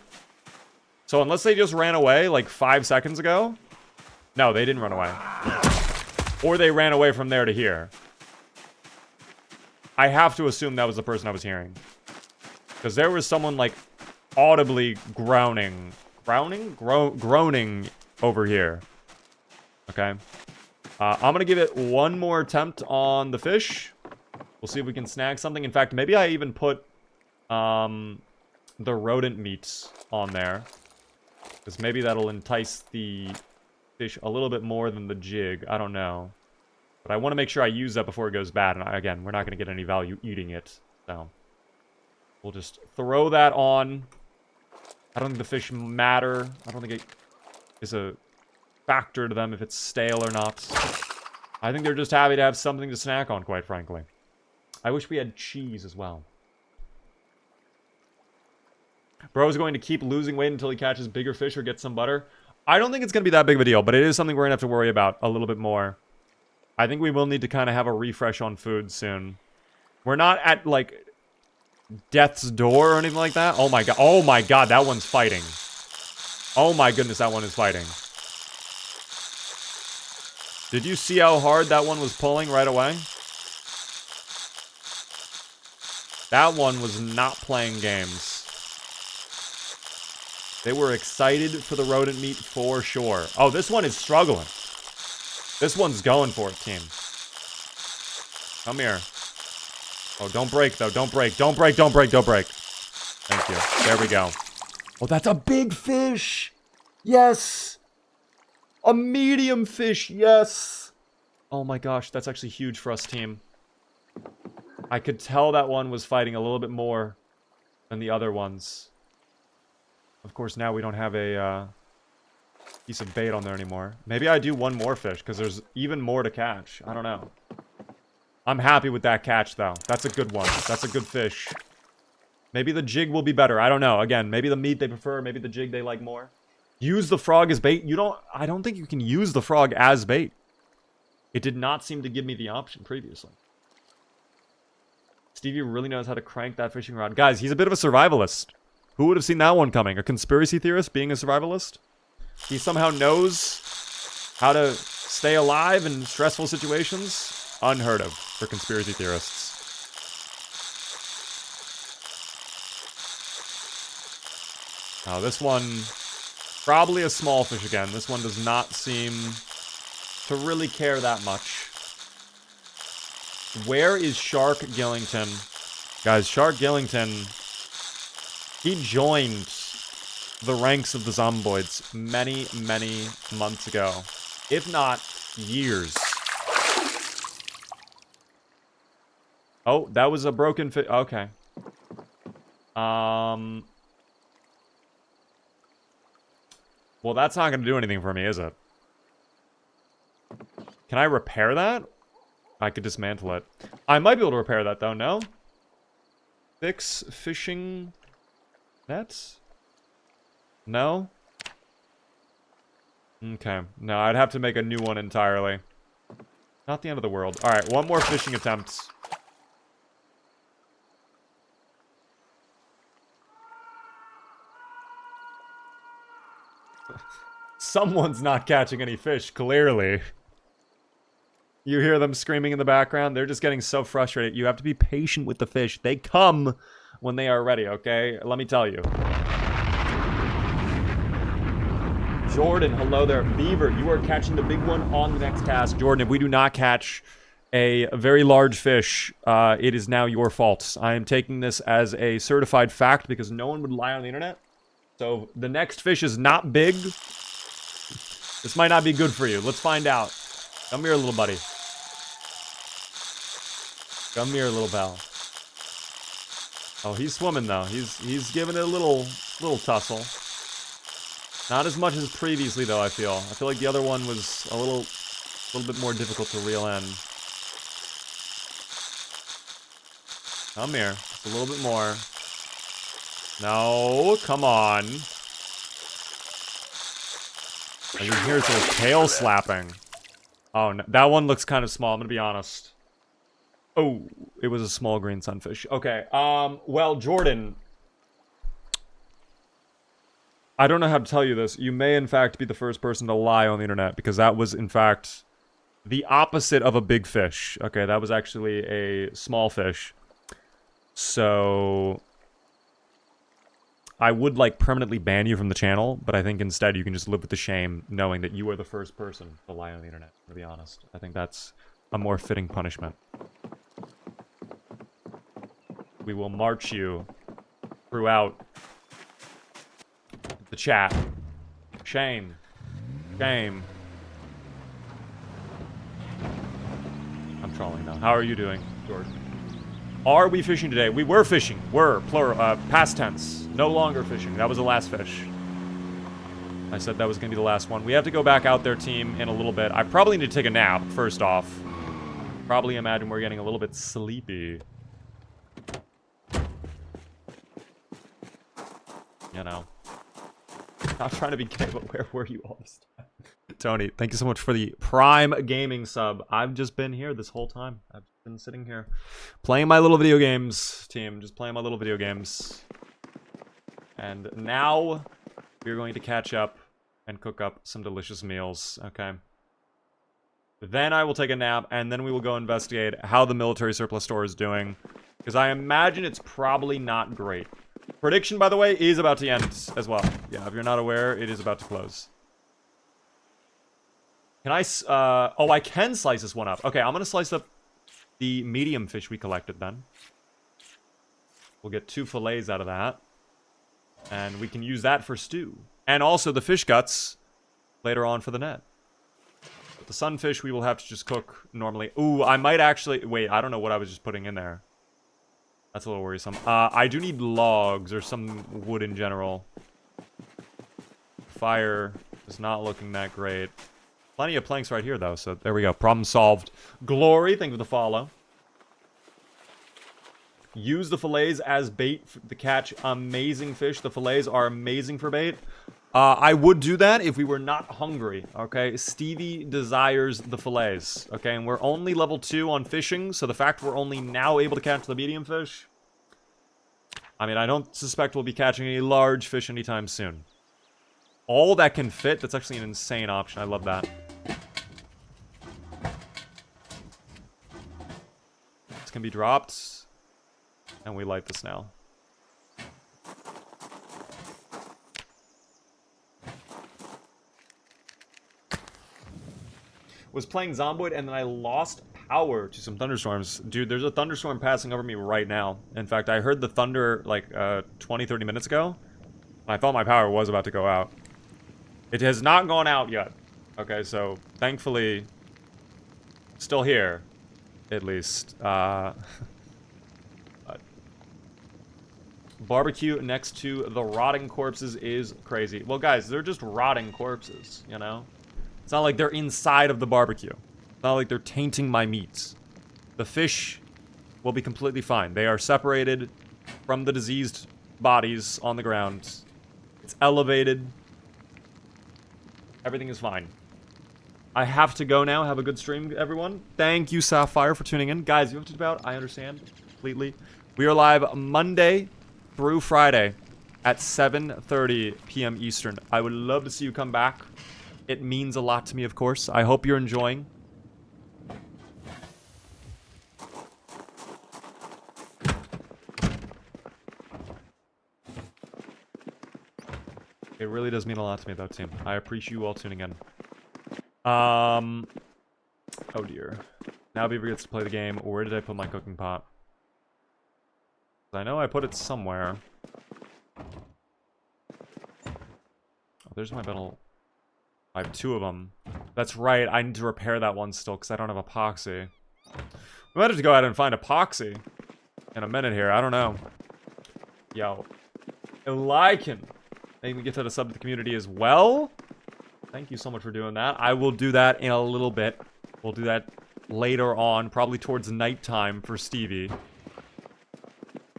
So unless they just ran away like 5 seconds ago. No, they didn't run away. Or they ran away from there to here. I have to assume that was the person I was hearing. Because there was someone like audibly groaning. Groaning over here. Okay. I'm going to give it one more attempt on the fish. We'll see if we can snag something. In fact, maybe I even put the rodent meat on there. Because maybe that'll entice the fish a little bit more than the jig. I don't know. But I want to make sure I use that before it goes bad. And again, we're not going to get any value eating it. So we'll just throw that on. I don't think the fish matter. I don't think it is a factor to them if it's stale or not. I think they're just happy to have something to snack on, quite frankly. I wish we had cheese as well. Bro's going to keep losing weight until he catches bigger fish or gets some butter. I don't think it's going to be that big of a deal, but it is something we're going to have to worry about a little bit more. I think we will need to kind of have a refresh on food soon. We're not at, like, death's door or anything like that. Oh my god, that one's fighting. Oh my goodness, that one is fighting. Did you see how hard that one was pulling right away? That one was not playing games. They were excited for the rodent meat for sure. Oh, this one is struggling. This one's going for it, team. Come here. Oh, don't break, though. Don't break. Don't break. Don't break. Don't break. Thank you. There we go. Oh, that's a big fish. Yes. A medium fish. Yes. Oh, my gosh. That's actually huge for us, team. I could tell that one was fighting a little bit more than the other ones. Of course, now we don't have a piece of bait on there anymore. Maybe I do one more fish, because there's even more to catch. I don't know. I'm happy with that catch, though. That's a good one. That's a good fish. Maybe the jig will be better. I don't know. Again, maybe the meat they prefer. Maybe the jig they like more. Use the frog as bait. I don't think you can use the frog as bait. It did not seem to give me the option previously. Stevie really knows how to crank that fishing rod. Guys, he's a bit of a survivalist. Who would have seen that one coming? A conspiracy theorist being a survivalist? He somehow knows how to stay alive in stressful situations? Unheard of for conspiracy theorists. Now this one, probably a small fish again. This one does not seem to really care that much. Where is Shark Gillington? Guys, Shark Gillington, he joined the ranks of the Zomboids many, many months ago. If not, years. Oh, that was a broken fish. Okay. Well, that's not going to do anything for me, is it? Can I repair that? I could dismantle it. I might be able to repair that, though, no? Fix fishing nets? No? Okay. No, I'd have to make a new one entirely. Not the end of the world. Alright, one more fishing attempt. Someone's not catching any fish, clearly. You hear them screaming in the background. They're just getting so frustrated. You have to be patient with the fish. They come when they are ready, okay? Let me tell you. Jordan, hello there. Beaver, you are catching the big one on the next cast. Jordan, if we do not catch a very large fish, it is now your fault. I am taking this as a certified fact because no one would lie on the internet. So the next fish is not big. This might not be good for you. Let's find out. Come here, little buddy. Come here, little pal. Oh, he's swimming though. He's giving it a little tussle. Not as much as previously though, I feel like the other one was a little bit more difficult to reel in. Come here. Just a little bit more. No, come on. I can hear some tail slapping. Oh, no, that one looks kind of small, I'm gonna be honest. Oh, it was a small green sunfish. Okay, well, Jordan. I don't know how to tell you this. You may, in fact, be the first person to lie on the internet, because that was, in fact, the opposite of a big fish. Okay, that was actually a small fish. So I would, like, permanently ban you from the channel, but I think instead you can just live with the shame knowing that you are the first person to lie on the internet, to be honest. I think that's a more fitting punishment. We will march you throughout the chat. Shame. Shame. I'm trolling now. How are you doing, George? Are we fishing today? We were fishing. Were, plural, past tense. No longer fishing. That was the last fish. I said that was going to be the last one. We have to go back out there, team, in a little bit. I probably need to take a nap, first off. Probably imagine we're getting a little bit sleepy. You know. Not trying to be gay, but where were you all this time? Tony, thank you so much for the Prime Gaming sub. I've just been here this whole time. I've been sitting here playing my little video games, team. Just playing my little video games. And now we're going to catch up and cook up some delicious meals, okay? Then I will take a nap, and then we will go investigate how the military surplus store is doing. Because I imagine it's probably not great. Prediction, by the way, is about to end as well. Yeah, if you're not aware, it is about to close. Can I, oh, I can slice this one up. Okay, I'm gonna slice up the medium fish we collected then. We'll get 2 fillets out of that. And we can use that for stew. And also the fish guts later on for the net. But the sunfish we will have to just cook normally. Ooh, I might actually, wait, I don't know what I was just putting in there. That's a little worrisome. I do need logs or some wood in general. Fire is not looking that great. Plenty of planks right here, though, so there we go. Problem solved. Glory, thank you for the follow. Use the fillets as bait to catch amazing fish. The fillets are amazing for bait. I would do that if we were not hungry, okay? Stevie desires the fillets, okay? And we're only level 2 on fishing, so the fact we're only now able to catch the medium fish I mean, I don't suspect we'll be catching any large fish anytime soon. All that can fit, that's actually an insane option. I love that. This can be dropped. And we light this now. Was playing Zomboid and then I lost power to some thunderstorms. Dude, there's a thunderstorm passing over me right now. In fact, I heard the thunder like 20, 30 minutes ago. I thought my power was about to go out. It has not gone out yet. Okay, so thankfully, still here, at least. Barbecue next to the rotting corpses is crazy. Well, guys, they're just rotting corpses, you know? It's not like they're inside of the barbecue. It's not like they're tainting my meats. The fish will be completely fine. They are separated from the diseased bodies on the ground. It's elevated. Everything is fine. I have to go now. Have a good stream, everyone. Thank you, Sapphire, for tuning in. Guys, you have to about. I understand completely. We are live Monday through Friday at 7:30 p.m. Eastern. I would love to see you come back. It means a lot to me, of course. I hope you're enjoying. It really does mean a lot to me, though, team. I appreciate you all tuning in. Oh, dear. Now Beaver gets to play the game. Where did I put my cooking pot? I know I put it somewhere. Oh, there's my metal. I have 2 of them. That's right. I need to repair that one still because I don't have epoxy. We might have to go ahead and find epoxy in a minute here. I don't know. Yo. Elikin. Thank you, get to sub to the community as well. Thank you so much for doing that. I will do that in a little bit. We'll do that later on, probably towards nighttime for Stevie.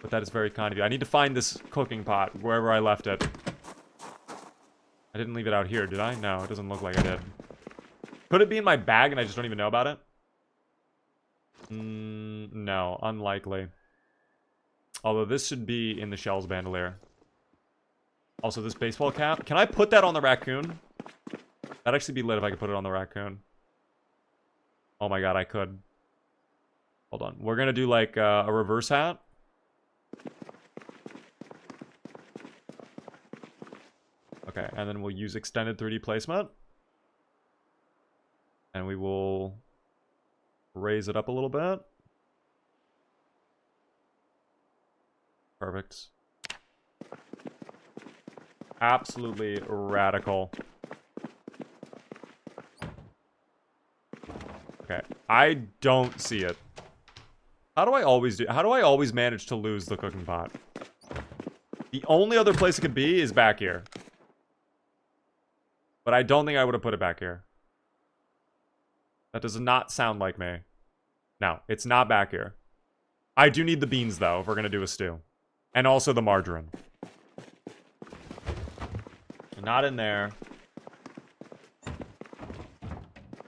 But that is very kind of you. I need to find this cooking pot, wherever I left it. I didn't leave it out here, did I? No, it doesn't look like I did. Could it be in my bag and I just don't even know about it? No, unlikely. Although this should be in the Shell's bandolier. Also, this baseball cap. Can I put that on the raccoon? That'd actually be lit if I could put it on the raccoon. Oh my god, I could. Hold on. We're gonna do like a reverse hat. Okay, and then we'll use extended 3D placement. And we will raise it up a little bit. Perfect. Absolutely radical. Okay, I don't see it. How do I always manage to lose the cooking pot? The only other place it could be is back here. But I don't think I would have put it back here. That does not sound like me. No, it's not back here. I do need the beans, though, if we're going to do a stew. And also the margarine. Not in there.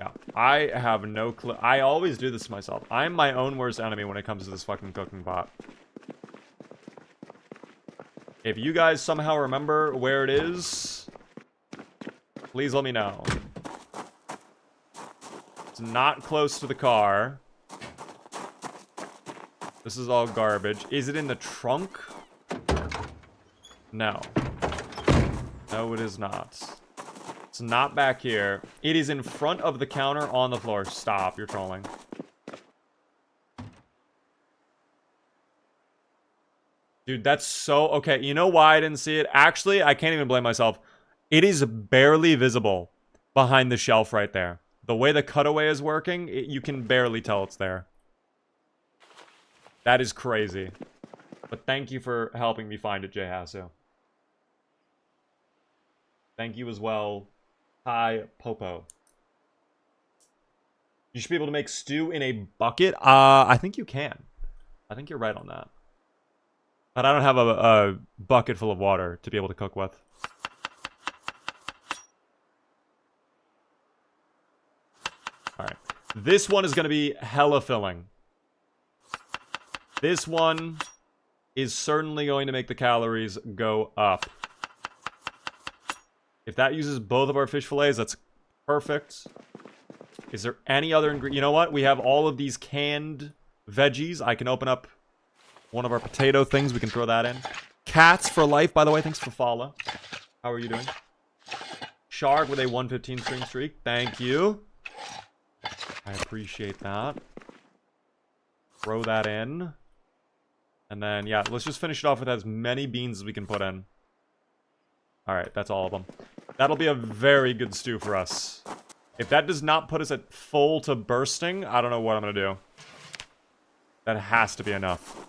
Yeah, I have no clue. I always do this to myself. I'm my own worst enemy when it comes to this fucking cooking pot. If you guys somehow remember where it is, please let me know. It's not close to the car. This is all garbage. Is it in the trunk? No. No, it is not. It's not back here. It is in front of the counter on the floor. Stop, you're trolling. Dude, that's so... Okay, you know why I didn't see it? Actually, I can't even blame myself. It is barely visible behind the shelf right there. The way the cutaway is working, you can barely tell it's there. That is crazy. But thank you for helping me find it, Jay Hasso. Thank you as well, Hi Popo. You should be able to make stew in a bucket. I think you can. I think you're right on that. But I don't have a bucket full of water to be able to cook with. Alright. This one is going to be hella filling. This one is certainly going to make the calories go up. If that uses both of our fish fillets, that's perfect. Is there any other ingredient? You know what? We have all of these canned veggies. I can open up one of our potato things. We can throw that in. Cats for life, by the way. Thanks for follow. How are you doing? Shark with a 115 string streak. Thank you. I appreciate that. Throw that in. And then, yeah, let's just finish it off with as many beans as we can put in. Alright, that's all of them. That'll be a very good stew for us. If that does not put us at full to bursting, I don't know what I'm going to do. That has to be enough.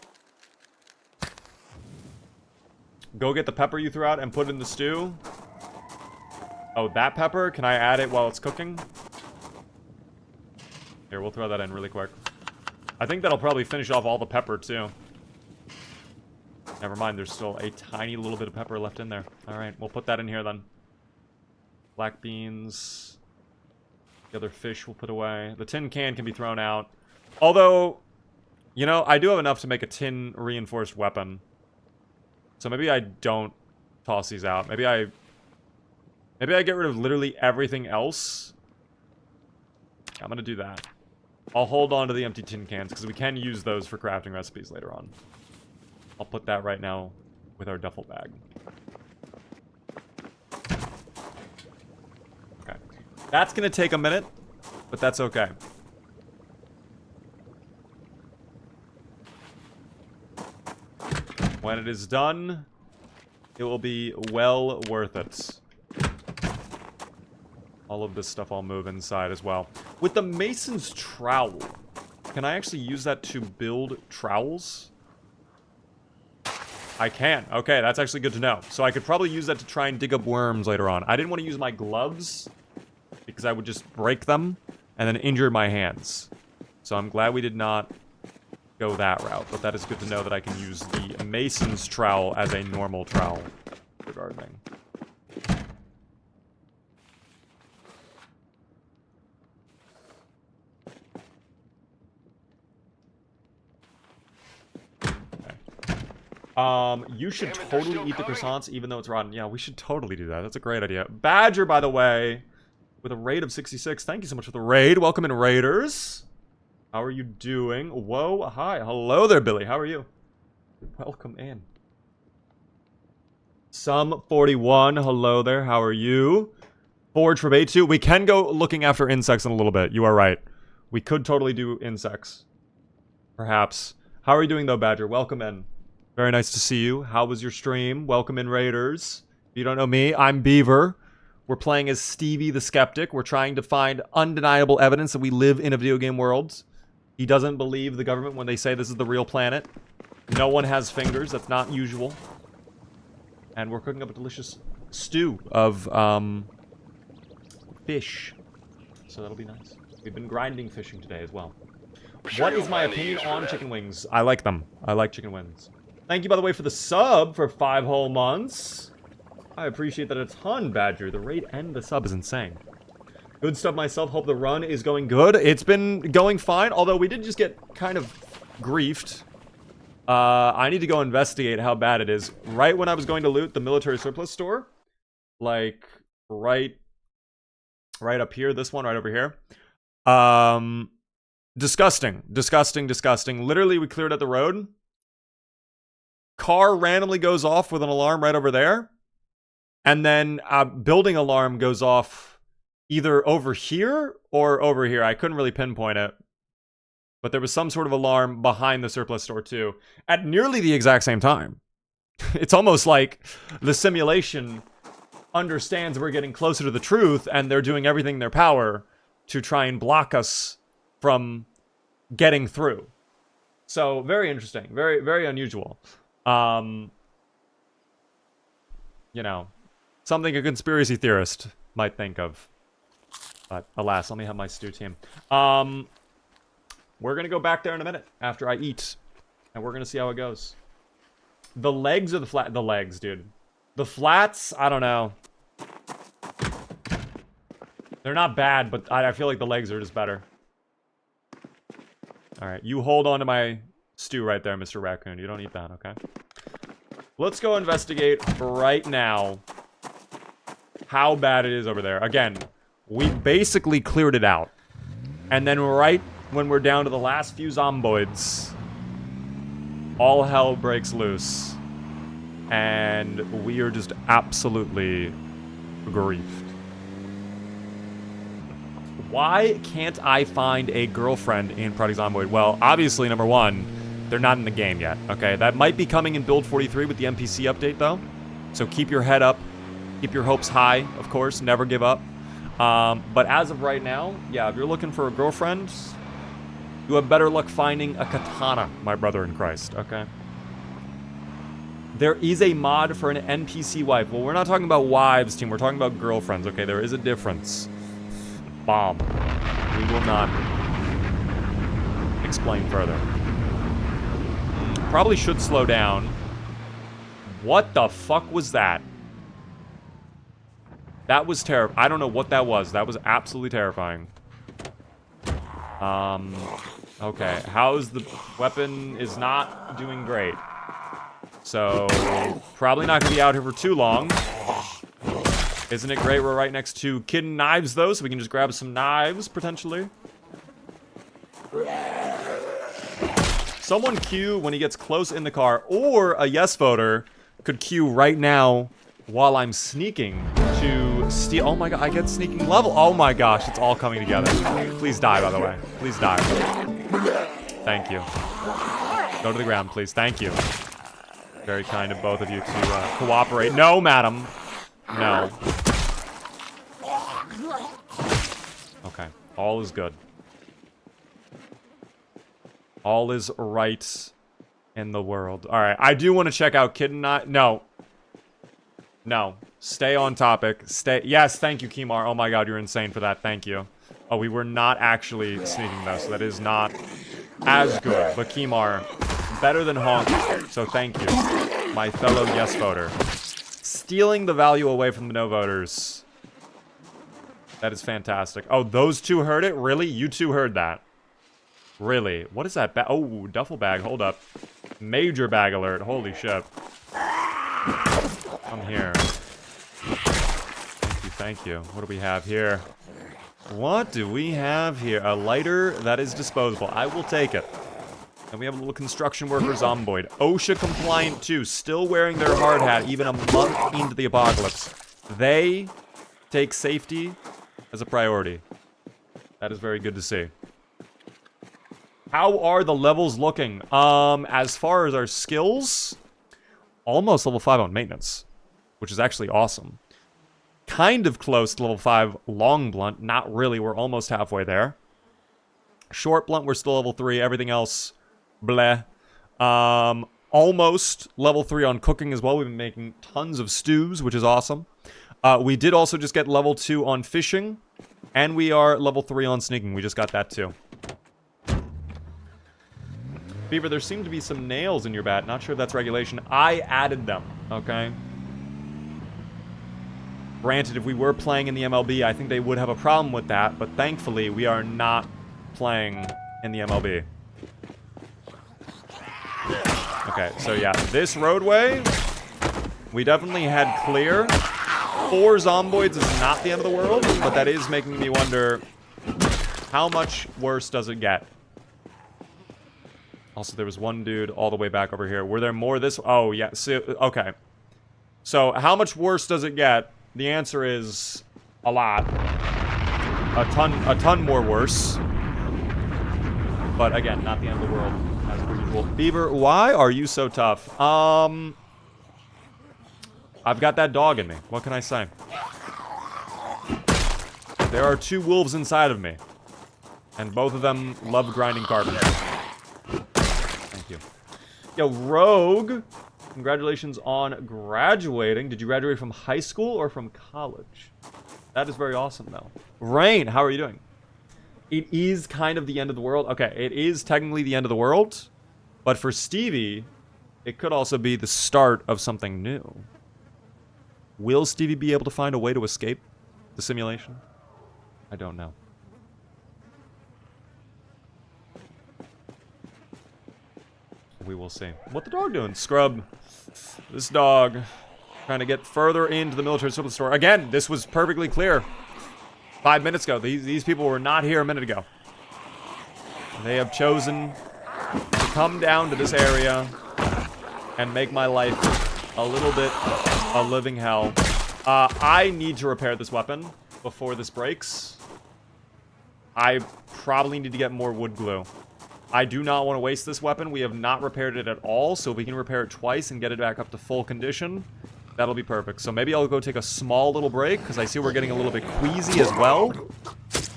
Go get the pepper you threw out and put it in the stew. Oh, that pepper? Can I add it while it's cooking? Here, we'll throw that in really quick. I think that'll probably finish off all the pepper, too. Never mind, there's still a tiny little bit of pepper left in there. Alright, we'll put that in here then. Black beans. The other fish we'll put away. The tin can be thrown out. Although, you know, I do have enough to make a tin reinforced weapon. So maybe I don't toss these out. Maybe I get rid of literally everything else. I'm gonna do that. I'll hold on to the empty tin cans because we can use those for crafting recipes later on. I'll put that right now with our duffel bag. Okay. That's gonna take a minute, but that's okay. When it is done, it will be well worth it. All of this stuff I'll move inside as well. With the mason's trowel, can I actually use that to build trowels? I can. Okay, that's actually good to know. So I could probably use that to try and dig up worms later on. I didn't want to use my gloves because I would just break them and then injure my hands. So I'm glad we did not go that route. But that is good to know that I can use the mason's trowel as a normal trowel for gardening. You should totally eat the croissants even though it's rotten. Yeah, we should totally do that. That's a great idea. Badger, by the way, with a raid of 66. Thank you so much for the raid. Welcome in, raiders. How are you doing? Whoa, hi. Hello there, Billy. How are you? Welcome in. Some 41. Hello there. How are you? Forge for bait 2. We can go looking after insects in a little bit. You are right. We could totally do insects. Perhaps. How are you doing, though, Badger? Welcome in. Very nice to see you. How was your stream? Welcome in, raiders. If you don't know me, I'm Beaver. We're playing as Stevie the Skeptic. We're trying to find undeniable evidence that we live in a video game world. He doesn't believe the government when they say this is the real planet. No one has fingers. That's not usual. And we're cooking up a delicious stew of fish. So that'll be nice. We've been grinding fishing today as well. What is my opinion on chicken wings? I like them. I like chicken wings. Thank you, by the way, for the sub for 5 whole months. I appreciate that a ton, Badger. The raid and the sub is insane. Good stuff myself. Hope the run is going good. It's been going fine, although we did just get kind of griefed. I need to go investigate how bad it is. Right when I was going to loot the military surplus store, like right up here, this one right over here. Disgusting. Disgusting, disgusting. Literally, we cleared out the road. Car randomly goes off with an alarm right over there. And then a building alarm goes off either over here or over here. I couldn't really pinpoint it. But there was some sort of alarm behind the surplus store too. At nearly the exact same time. It's almost like the simulation understands we're getting closer to the truth and they're doing everything in their power to try and block us from getting through. So, very interesting. Very, very unusual. You know, something a conspiracy theorist might think of. But, alas, let me have my stew team. We're gonna go back there in a minute after I eat. And we're gonna see how it goes. The legs or the flat? The legs, dude. The flats, I don't know. They're not bad, but I feel like the legs are just better. Alright, you hold on to my stew right there, Mr. Raccoon. You don't eat that, okay? Let's go investigate right now how bad it is over there. Again, we basically cleared it out. And then right when we're down to the last few zomboids, all hell breaks loose. And we are just absolutely griefed. Why can't I find a girlfriend in Project Zomboid? Well, obviously, number one, they're not in the game yet, okay? That might be coming in Build 43 with the NPC update, though. So keep your head up. Keep your hopes high, of course. Never give up. But as of right now, yeah, if you're looking for a girlfriend, you have better luck finding a katana, my brother in Christ, okay? There is a mod for an NPC wife. Well, we're not talking about wives, team. We're talking about girlfriends, okay? There is a difference. Bomb. We will not explain further. Probably should slow down. What the fuck was that? That was terrible. I don't know what that was. That was absolutely terrifying. Okay. How's the weapon is not doing great. So, probably not going to be out here for too long. Isn't it great we're right next to Kitten Knives, though, so we can just grab some knives, potentially. Someone queue when he gets close in the car, or a yes voter could queue right now while I'm sneaking to steal. Oh my god, I get sneaking level. Oh my gosh, it's all coming together. Please die, by the way. Please die. Thank you. Go to the ground, please. Thank you. Very kind of both of you to cooperate. No, madam. No. Okay. All is good. All is right in the world. Alright, I do want to check out Kitten Knife. No. No. Stay on topic. Stay. Yes, thank you, Kimar. Oh my god, you're insane for that. Thank you. Oh, we were not actually sneaking, though, so that is not as good. But Kimar, better than Honk, so thank you, my fellow yes voter. Stealing the value away from the no voters. That is fantastic. Oh, those two heard it? Really? You two heard that? Really? What is that? Oh, duffel bag. Hold up. Major bag alert. Holy shit. I'm here. Thank you, thank you. What do we have here? What do we have here? A lighter that is disposable. I will take it. And we have a little construction worker zomboid. OSHA compliant too. Still wearing their hard hat even a month into the apocalypse. They take safety as a priority. That is very good to see. How are the levels looking? As far as our skills, almost level 5 on maintenance, which is actually awesome. Kind of close to level 5 long blunt. Not really. We're almost halfway there. Short blunt, we're still level 3. Everything else, bleh. Almost level 3 on cooking as well. We've been making tons of stews, which is awesome. We did also just get level 2 on fishing. And we are level 3 on sneaking. We just got that too. Beaver, there seem to be some nails in your bat. Not sure if that's regulation. I added them, okay? Granted, if we were playing in the MLB, I think they would have a problem with that. But thankfully, we are not playing in the MLB. Okay, so yeah, this roadway, we definitely had clear. 4 zomboids is not the end of the world, but that is making me wonder, how much worse does it get? Also, there was one dude all the way back over here. Were there more this? Oh, yeah. So, okay. So, how much worse does it get? The answer is a lot. A ton more worse. But again, not the end of the world, as per usual. Beaver, why are you so tough? I've got that dog in me. What can I say? There are 2 wolves inside of me. And both of them love grinding carbon. Thank you. Yo, Rogue, congratulations on graduating. Did you graduate from high school or from college? That is very awesome, though. Rain, how are you doing? It is kind of the end of the world. Okay, it is technically the end of the world. But for Stevie, it could also be the start of something new. Will Stevie be able to find a way to escape the simulation? I don't know. we will see. What the dog doing? Scrub. This dog trying to get further into the military supply store. Again, this was perfectly clear 5 minutes ago. These people were not here a minute ago. They have chosen to come down to this area and make my life a little bit a living hell. I need to repair this weapon before this breaks. I probably need to get more wood glue. I do not want to waste this weapon. We have not repaired it at all, so if we can repair it twice and get it back up to full condition, that'll be perfect. So maybe I'll go take a small little break, because I see we're getting a little bit queasy as well.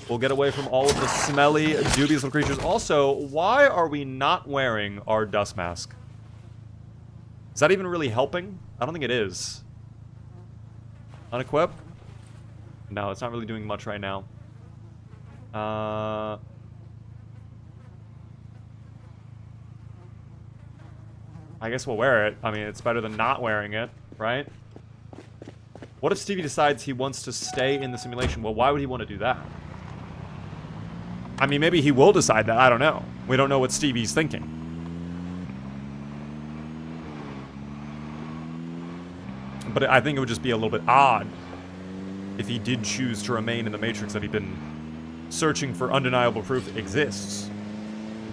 We'll get away from all of the smelly, dubious little creatures. Also, why are we not wearing our dust mask? Is that even really helping? I don't think it is. Unequip? No, it's not really doing much right now. I guess we'll wear it. I mean, it's better than not wearing it, right? What if Stevie decides he wants to stay in the simulation? Well, why would he want to do that? I mean, maybe he will decide that. I don't know. We don't know what Stevie's thinking. But I think it would just be a little bit odd if he did choose to remain in the Matrix that he'd been searching for undeniable proof exists.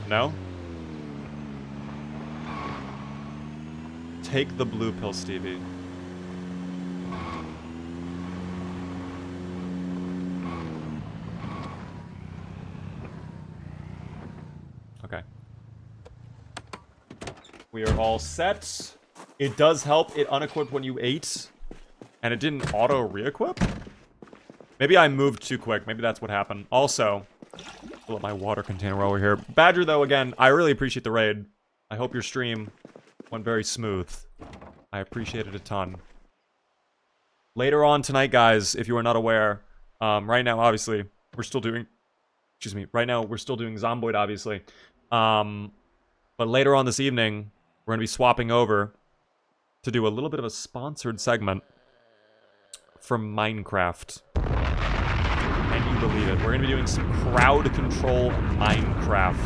No? Take the blue pill, Stevie. Okay. We are all set. It does help. It unequipped when you ate. And it didn't auto re-equip? Maybe I moved too quick. Maybe that's what happened. Also, fill up my water container while we're here. Badger, though, again, I really appreciate the raid. I hope your stream went very smooth. I appreciate it a ton. Later on tonight, guys, if you are not aware, right now, obviously, we're still doing... Excuse me. Right now, we're still doing Zomboid, obviously. But later on this evening, we're going to be swapping over to do a little bit of a sponsored segment from Minecraft. Can you believe it? We're going to be doing some crowd control Minecraft.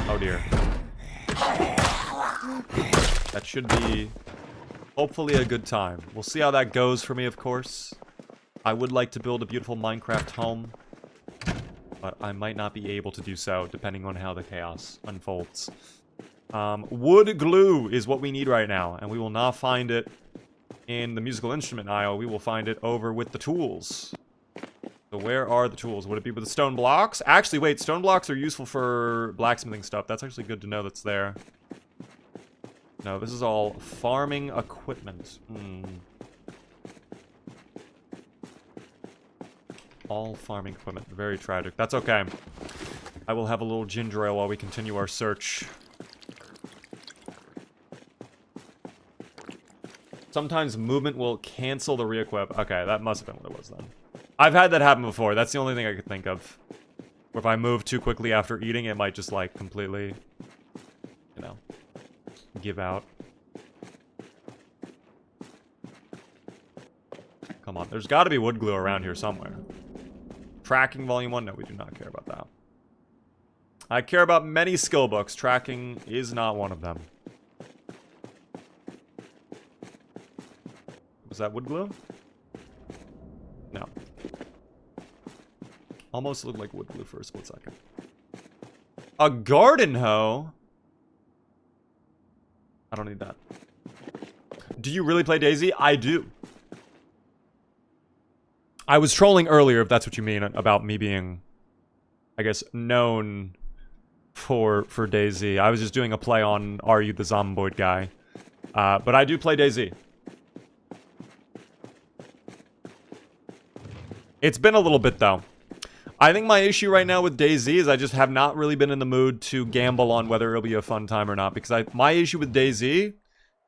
Oh dear. That should be hopefully a good time. We'll see how that goes for me, of course. I would like to build a beautiful Minecraft home, but I might not be able to do so depending on how the chaos unfolds. Wood glue is what we need right now, and we will not find it in the musical instrument aisle. We will find it over with the tools. So where are the tools? Would it be with the stone blocks? Actually, wait, stone blocks are useful for blacksmithing stuff. That's actually good to know that's there. No, this is all farming equipment. All farming equipment. Very tragic. That's okay. I will have a little ginger ale while we continue our search. Sometimes movement will cancel the re-equip. Okay, that must have been what it was then. I've had that happen before. That's the only thing I could think of. Or if I move too quickly after eating, it might just, like, completely, you know, give out. Come on. There's got to be wood glue around here somewhere. Tracking volume 1? No, we do not care about that. I care about many skill books. Tracking is not one of them. Was that wood glue? No. Almost looked like wood glue for a split second. A garden hoe? I don't need that. Do you really play DayZ? I do. I was trolling earlier, if that's what you mean, about me being, I guess, known for DayZ. I was just doing a play on Are You the Zomboid Guy? But I do play DayZ. It's been a little bit, though. I think my issue right now with DayZ is I just have not really been in the mood to gamble on whether it'll be a fun time or not. Because my issue with DayZ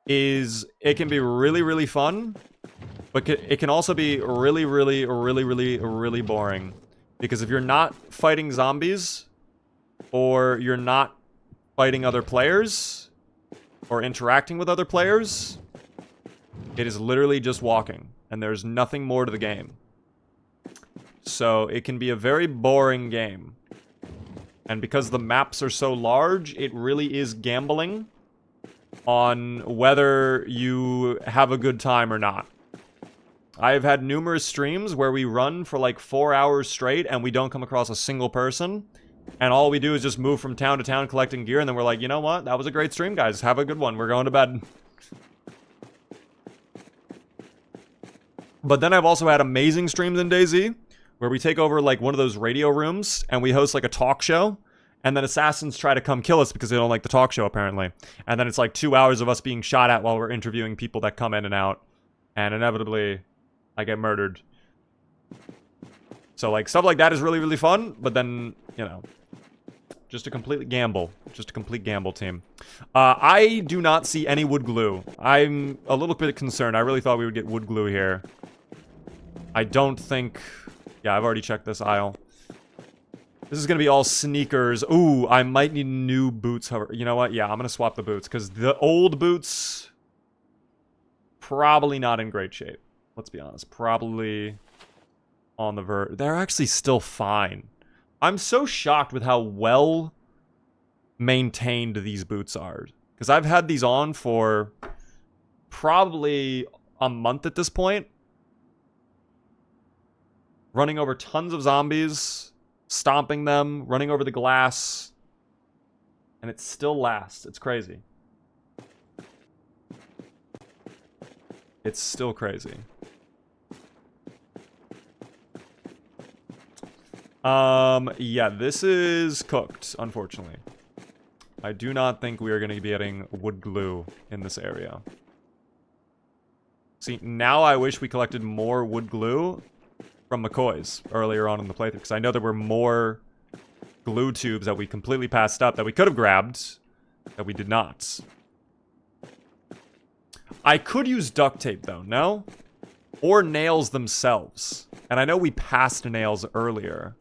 is it can be really, really fun. But it can also be really, really, really, really, really boring. Because if you're not fighting zombies, or you're not fighting other players, or interacting with other players, it is literally just walking. And there's nothing more to the game. So it can be a very boring game. And because the maps are so large, it really is gambling on whether you have a good time or not. I have had numerous streams where we run for like 4 hours straight and we don't come across a single person. And all we do is just move from town to town collecting gear, and then we're like, you know what? That was a great stream, guys. Have a good one. We're going to bed. But then I've also had amazing streams in DayZ, where we take over like one of those radio rooms, and we host like a talk show, and then assassins try to come kill us because they don't like the talk show, apparently. And then it's like 2 hours of us being shot at while we're interviewing people that come in and out. And inevitably, I get murdered. So like stuff like that is really, really fun, but then, you know, just a complete gamble. Just a complete gamble, team. I do not see any wood glue. I'm a little bit concerned. I really thought we would get wood glue here. I don't think... Yeah, I've already checked this aisle. This is going to be all sneakers. Ooh, I might need new boots. However, you know what? Yeah, I'm going to swap the boots, because the old boots... probably not in great shape. Let's be honest. Probably on the verge. They're actually still fine. I'm so shocked with how well maintained these boots are. Because I've had these on for probably a month at this point. Running over tons of zombies, stomping them, running over the glass. And it still lasts. It's crazy. It's still crazy. Yeah, this is cooked, unfortunately. I do not think we are going to be getting wood glue in this area. See, now I wish we collected more wood glue from McCoy's earlier on in the playthrough, because I know there were more glue tubes that we completely passed up that we could have grabbed, that we did not. I could use duct tape, though, no? Or nails themselves. And I know we passed nails earlier.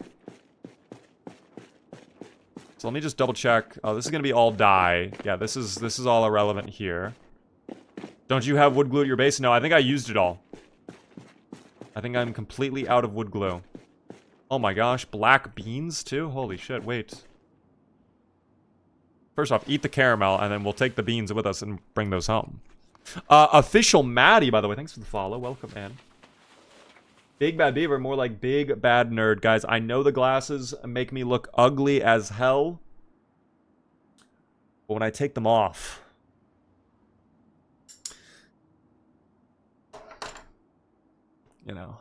So let me just double check. Oh, this is going to be all dye. Yeah, this is all irrelevant here. Don't you have wood glue at your base? No, I think I used it all. I think I'm completely out of wood glue. Oh my gosh, black beans too? Holy shit, wait. First off, eat the caramel, and then we'll take the beans with us and bring those home. Official Maddie, by the way, thanks for the follow. Welcome, man. Big Bad Beaver, more like Big Bad Nerd. Guys, I know the glasses make me look ugly as hell. But when I take them off... you know...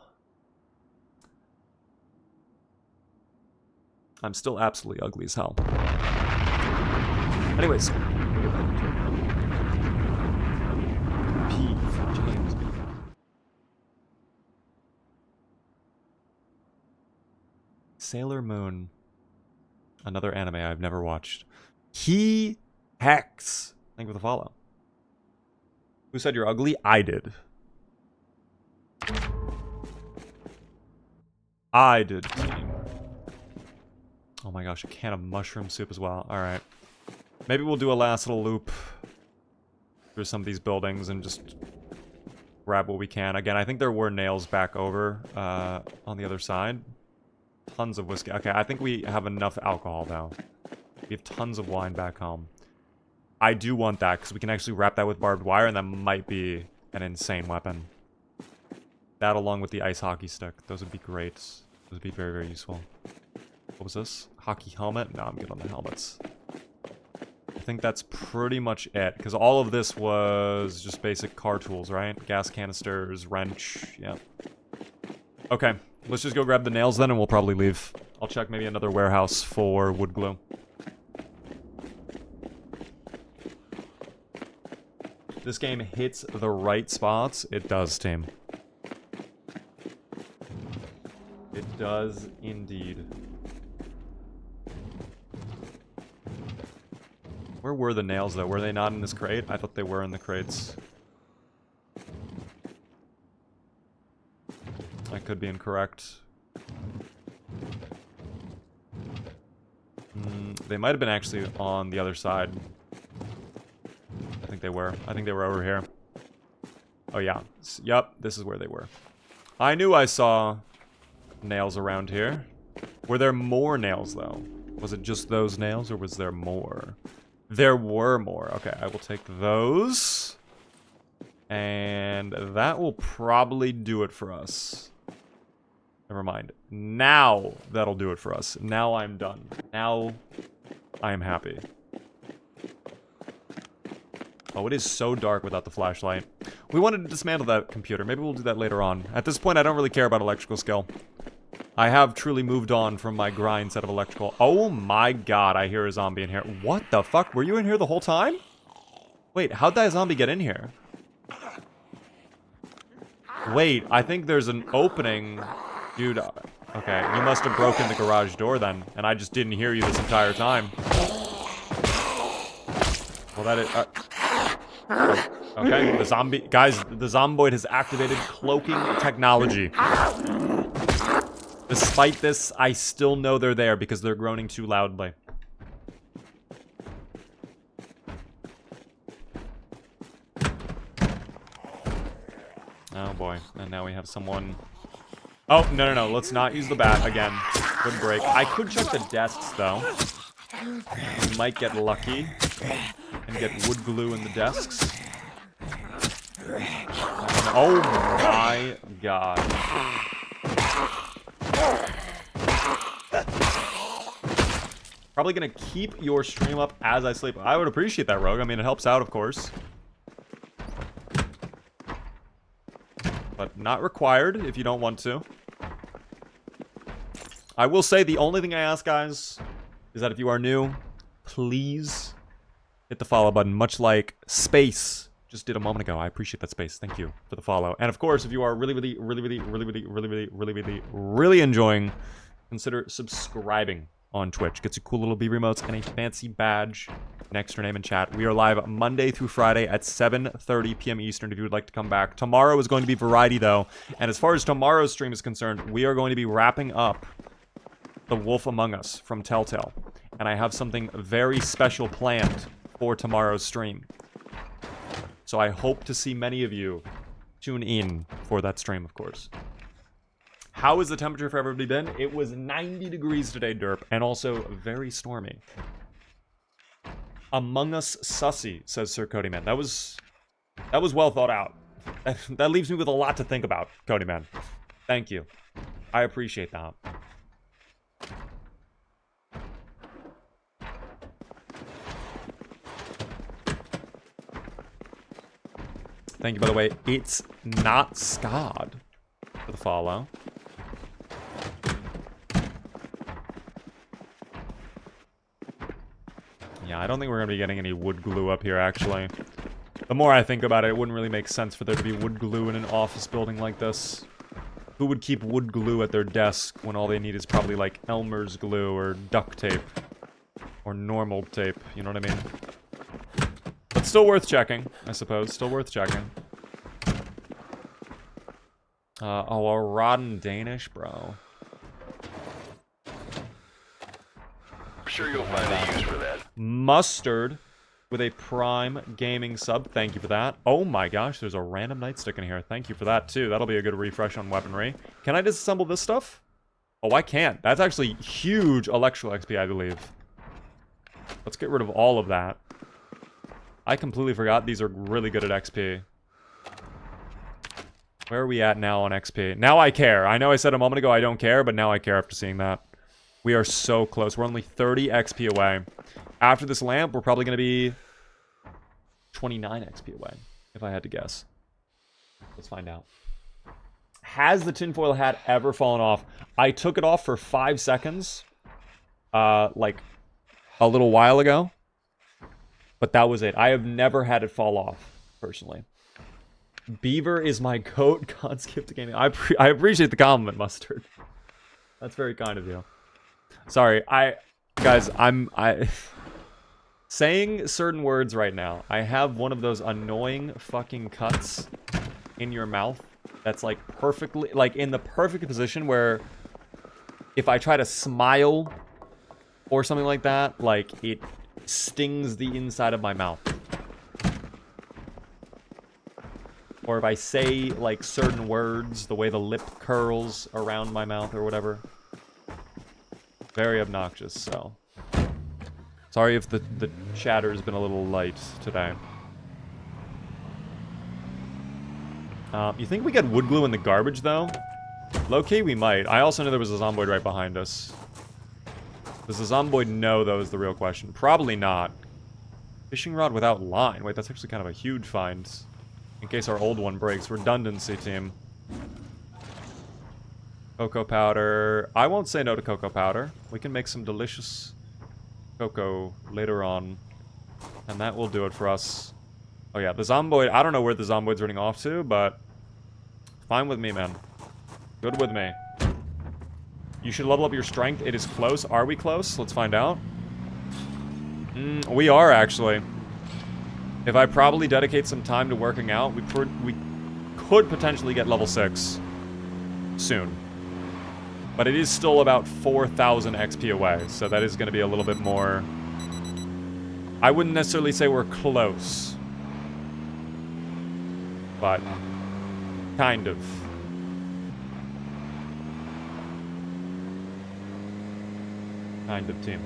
I'm still absolutely ugly as hell. Anyways. Sailor Moon. Another anime I've never watched. He Hex. Thank you for the follow. Who said you're ugly? I did. I did, team. Oh my gosh, a can of mushroom soup as well. Alright. Maybe we'll do a last little loop through some of these buildings and just grab what we can. Again, I think there were nails back over on the other side. Tons of whiskey. Okay, I think we have enough alcohol now. We have tons of wine back home. I do want that, because we can actually wrap that with barbed wire, and that might be an insane weapon. That along with the ice hockey stick. Those would be great. Those would be very, very useful. What was this? Hockey helmet? No, I'm good on the helmets. I think that's pretty much it, because all of this was just basic car tools, right? Gas canisters, wrench, yeah. Okay, let's just go grab the nails then, and we'll probably leave. I'll check maybe another warehouse for wood glue. This game hits the right spots. It does, team. It does indeed. Where were the nails, though? Were they not in this crate? I thought they were in the crates. I could be incorrect. They might have been actually on the other side. I think they were. I think they were over here. Oh, yeah. Yep, this is where they were. I knew I saw nails around here. Were there more nails, though? Was it just those nails, or was there more? There were more. Okay, I will take those. And that will probably do it for us. Never mind. Now that'll do it for us. Now I'm done. Now I am happy. Oh, it is so dark without the flashlight. We wanted to dismantle that computer. Maybe we'll do that later on. At this point, I don't really care about electrical skill. I have truly moved on from my grind set of electrical. Oh my god, I hear a zombie in here. What the fuck? Were you in here the whole time? Wait, how'd that zombie get in here? Wait, I think there's an opening. Dude, okay, you must have broken the garage door then, and I just didn't hear you this entire time. Well, that is... okay, the zombie... Guys, the Zomboid has activated cloaking technology. Despite this, I still know they're there because they're groaning too loudly. Oh boy, and now we have someone... Oh, no, let's not use the bat again. Good break. I could check the desks, though. We might get lucky and get wood glue in the desks. Oh my god. Probably gonna keep your stream up as I sleep. I would appreciate that, Rogue. I mean, it helps out, of course. But not required if you don't want to. I will say the only thing I ask, guys, is that if you are new, please hit the follow button, much like Space just did a moment ago. I appreciate that, Space. Thank you for the follow. And of course, if you are really enjoying, consider subscribing on Twitch. Gets you cool little B remotes and a fancy badge next to your name in chat. We are live Monday through Friday at 7:30 p.m. Eastern if you would like to come back. Tomorrow is going to be variety, though. And as far as tomorrow's stream is concerned, we are going to be wrapping up The Wolf Among Us from Telltale. And I have something very special planned for tomorrow's stream. So I hope to see many of you tune in for that stream, of course. How has the temperature for everybody been? It was 90 degrees today, derp, and also very stormy. Among Us sussy, says Sir Codyman. That was well thought out. That leaves me with a lot to think about, Codyman. Thank you. I appreciate that. Thank you, by the way. It's not Scod for the follow. Yeah, I don't think we're going to be getting any wood glue up here, actually. The more I think about it, it wouldn't really make sense for there to be wood glue in an office building like this. Who would keep wood glue at their desk when all they need is probably, like, Elmer's glue or duct tape? Or normal tape, you know what I mean? But still worth checking, I suppose. Still worth checking. Oh, a rotten Danish, bro. I'm sure you'll find a use for that. Mustard with a Prime Gaming sub. Thank you for that. Oh my gosh, there's a random nightstick in here. Thank you for that, too. That'll be a good refresh on weaponry. Can I disassemble this stuff? Oh, I can't. That's actually huge electrical XP, I believe. Let's get rid of all of that. I completely forgot these are really good at XP. Where are we at now on XP? Now I care. I know I said a moment ago I don't care, but now I care after seeing that. We are so close. We're only 30 XP away. After this lamp, we're probably going to be 29 XP away, if I had to guess. Let's find out. Has the tinfoil hat ever fallen off? I took it off for 5 seconds, like a little while ago. But that was it. I have never had it fall off, personally. Beaver is my goat. God's gift to gaming. I appreciate the compliment, Mustard. That's very kind of you. Sorry, guys, saying certain words right now. I have one of those annoying fucking cuts in your mouth that's like perfectly, like in the perfect position where if I try to smile or something like that, like it stings the inside of my mouth. Or if I say like certain words, the way the lip curls around my mouth or whatever. Very obnoxious, so Sorry if the chatter's been a little light today. You think we get wood glue in the garbage, though? Low-key, we might. I also knew there was a Zomboid right behind us. Does the Zomboid know, though, is the real question. Probably not. Fishing rod without line. Wait, that's actually kind of a huge find. In case our old one breaks. Redundancy, team. Cocoa powder. I won't say no to cocoa powder. We can make some delicious cocoa later on. And that will do it for us. Oh yeah, the Zomboid. I don't know where the Zomboid's running off to, but fine with me, man. Good with me. You should level up your strength. It is close. Are we close? Let's find out. We are, actually. If I probably dedicate some time to working out, we could potentially get level 6 soon. But it is still about 4,000 XP away, so that is going to be a little bit more... I wouldn't necessarily say we're close. But kind of. Kind of, team.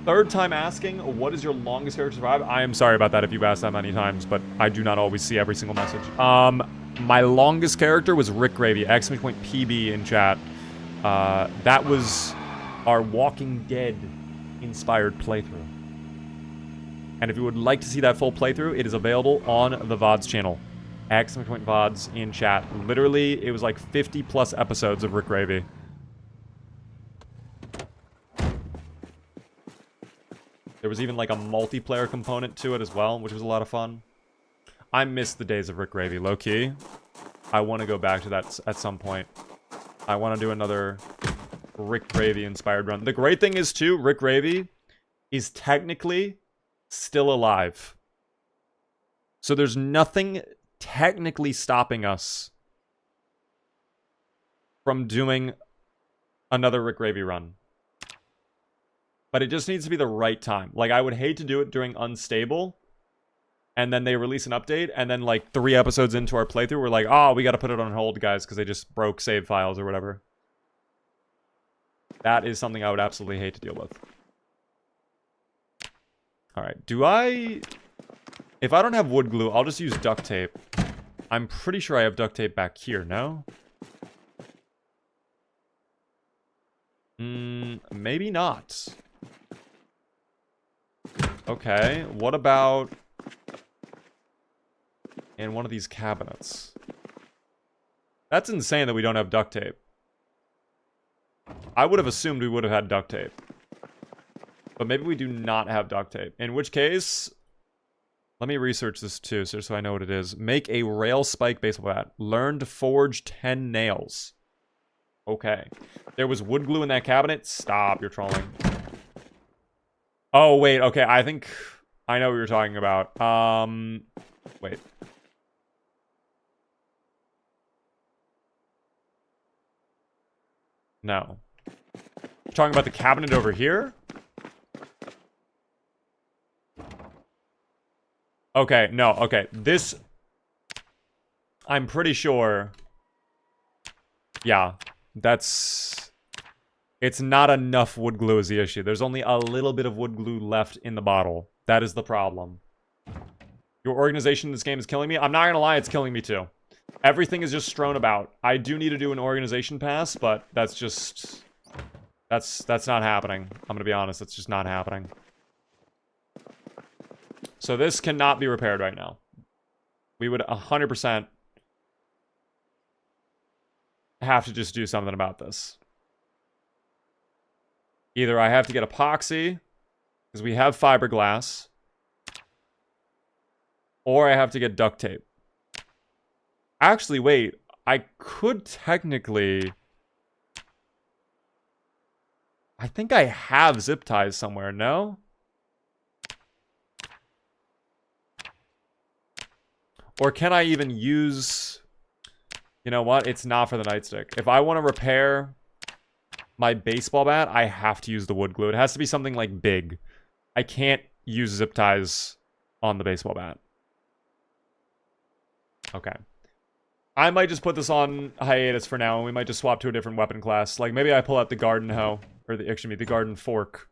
Third time asking, what is your longest character survive? I am sorry about that if you've asked that many times, but I do not always see every single message. My longest character was Rick Gravy, !PB in chat. That was our Walking Dead inspired playthrough. And if you would like to see that full playthrough, it is available on the VODs channel. !VODs in chat. Literally, it was like 50 plus episodes of Rick Gravy. There was even like a multiplayer component to it as well, which was a lot of fun. I miss the days of Rick Gravy, low-key. I want to go back to that at some point. I want to do another Rick Gravy inspired run. The great thing is, too, Rick Gravy is technically still alive. So there's nothing technically stopping us from doing another Rick Gravy run. But it just needs to be the right time. Like, I would hate to do it during Unstable, and then they release an update, and then, like, 3 episodes into our playthrough, we're like, oh, we gotta put it on hold, guys, because they just broke save files or whatever. That is something I would absolutely hate to deal with. Alright, if I don't have wood glue, I'll just use duct tape. I'm pretty sure I have duct tape back here, no? Maybe not. Okay, what about in one of these cabinets? That's insane that we don't have duct tape. I would have assumed we would have had duct tape. But maybe we do not have duct tape. In which case, let me research this too, so I know what it is. Make a rail spike baseball bat. Learn to forge 10 nails. Okay. There was wood glue in that cabinet. Stop, you're trolling. Oh, wait, okay, I think I know what you're talking about. Wait. No. You're talking about the cabinet over here? Okay, no, okay. This... I'm pretty sure... Yeah, that's... It's not enough wood glue is the issue. There's only a little bit of wood glue left in the bottle. That is the problem. Your organization in this game is killing me. I'm not gonna lie, it's killing me too. Everything is just strewn about. I do need to do an organization pass, but that's just... That's not happening. I'm gonna be honest, it's just not happening. So this cannot be repaired right now. We would 100% have to just do something about this. Either I have to get epoxy, because we have fiberglass, or I have to get duct tape. Actually, wait. I could technically... I think I have zip ties somewhere, no? Or can I even use... You know what? It's not for the nightstick. If I want to repair my baseball bat, I have to use the wood glue. It has to be something, like, big. I can't use zip ties on the baseball bat. Okay. I might just put this on hiatus for now, and we might just swap to a different weapon class. Like, maybe I pull out the garden hoe. Or the, excuse me, the garden fork.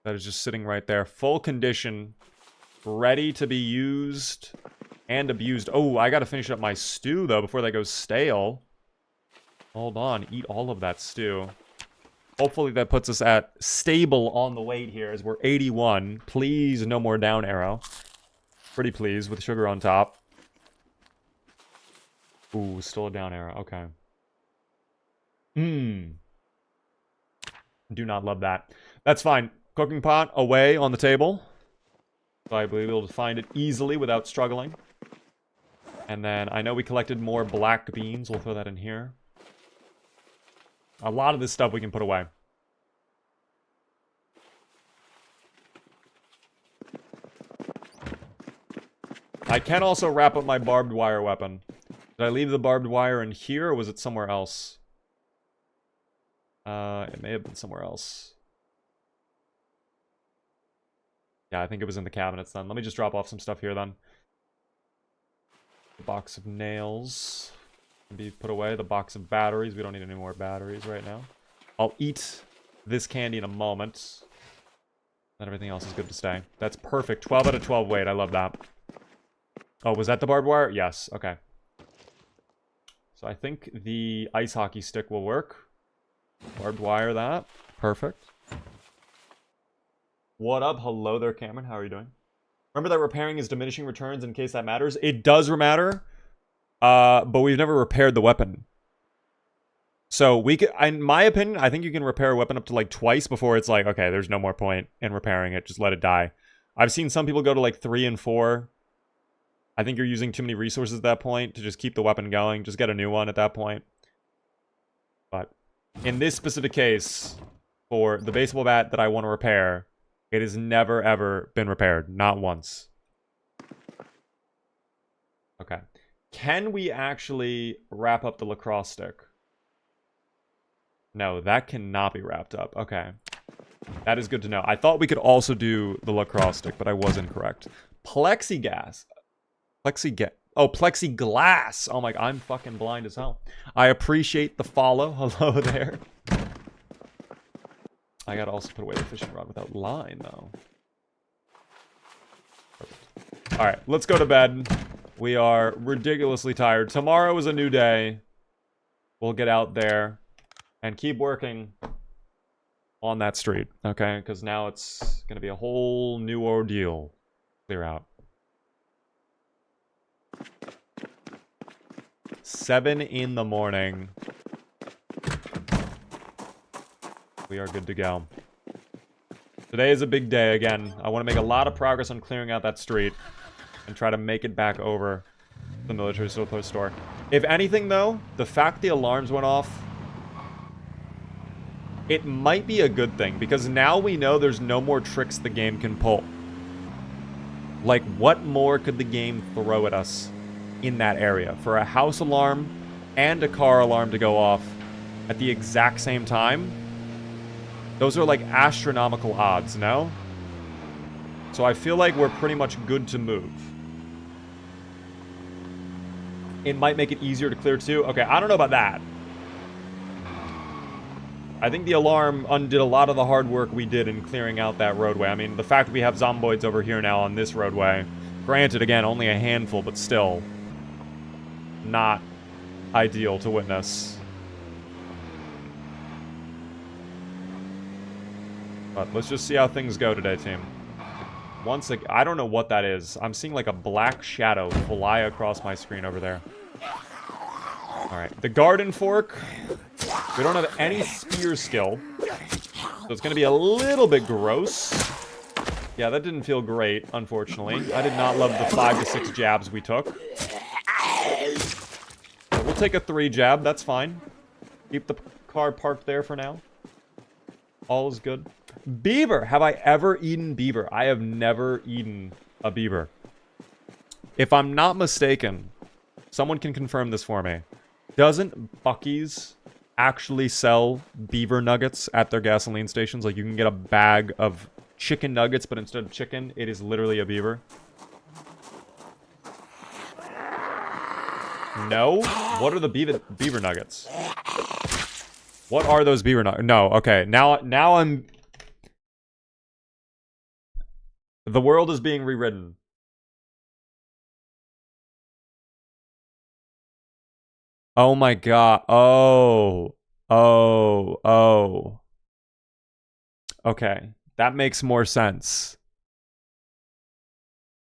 That is just sitting right there. Full condition. Ready to be used and abused. Oh, I gotta finish up my stew, though, before that goes stale. Hold on. Eat all of that stew. Hopefully that puts us at stable on the weight here, as we're 81. Please, no more down arrow. Pretty pleased with sugar on top. Ooh, still a down arrow. Okay. Do not love that. That's fine. Cooking pot away on the table. So I believe we'll be able to find it easily without struggling. And then I know we collected more black beans. We'll throw that in here. A lot of this stuff we can put away. I can also wrap up my barbed wire weapon. Did I leave the barbed wire in here, or was it somewhere else? It may have been somewhere else. Yeah, I think it was in the cabinets then. Let me just drop off some stuff here then. The box of nails can be put away. The box of batteries. We don't need any more batteries right now. I'll eat this candy in a moment. Then everything else is good to stay. That's perfect. 12 out of 12 weight. I love that. Oh, was that the barbed wire? Yes. Okay. So I think the ice hockey stick will work. Barbed wire that. Perfect. What up? Hello there, Cameron. How are you doing? Remember that repairing is diminishing returns in case that matters? It does matter, but we've never repaired the weapon. So we could, in my opinion, I think you can repair a weapon up to like twice before it's like, okay, there's no more point in repairing it. Just let it die. I've seen some people go to like 3 and 4. I think you're using too many resources at that point to just keep the weapon going. Just get a new one at that point. But in this specific case, for the baseball bat that I want to repair, it has never, ever been repaired. Not once. Okay. Can we actually wrap up the lacrosse stick? No, that cannot be wrapped up. Okay. That is good to know. I thought we could also do the lacrosse stick, but I was incorrect. Plexiglass. Oh, plexiglass. Oh my, I'm fucking blind as hell. I appreciate the follow. Hello there. I gotta also put away the fishing rod without line, though. Perfect. Alright, let's go to bed. We are ridiculously tired. Tomorrow is a new day. We'll get out there and keep working on that street, okay? Because now it's gonna be a whole new ordeal. Clear out. 7 in the morning. We are good to go. Today is a big day again. I want to make a lot of progress on clearing out that street and try to make it back over the military surplus store. If anything, though, the fact the alarms went off, it might be a good thing, because now we know there's no more tricks the game can pull. Like, what more could the game throw at us in that area? For a house alarm and a car alarm to go off at the exact same time? Those are like astronomical odds, no? So I feel like we're pretty much good to move. It might make it easier to clear too. Okay, I don't know about that. I think the alarm undid a lot of the hard work we did in clearing out that roadway. I mean, the fact that we have zomboids over here now on this roadway. Granted, again, only a handful, but still not ideal to witness. But let's just see how things go today, team. Once again, I don't know what that is. I'm seeing like a black shadow fly across my screen over there. Alright, the garden fork. We don't have any spear skill. So it's going to be a little bit gross. Yeah, that didn't feel great, unfortunately. I did not love the 5 to 6 jabs we took. But we'll take a 3 jab, that's fine. Keep the car parked there for now. All is good. Beaver! Have I ever eaten beaver? I have never eaten a beaver. If I'm not mistaken, someone can confirm this for me. Doesn't Buc-ee's actually sell beaver nuggets at their gasoline stations? Like, you can get a bag of chicken nuggets, but instead of chicken, it is literally a beaver. No? What are the beaver nuggets? What are those beaver nuggets? No, okay. Now I'm... The world is being rewritten. Oh my god. Oh. Okay. That makes more sense.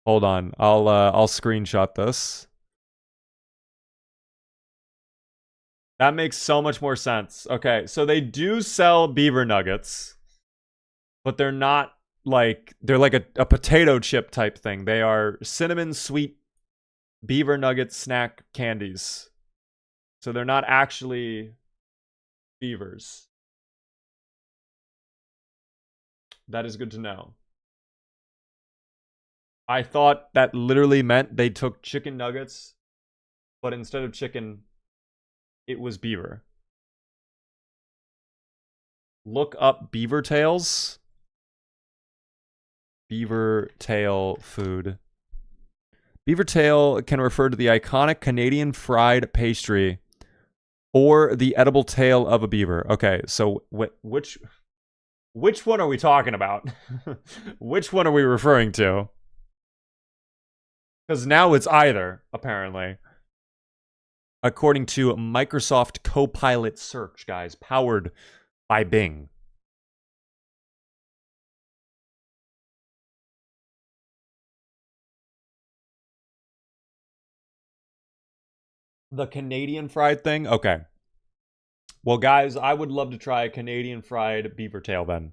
Hold on. I'll screenshot this. That makes so much more sense. Okay, so they do sell beaver nuggets, but they're not like, they're like a potato chip type thing. They are cinnamon sweet beaver nugget snack candies. So they're not actually beavers. That is good to know. I thought that literally meant they took chicken nuggets, but instead of chicken, it was beaver. Look up beaver tails. Beaver tail food. Beaver tail can refer to the iconic Canadian fried pastry or the edible tail of a beaver. Okay, so which one are we talking about? Which one are we referring to? Because now it's either, apparently. According to Microsoft Copilot Search, guys, powered by Bing. The Canadian fried thing? Okay. Well, guys, I would love to try a Canadian fried beaver tail then.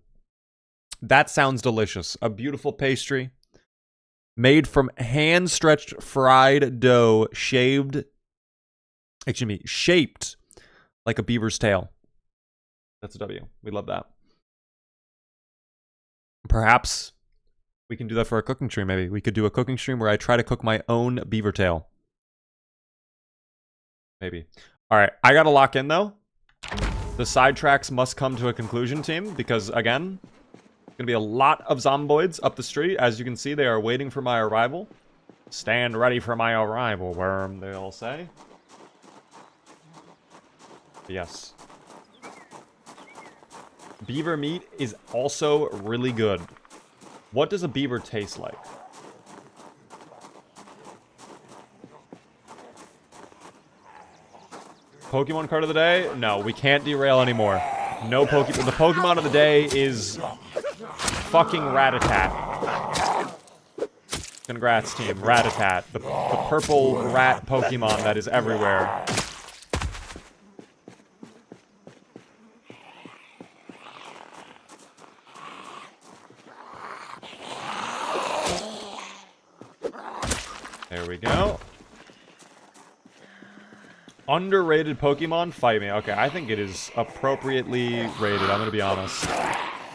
That sounds delicious. A beautiful pastry made from hand-stretched fried dough, shaped like a beaver's tail. That's a W. We love that. Perhaps we can do that for a cooking stream, maybe. We could do a cooking stream where I try to cook my own beaver tail. Maybe. All right, I gotta lock in, though. The sidetracks must come to a conclusion, team, because, again, there's gonna be a lot of zomboids up the street. As you can see, they are waiting for my arrival. Stand ready for my arrival, worm, they all say. Yes. Beaver meat is also really good. What does a beaver taste like? Pokemon card of the day? No, we can't derail anymore. No Pokemon. The Pokemon of the day is fucking Rattata. Congrats, team. Rattata. The purple rat Pokemon that is everywhere. There we go. Underrated Pokemon? Fight me. Okay, I think it is appropriately rated. I'm gonna be honest.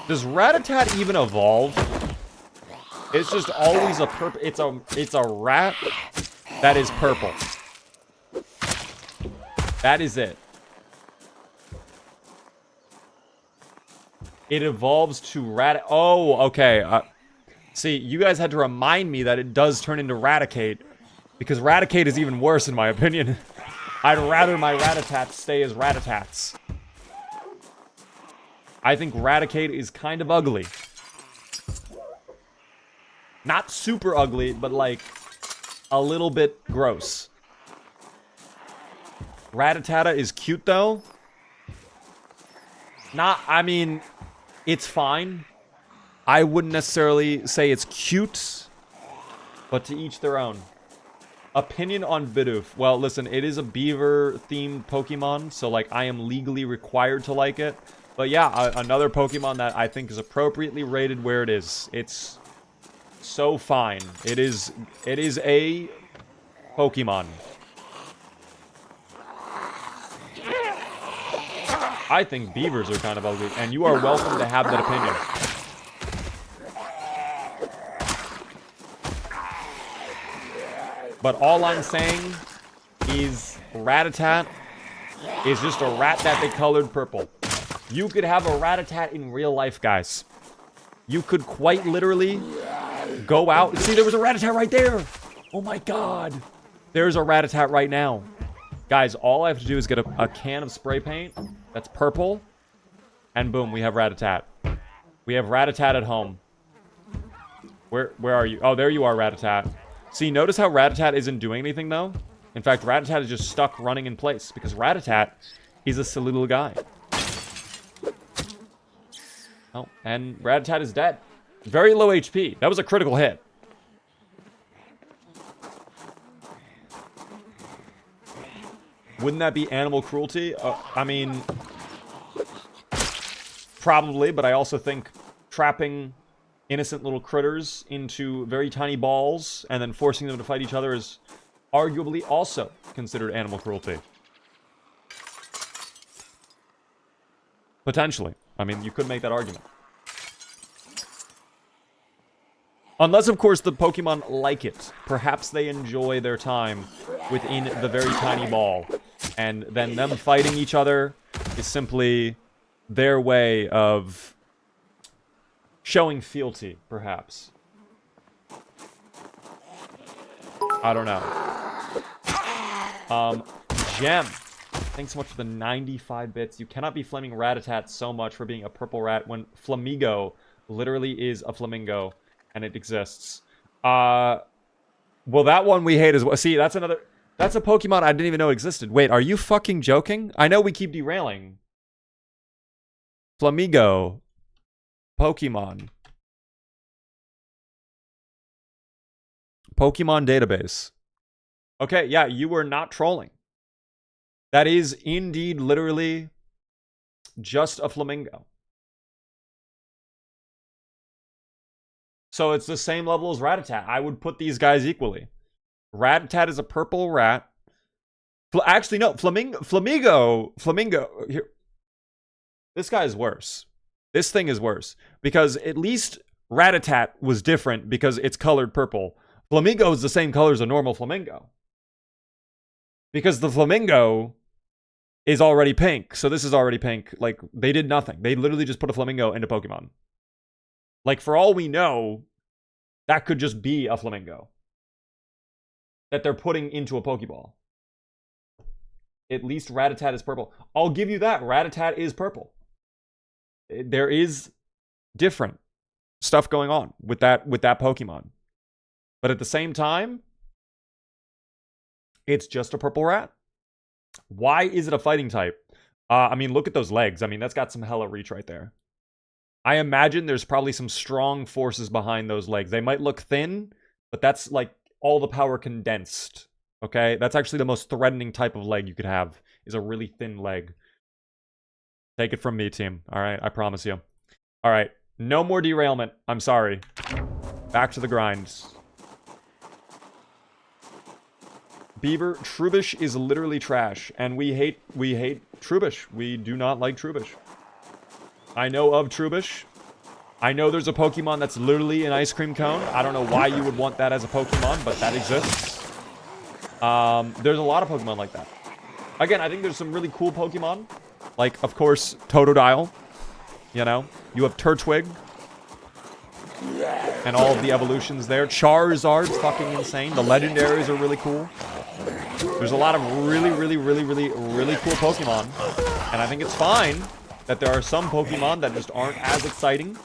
Does Rattata even evolve? It's just always a purple. It's a rat that is purple. That is it. It evolves to rat. Oh, okay. See, you guys had to remind me that it does turn into Raticate, because Raticate is even worse in my opinion. I'd rather my Rattatats stay as Rattatats. I think Raticate is kind of ugly. Not super ugly, but like a little bit gross. Rattata is cute though. I mean, it's fine. I wouldn't necessarily say it's cute, but to each their own. Opinion on Bidoof. Well, listen, it is a beaver-themed Pokemon, so, like, I am legally required to like it. But yeah, another Pokemon that I think is appropriately rated where it is. It's so fine. It is a Pokemon. I think beavers are kind of ugly, and you are welcome to have that opinion. But all I'm saying is Rattata is just a rat that they colored purple. You could have a Rattata in real life, guys. You could quite literally go out. See, there was a Rattata right there. Oh my god. There's a Rattata right now. Guys, all I have to do is get a can of spray paint that's purple, and boom, we have Rattata. We have Rattata at home. Where are you? Oh, there you are, Rattata. See, notice how Rattata isn't doing anything, though? In fact, Rattata is just stuck running in place, because Rattata is a silly little guy. Oh, and Rattata is dead. Very low HP. That was a critical hit. Wouldn't that be animal cruelty? I mean, probably, but I also think trapping innocent little critters into very tiny balls and then forcing them to fight each other is arguably also considered animal cruelty. Potentially. I mean, you could make that argument. Unless, of course, the Pokemon like it. Perhaps they enjoy their time within the very tiny ball. And then them fighting each other is simply their way of showing fealty, perhaps. I don't know. Gem. Thanks so much for the 95 bits. You cannot be flaming Rattata so much for being a purple rat when Flamigo literally is a flamingo. And it exists. Well, that one we hate as well. See, that's a Pokemon I didn't even know existed. Wait, are you fucking joking? I know we keep derailing. Flamigo. Pokemon. Pokemon database. Okay, yeah, you were not trolling. That is indeed literally just a flamingo. So it's the same level as Rattata. I would put these guys equally. Rattata is a purple rat. Actually, no. Flamingo. Here. This guy is worse. This thing is worse. Because at least Rattata was different because it's colored purple. Flamingo is the same color as a normal flamingo. Because the flamingo is already pink. So this is already pink. Like, they did nothing. They literally just put a flamingo into Pokemon. Like, for all we know, that could just be a flamingo that they're putting into a Pokeball. At least Rattata is purple. I'll give you that. Rattata is purple. There is different stuff going on with that Pokemon. But at the same time, it's just a purple rat. Why is it a fighting type? I mean, look at those legs. I mean, that's got some hella reach right there. I imagine there's probably some strong forces behind those legs. They might look thin, but that's like all the power condensed. Okay? That's actually the most threatening type of leg you could have, is a really thin leg. Take it from me, team. All right? I promise you. All right. No more derailment. I'm sorry. Back to the grinds. Beaver, Trubbish is literally trash, and we hate Trubbish. We do not like Trubbish. I know of Trubbish. I know there's a Pokemon that's literally an ice cream cone. I don't know why you would want that as a Pokemon, but that exists. There's a lot of Pokemon like that. Again, I think there's some really cool Pokemon. Like, of course, Totodile. You know? You have Turtwig. And all of the evolutions there. Charizard's fucking insane. The legendaries are really cool. There's a lot of really cool Pokemon. And I think it's fine that there are some Pokemon that just aren't as exciting.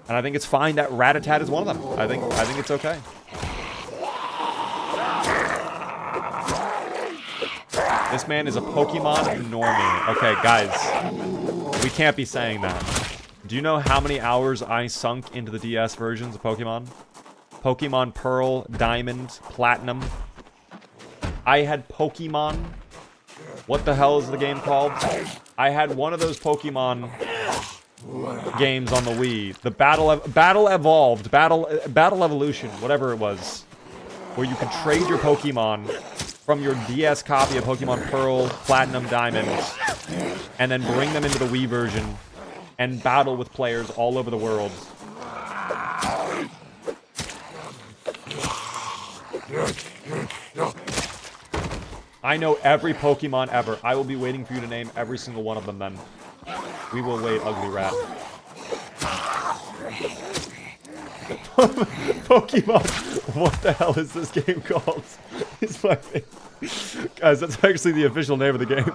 And I think it's fine that Rattata is one of them. I think it's okay. This man is a Pokemon normie. Okay, guys. We can't be saying that. Do you know how many hours I sunk into the DS versions of Pokemon? Pokemon Pearl, Diamond, Platinum. I had Pokemon. What the hell is the game called? I had one of those Pokemon games on the Wii. The Battle Evolution, whatever it was. Where you could trade your Pokemon from your DS copy of Pokemon Pearl, Platinum, Diamond, and then bring them into the Wii version and battle with players all over the world. I know every Pokemon ever. I will be waiting for you to name every single one of them then. We will wait, ugly rat. Pokemon. What the hell is this game called? It's my guys, that's actually the official name of the game.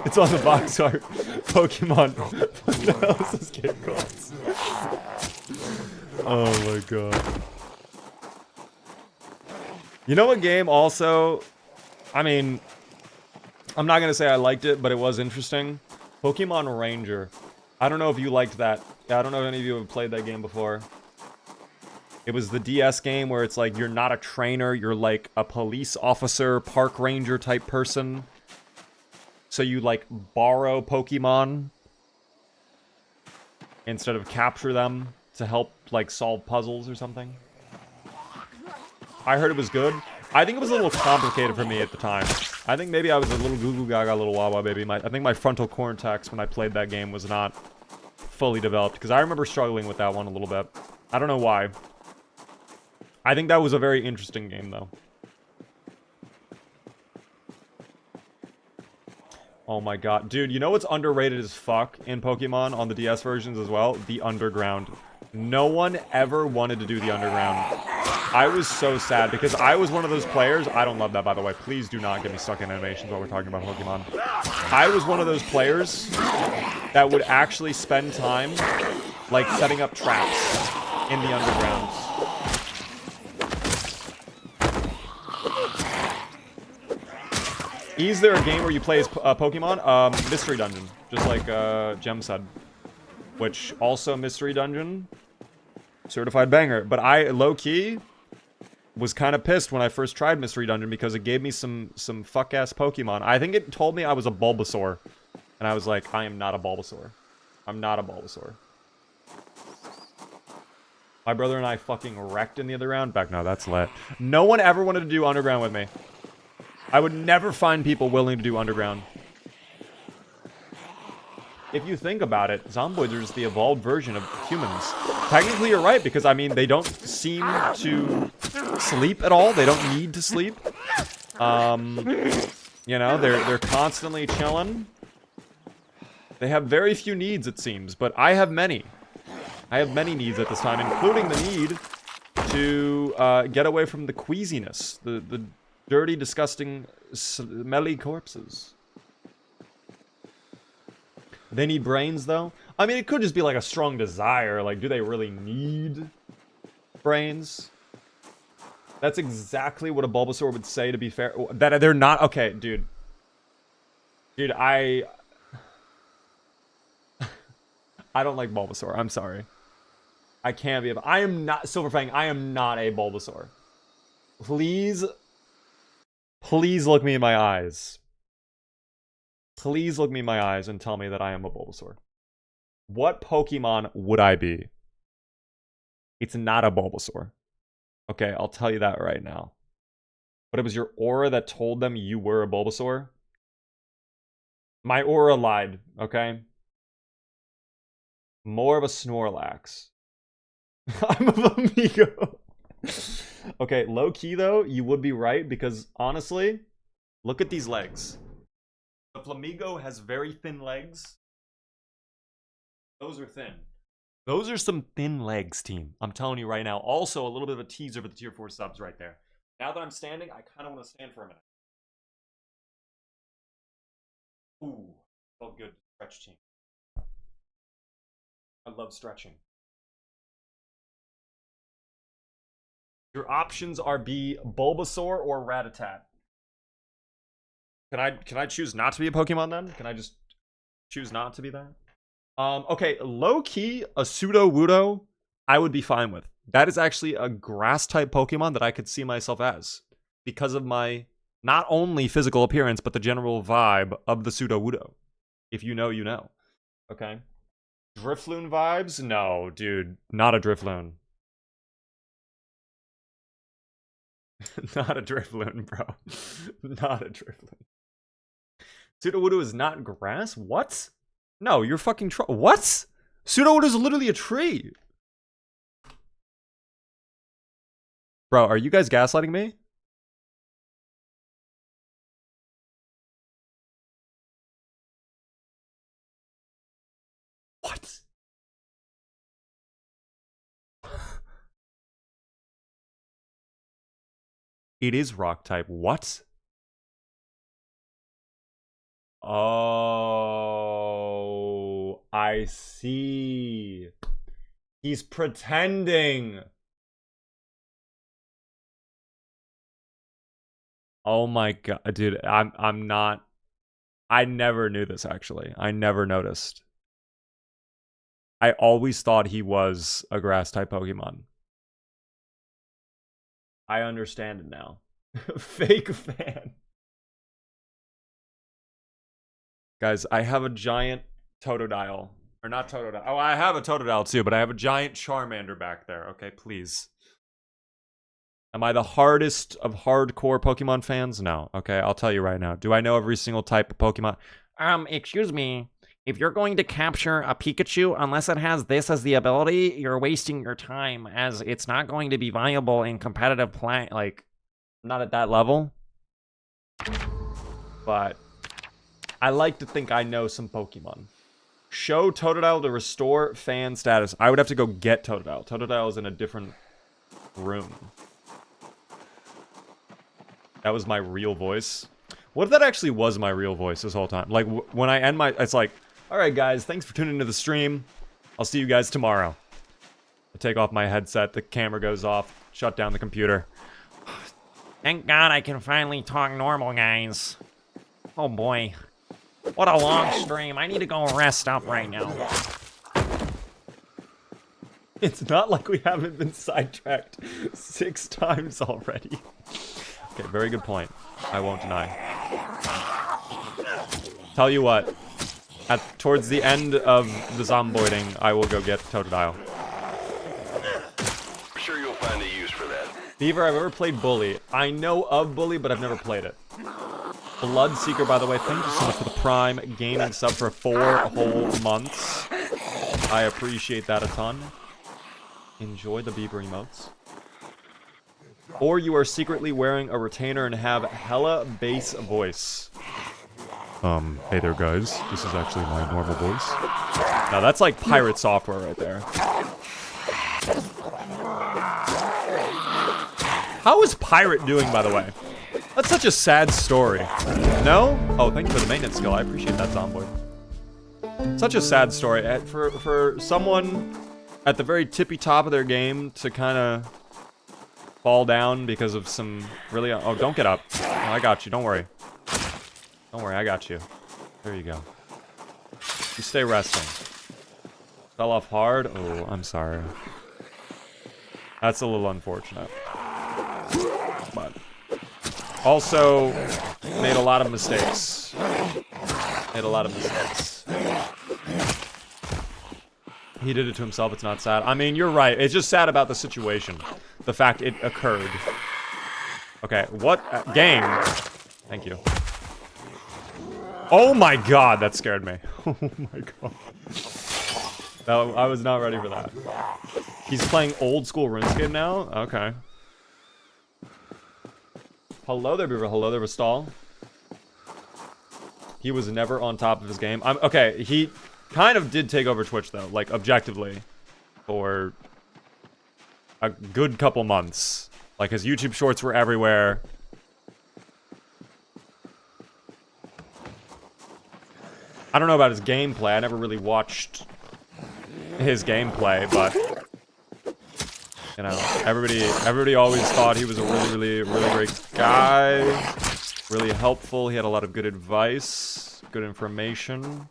It's on the box art. Pokemon. What the hell is this game called? Oh my god. You know what game also... I mean, I'm not going to say I liked it, but it was interesting. Pokemon Ranger. I don't know if you liked that. I don't know if any of you have played that game before. It was the DS game where it's like you're not a trainer, you're like a police officer, park ranger type person. So you like borrow Pokemon instead of capture them to help like solve puzzles or something. I heard it was good. I think it was a little complicated for me at the time. I think maybe I was a little goo goo gaga, a little wawa baby. I think my frontal cortex when I played that game was not fully developed because I remember struggling with that one a little bit. I don't know why. I think that was a very interesting game though. Oh my god. Dude, you know what's underrated as fuck in Pokemon on the DS versions as well? The Underground. No one ever wanted to do the Underground. I was so sad because I was one of those players. I don't love that, by the way. Please do not get me stuck in animations while we're talking about Pokemon. I was one of those players that would actually spend time, like, setting up traps in the Underground. Is there a game where you play as Pokemon? Mystery Dungeon, just like Gem said. Which, also Mystery Dungeon, certified banger. But I, low-key, was kind of pissed when I first tried Mystery Dungeon because it gave me some fuck-ass Pokemon. I think it told me I was a Bulbasaur. And I was like, I am not a Bulbasaur. I'm not a Bulbasaur. My brother and I fucking wrecked in the other round. Back, no, that's lit. No one ever wanted to do Underground with me. I would never find people willing to do Underground. If you think about it, Zomboids are just the evolved version of humans. Technically, you're right, because, I mean, they don't seem to sleep at all. They don't need to sleep. You know, they're constantly chilling. They have very few needs, it seems, but I have many. I have many needs at this time, including the need to get away from the queasiness, the dirty, disgusting, smelly corpses. They need brains, though? I mean, it could just be like a strong desire. Like, do they really need brains? That's exactly what a Bulbasaur would say, to be fair. That they're not... Okay, dude. Dude, I don't like Bulbasaur. I'm sorry. I can't be... I am not... Silverfang, I am not a Bulbasaur. Please... Please look me in my eyes. Please look me in my eyes and tell me that I am a Bulbasaur. What Pokemon would I be? It's not a Bulbasaur. Okay, I'll tell you that right now. But it was your aura that told them you were a Bulbasaur? My aura lied, okay? More of a Snorlax. I'm a Flamigo. Okay, low-key though, you would be right because honestly, look at these legs. The Flamigo has very thin legs. Those are thin. Those are some thin legs, team. I'm telling you right now. Also, a little bit of a teaser for the tier 4 subs right there. Now that I'm standing, I kind of want to stand for a minute. Ooh, felt good. Stretch team. I love stretching. Your options are B, Bulbasaur or Rattata. Can I choose not to be a Pokemon then? Can I just choose not to be that? Okay, low-key, a Pseudo-Wudo, I would be fine with. That is actually a grass-type Pokemon that I could see myself as. Because of my, not only physical appearance, but the general vibe of the Pseudo-Wudo. If you know, you know. Okay? Drifloon vibes? No, dude. Not a Drifloon. Not a Drifloon, bro. Not a Drifloon. Pseudo-Wudo is not grass? What? No, you're fucking what? Pseudo-Wudo is literally a tree. Bro, are you guys gaslighting me? What? It is rock type. What? Oh, I see. He's pretending. Oh my god, dude, I'm not. I never knew this actually. I never noticed. I always thought he was a grass type Pokemon. I understand it now. Fake fan. Guys, I have a giant Totodile. Or not Totodile. Oh, I have a Totodile too, but I have a giant Charmander back there. Okay, please. Am I the hardest of hardcore Pokemon fans? No. Okay, I'll tell you right now. Do I know every single type of Pokemon? Excuse me. If you're going to capture a Pikachu, unless it has this as the ability, you're wasting your time, as it's not going to be viable in competitive play. Like, not at that level. But I like to think I know some Pokemon. Show Totodile to restore fan status. I would have to go get Totodile. Totodile is in a different room. That was my real voice. What if that actually was my real voice this whole time? Like, when I end my... It's like, alright guys, thanks for tuning into the stream. I'll see you guys tomorrow. I take off my headset, the camera goes off, shut down the computer. Thank God I can finally talk normal, guys. Oh boy. What a long stream. I need to go rest up right now. It's not like we haven't been sidetracked 6 times already. Okay, very good point. I won't deny. Tell you what. Towards the end of the Zomboiding, I will go get Totodile. I'm sure you'll find a use for that. Beaver, I've ever played Bully. I know of Bully, but I've never played it. Bloodseeker, by the way, thank you so much for the Prime gaming sub for 4 whole months. I appreciate that a ton. Enjoy the Beaver emotes. Or you are secretly wearing a retainer and have hella bass voice. Hey there guys, this is actually my normal voice. Now that's like pirate software right there. How is Pirate doing, by the way? That's such a sad story. No? Oh, thank you for the maintenance skill. I appreciate that, Zomboid. Such a sad story. For someone at the very tippy top of their game to kind of fall down because of some really... Oh, don't get up. Oh, I got you. Don't worry. Don't worry, I got you. There you go. You stay resting. Fell off hard? Oh, I'm sorry. That's a little unfortunate. But... Also, made a lot of mistakes. Made a lot of mistakes. He did it to himself, it's not sad. I mean, you're right. It's just sad about the situation. The fact it occurred. Okay, what game? Thank you. Oh my god, that scared me. Oh my god. No, I was not ready for that. He's playing old school RuneScape now? Okay. Hello there, Beaver. Hello there, Stall. He was never on top of his game. Okay, he kind of did take over Twitch, though. Like, objectively. For a good couple months. Like, his YouTube shorts were everywhere. I don't know about his gameplay. I never really watched his gameplay, but... You know, everybody always thought he was a really great guy. Really helpful. He had a lot of good advice, good information.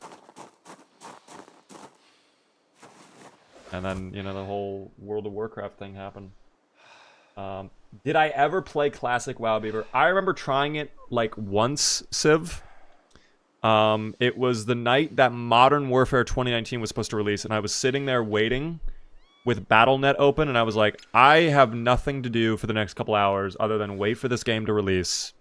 And then, you know, the whole World of Warcraft thing happened. Did I ever play Classic WoW, Beaver? I remember trying it, like, once, Civ. It was the night that Modern Warfare 2019 was supposed to release, and I was sitting there waiting with Battle.net open, and I was like, I have nothing to do for the next couple hours other than wait for this game to release.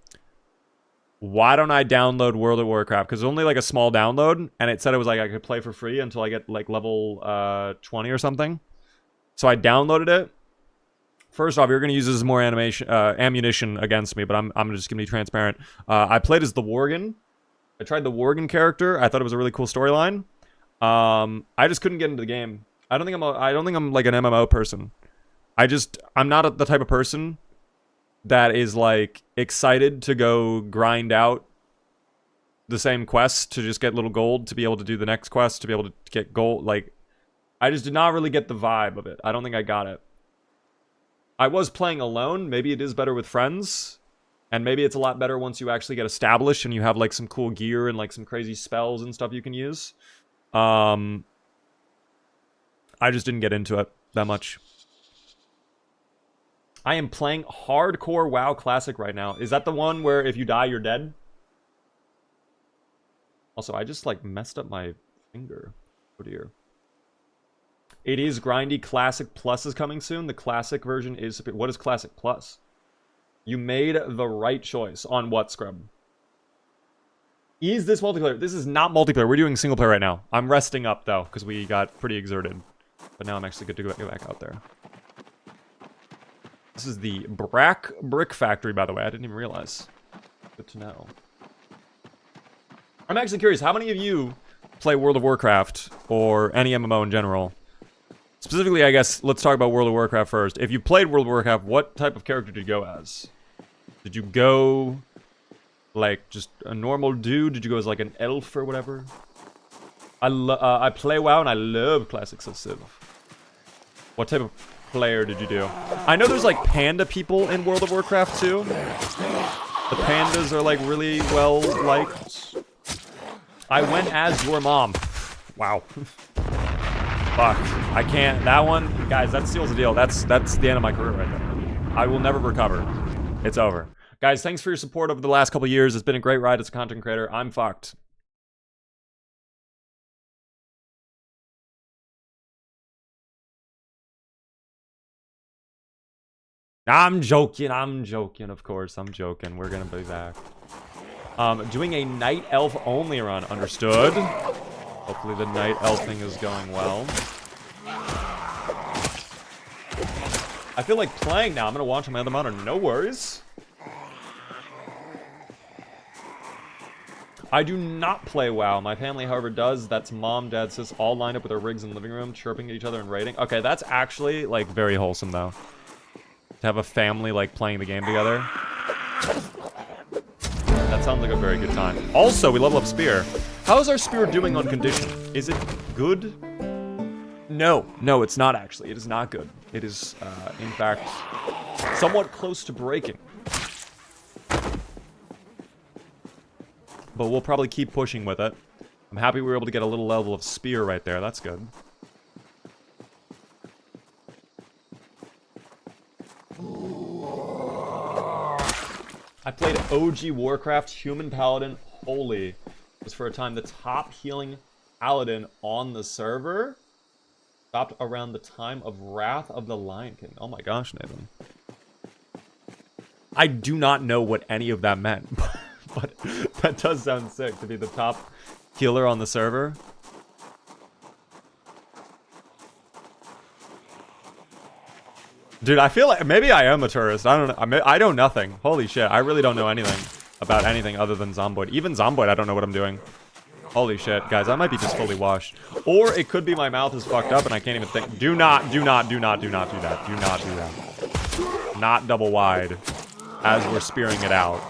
Why don't I download World of Warcraft? Because it was only like a small download, and it said it was like I could play for free until I get like level 20 or something. So I downloaded it. First off, you're going to use this as more ammunition against me, but I'm just going to be transparent. I played as the Worgen. I tried the Worgen character. I thought it was a really cool storyline. I just couldn't get into the game. I don't think I'm like an MMO person. I'm not the type of person that is like excited to go grind out the same quest to just get little gold to be able to do the next quest to be able to get gold. Like, I just did not really get the vibe of it. I don't think I got it. I was playing alone. Maybe it is better with friends. And maybe it's a lot better once you actually get established and you have like some cool gear and like some crazy spells and stuff you can use. I just didn't get into it that much. I am playing Hardcore WoW Classic right now. Is that the one where if you die, you're dead? Also, I just like messed up my finger. Oh dear. It is grindy. Classic Plus is coming soon. The Classic version is... What is Classic Plus? You made the right choice. On what, Scrub? Is this multiplayer? This is not multiplayer. We're doing single player right now. I'm resting up, though, because we got pretty exerted. But now I'm actually good to go back out there. This is the Brack Brick Factory, by the way. I didn't even realize. Good to know. I'm actually curious. How many of you play World of Warcraft or any MMO in general? Specifically, I guess, let's talk about World of Warcraft first. If you played World of Warcraft, what type of character did you go as? Did you go, like, just a normal dude? Did you go as, like, an elf or whatever? I play WoW, and I love Classic Civ. What type of player did you do? I know there's, like, panda people in World of Warcraft, too. The pandas are, like, really well-liked. I went as your mom. Wow. Fuck. I can't. That one, guys, that seals the deal. That's the end of my career right there. I will never recover. It's over. Guys, thanks for your support over the last couple years. It's been a great ride as a content creator. I'm fucked. I'm joking. Of course. I'm joking. We're gonna be back. Doing a night elf only run. Understood. Hopefully the night elf thing is going well. I feel like playing now. I'm gonna watch on my other monitor. No worries. I do not play WoW. My family, however, does. That's mom, dad, sis, all lined up with their rigs in the living room, chirping at each other and raiding. Okay, that's actually, like, very wholesome, though. To have a family, like, playing the game together. That sounds like a very good time. Also, we level up Spear. How is our Spear doing on condition? Is it good? No. No, it's not, actually. It is not good. It is, in fact, somewhat close to breaking. But we'll probably keep pushing with it. I'm happy we were able to get a little level of Spear right there. That's good. I played OG Warcraft Human Paladin. Holy. Was for a time the top healing paladin on the server. Stopped around the time of Wrath of the Lion King. Oh my gosh, Nathan. I do not know what any of that meant. But that does sound sick to be the top healer on the server. Dude, I feel like maybe I am a tourist. I don't know. I know nothing. Holy shit. I really don't know anything about anything other than Zomboid. Even Zomboid, I don't know what I'm doing. Holy shit. Guys, I might be just fully washed. Or it could be my mouth is fucked up and I can't even think. Do not do that. Do not do that. Not double wide as we're spearing it out.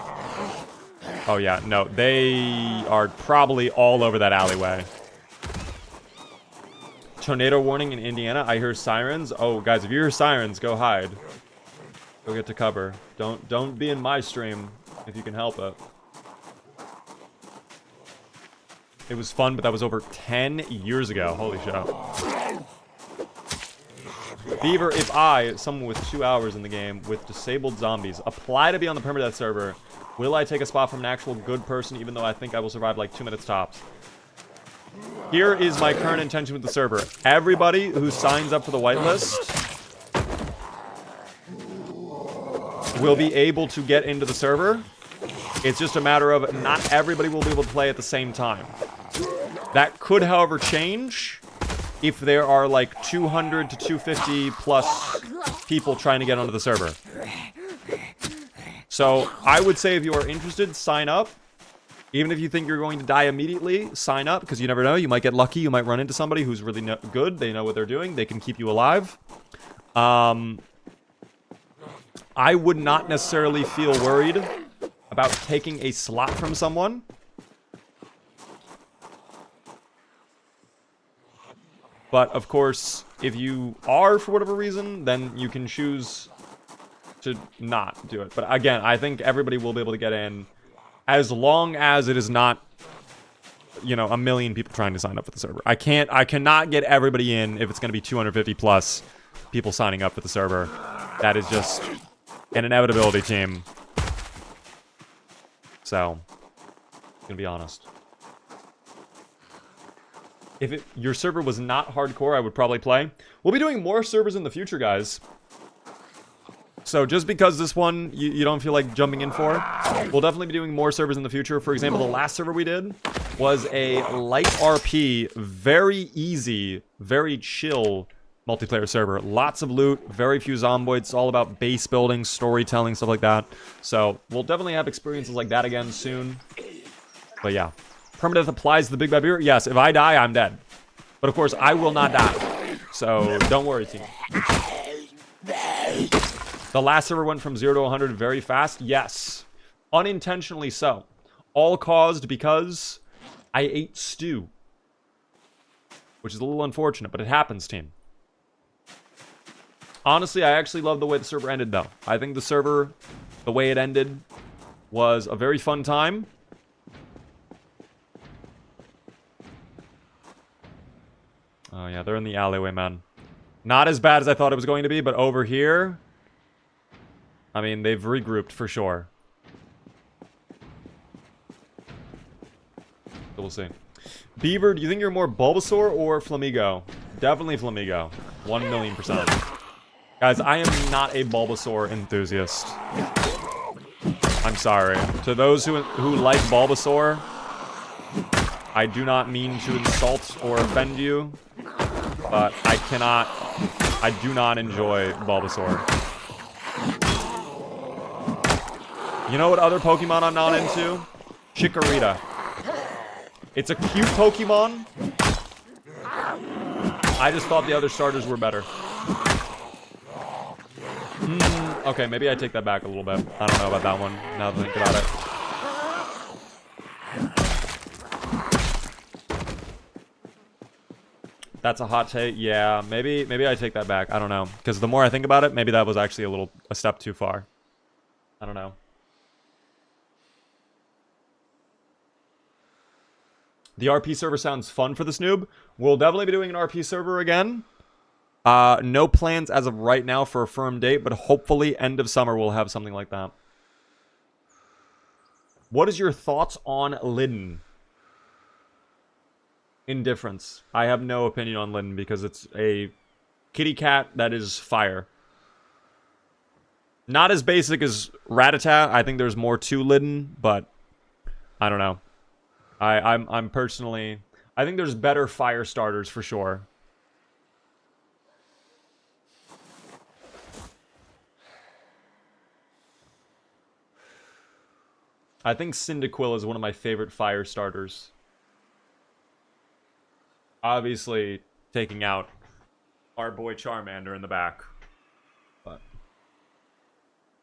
Oh, yeah. No, they are probably all over that alleyway. Tornado warning in Indiana. I hear sirens. Oh, guys, if you hear sirens, go hide. Go get to cover. Don't be in my stream if you can help it. It was fun, but that was over 10 years ago. Holy shit. Beaver, if I, someone with 2 hours in the game with disabled zombies, apply to be on the permadeath server, will I take a spot from an actual good person, even though I think I will survive like 2 minutes tops? Here is my current intention with the server. Everybody who signs up for the whitelist will be able to get into the server. It's just a matter of not everybody will be able to play at the same time. That could, however, change if there are like 200 to 250 plus people trying to get onto the server. So I would say if you are interested, sign up. Even if you think you're going to die immediately, sign up, because you never know. You might get lucky. You might run into somebody who's really good. They know what they're doing. They can keep you alive. I would not necessarily feel worried about taking a slot from someone. But, of course, if you are, for whatever reason, then you can choose to not do it. But, again, I think everybody will be able to get in as long as it is not, you know, a million people trying to sign up for the server. I cannot get everybody in if it's going to be 250 plus people signing up for the server. That is just an inevitability, team. So, I'm gonna be honest. If your server was not hardcore, I would probably play. We'll be doing more servers in the future, guys. So just because this one you don't feel like jumping in for, we'll definitely be doing more servers in the future. For example, the last server we did was a light RP, very easy, very chill multiplayer server. Lots of loot, very few zomboids, all about base building, storytelling, stuff like that. So we'll definitely have experiences like that again soon. But yeah. Permadeath applies to the Big Bad Beaver? Yes, if I die, I'm dead. But of course, I will not die. So don't worry, team. The last server went from 0 to 100 very fast? Yes. Unintentionally so. All caused because I ate stew. Which is a little unfortunate, but it happens, team. Honestly, I actually love the way the server ended, though. I think the server, the way it ended, was a very fun time. Oh, yeah, they're in the alleyway, man. Not as bad as I thought it was going to be, but over here... I mean, they've regrouped for sure. So we'll see. Beaver, do you think you're more Bulbasaur or Flamigo? Definitely Flamigo. 1,000,000%. Guys, I am not a Bulbasaur enthusiast. I'm sorry. To those who like Bulbasaur, I do not mean to insult or offend you, but I do not enjoy Bulbasaur. You know what other Pokemon I'm not into? Chikorita. It's a cute Pokemon. I just thought the other starters were better. Okay, maybe I take that back a little bit. I don't know about that one, now that I think about it. That's a hot take. Yeah, maybe I take that back. I don't know. Because the more I think about it, maybe that was actually a step too far. I don't know. The RP server sounds fun for the Snoob. We'll definitely be doing an RP server again. No plans as of right now for a firm date, but hopefully end of summer we'll have something like that. What is your thoughts on Lydon? Indifference. I have no opinion on Lydon because it's a kitty cat that is fire. Not as basic as Rattata. I think there's more to Lydon, but I don't know. I'm personally... I think there's better fire starters for sure. I think Cyndaquil is one of my favorite fire starters. Obviously, taking out our boy Charmander in the back. But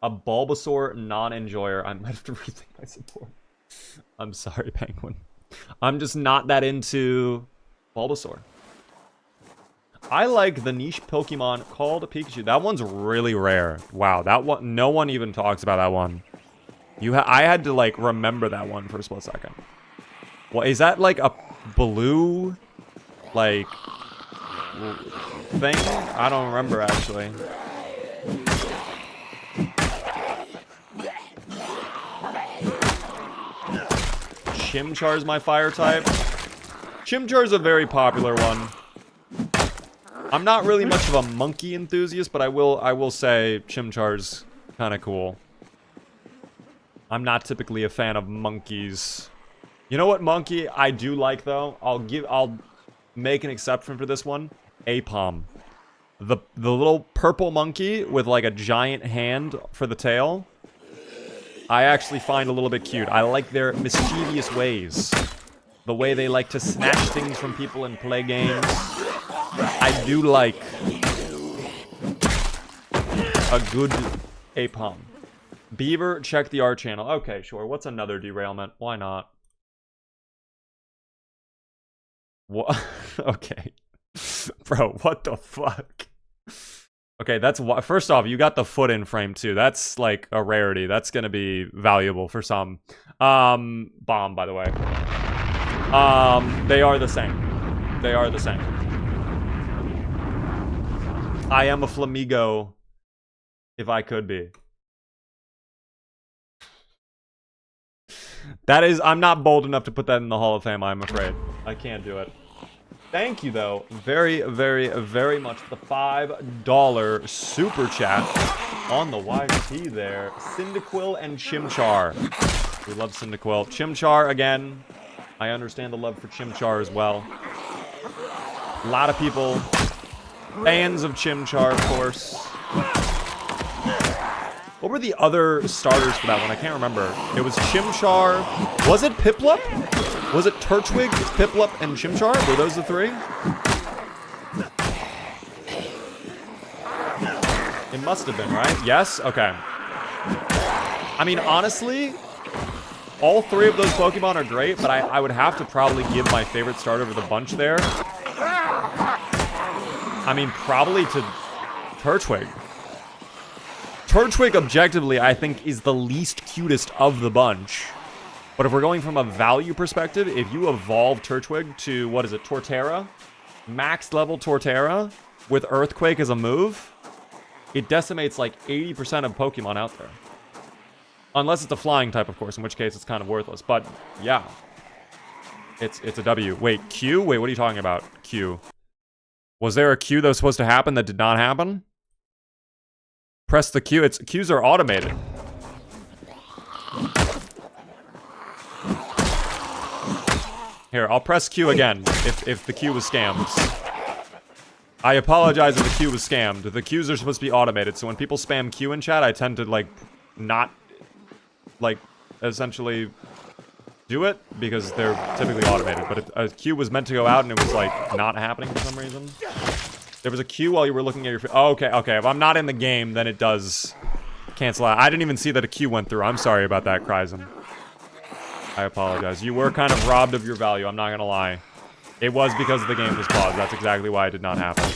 a Bulbasaur non-enjoyer. I might have to rethink my support. I'm sorry, Penguin. I'm just not that into Bulbasaur. I like the niche Pokemon called Pikachu. That one's really rare. Wow, that one, no one even talks about that one. I had to like remember that one for a split second. Well, is that like a blue like thing? I don't remember actually. Chimchar's my fire type. Chimchar's a very popular one. I'm not really much of a monkey enthusiast, but I will say Chimchar's kind of cool. I'm not typically a fan of monkeys. You know what monkey I do like though? I'll make an exception for this one. Apom. The little purple monkey with like a giant hand for the tail. I actually find a little bit cute. I like their mischievous ways. The way they like to snatch things from people and play games. I do like a good Apom. Beaver, check the art channel. Okay, sure. What's another derailment? Why not? What? Okay. Bro, what the fuck? Okay, that's first off, you got the foot in frame too. That's like a rarity. That's gonna be valuable for some. Bomb, by the way. They are the same. They are the same. I am a Flamigo if I could be. That is, I'm not bold enough to put that in the Hall of Fame, I'm afraid. I can't do it. Thank you, though, very, very, very much for the $5 super chat on the YT there. Cyndaquil and Chimchar. We love Cyndaquil. Chimchar, again. I understand the love for Chimchar as well. A lot of people, fans of Chimchar, of course. What were the other starters for that one? I can't remember. It was Chimchar. Was it Piplup? Was it Turtwig, Piplup, and Chimchar? Were those the three? It must have been, right? Yes? Okay. I mean, honestly, all three of those Pokemon are great, but I would have to probably give my favorite starter of the bunch there. I mean, probably to Turtwig. Turtwig, objectively, I think, is the least cutest of the bunch. But if we're going from a value perspective, if you evolve Turtwig to, what is it, Torterra? Max level Torterra with Earthquake as a move, it decimates like 80% of Pokemon out there. Unless it's a flying type, of course, in which case it's kind of worthless. But, yeah. It's a W. Wait, Q? Wait, what are you talking about? Q. Was there a Q that was supposed to happen that did not happen? Press the Q. Qs are automated. Here, I'll press Q again if the Q was scammed. I apologize if the Q was scammed. The Qs are supposed to be automated, so when people spam Q in chat, I tend to, like, not, like, essentially do it, because they're typically automated. But a Q was meant to go out, and it was, like, not happening for some reason. There was a Q while you were looking at your... Oh, okay. If I'm not in the game, then it does cancel out. I didn't even see that a Q went through. I'm sorry about that, Kryzen. I apologize. You were kind of robbed of your value, I'm not gonna lie. It was because the game was paused. That's exactly why it did not happen.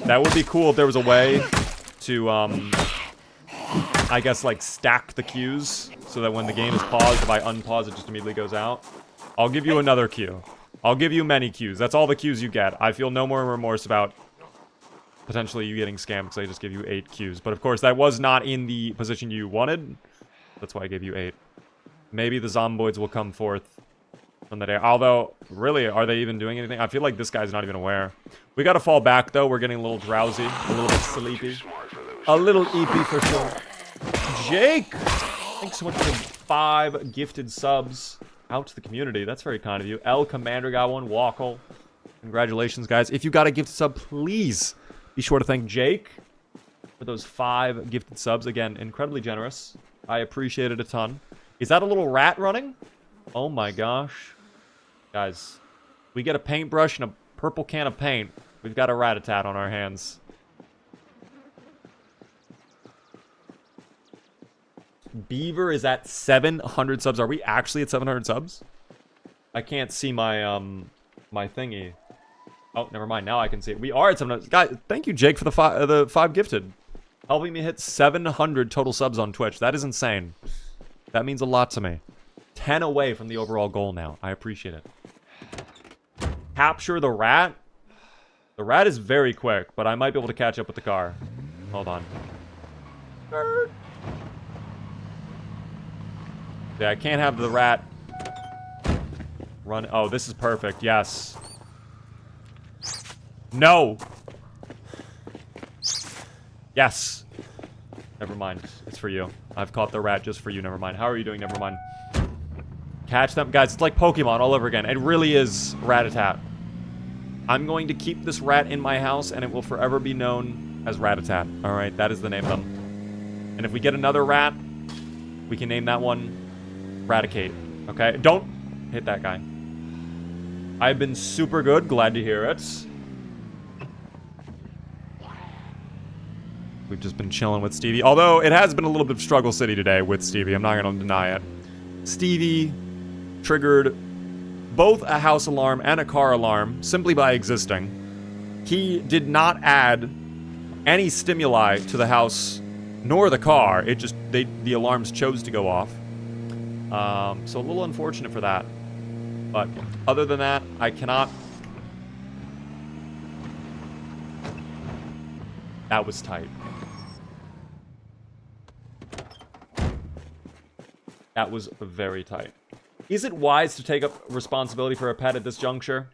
That would be cool if there was a way to, I guess, like, stack the Qs so that when the game is paused, if I unpause, it just immediately goes out. I'll give you another Q. I'll give you many Qs. That's all the Qs you get. I feel no more remorse about potentially you getting scammed because I just give you 8 Qs. But of course, that was not in the position you wanted. That's why I gave you 8. Maybe the Zomboids will come forth from the day. Although, really, are they even doing anything? I feel like this guy's not even aware. We gotta fall back, though. We're getting a little drowsy. A little bit sleepy. A little eepy for sure. Jake! Thanks so much for the 5 gifted subs out to the community. That's very kind of you. El Commander got one. Wackle. Congratulations, guys. If you got a gifted sub, please be sure to thank Jake for those 5 gifted subs. Again, incredibly generous. I appreciate it a ton. Is that a little rat running? Oh my gosh. Guys, we get a paintbrush and a purple can of paint. We've got a rat-a-tat on our hands. Beaver is at 700 subs. Are we actually at 700 subs? I can't see my my thingy. Oh, never mind. Now I can see it. We are at 700. Guys, thank you, Jake, for the 5 gifted. Helping me hit 700 total subs on Twitch. That is insane. That means a lot to me. 10 away from the overall goal now. I appreciate it. Capture the rat. The rat is very quick, but I might be able to catch up with the car. Hold on. Yeah, I can't have the rat run. Oh, this is perfect. Yes. No. Yes. Never mind. It's for you. I've caught the rat just for you. Never mind. How are you doing? Never mind. Catch them. Guys, it's like Pokemon all over again. It really is Rat-a-tat. I'm going to keep this rat in my house, and it will forever be known as Rat-a-tat. All right? That is the name of them. And if we get another rat, we can name that one Raticate. Okay? Don't hit that guy. I've been super good. Glad to hear it. We've just been chilling with Stevie. Although, it has been a little bit of struggle city today with Stevie. I'm not going to deny it. Stevie triggered both a house alarm and a car alarm simply by existing. He did not add any stimuli to the house nor the car. It just, the alarms chose to go off. So a little unfortunate for that. But other than that, I cannot... That was tight. That was very tight. Is it wise to take up responsibility for a pet at this juncture?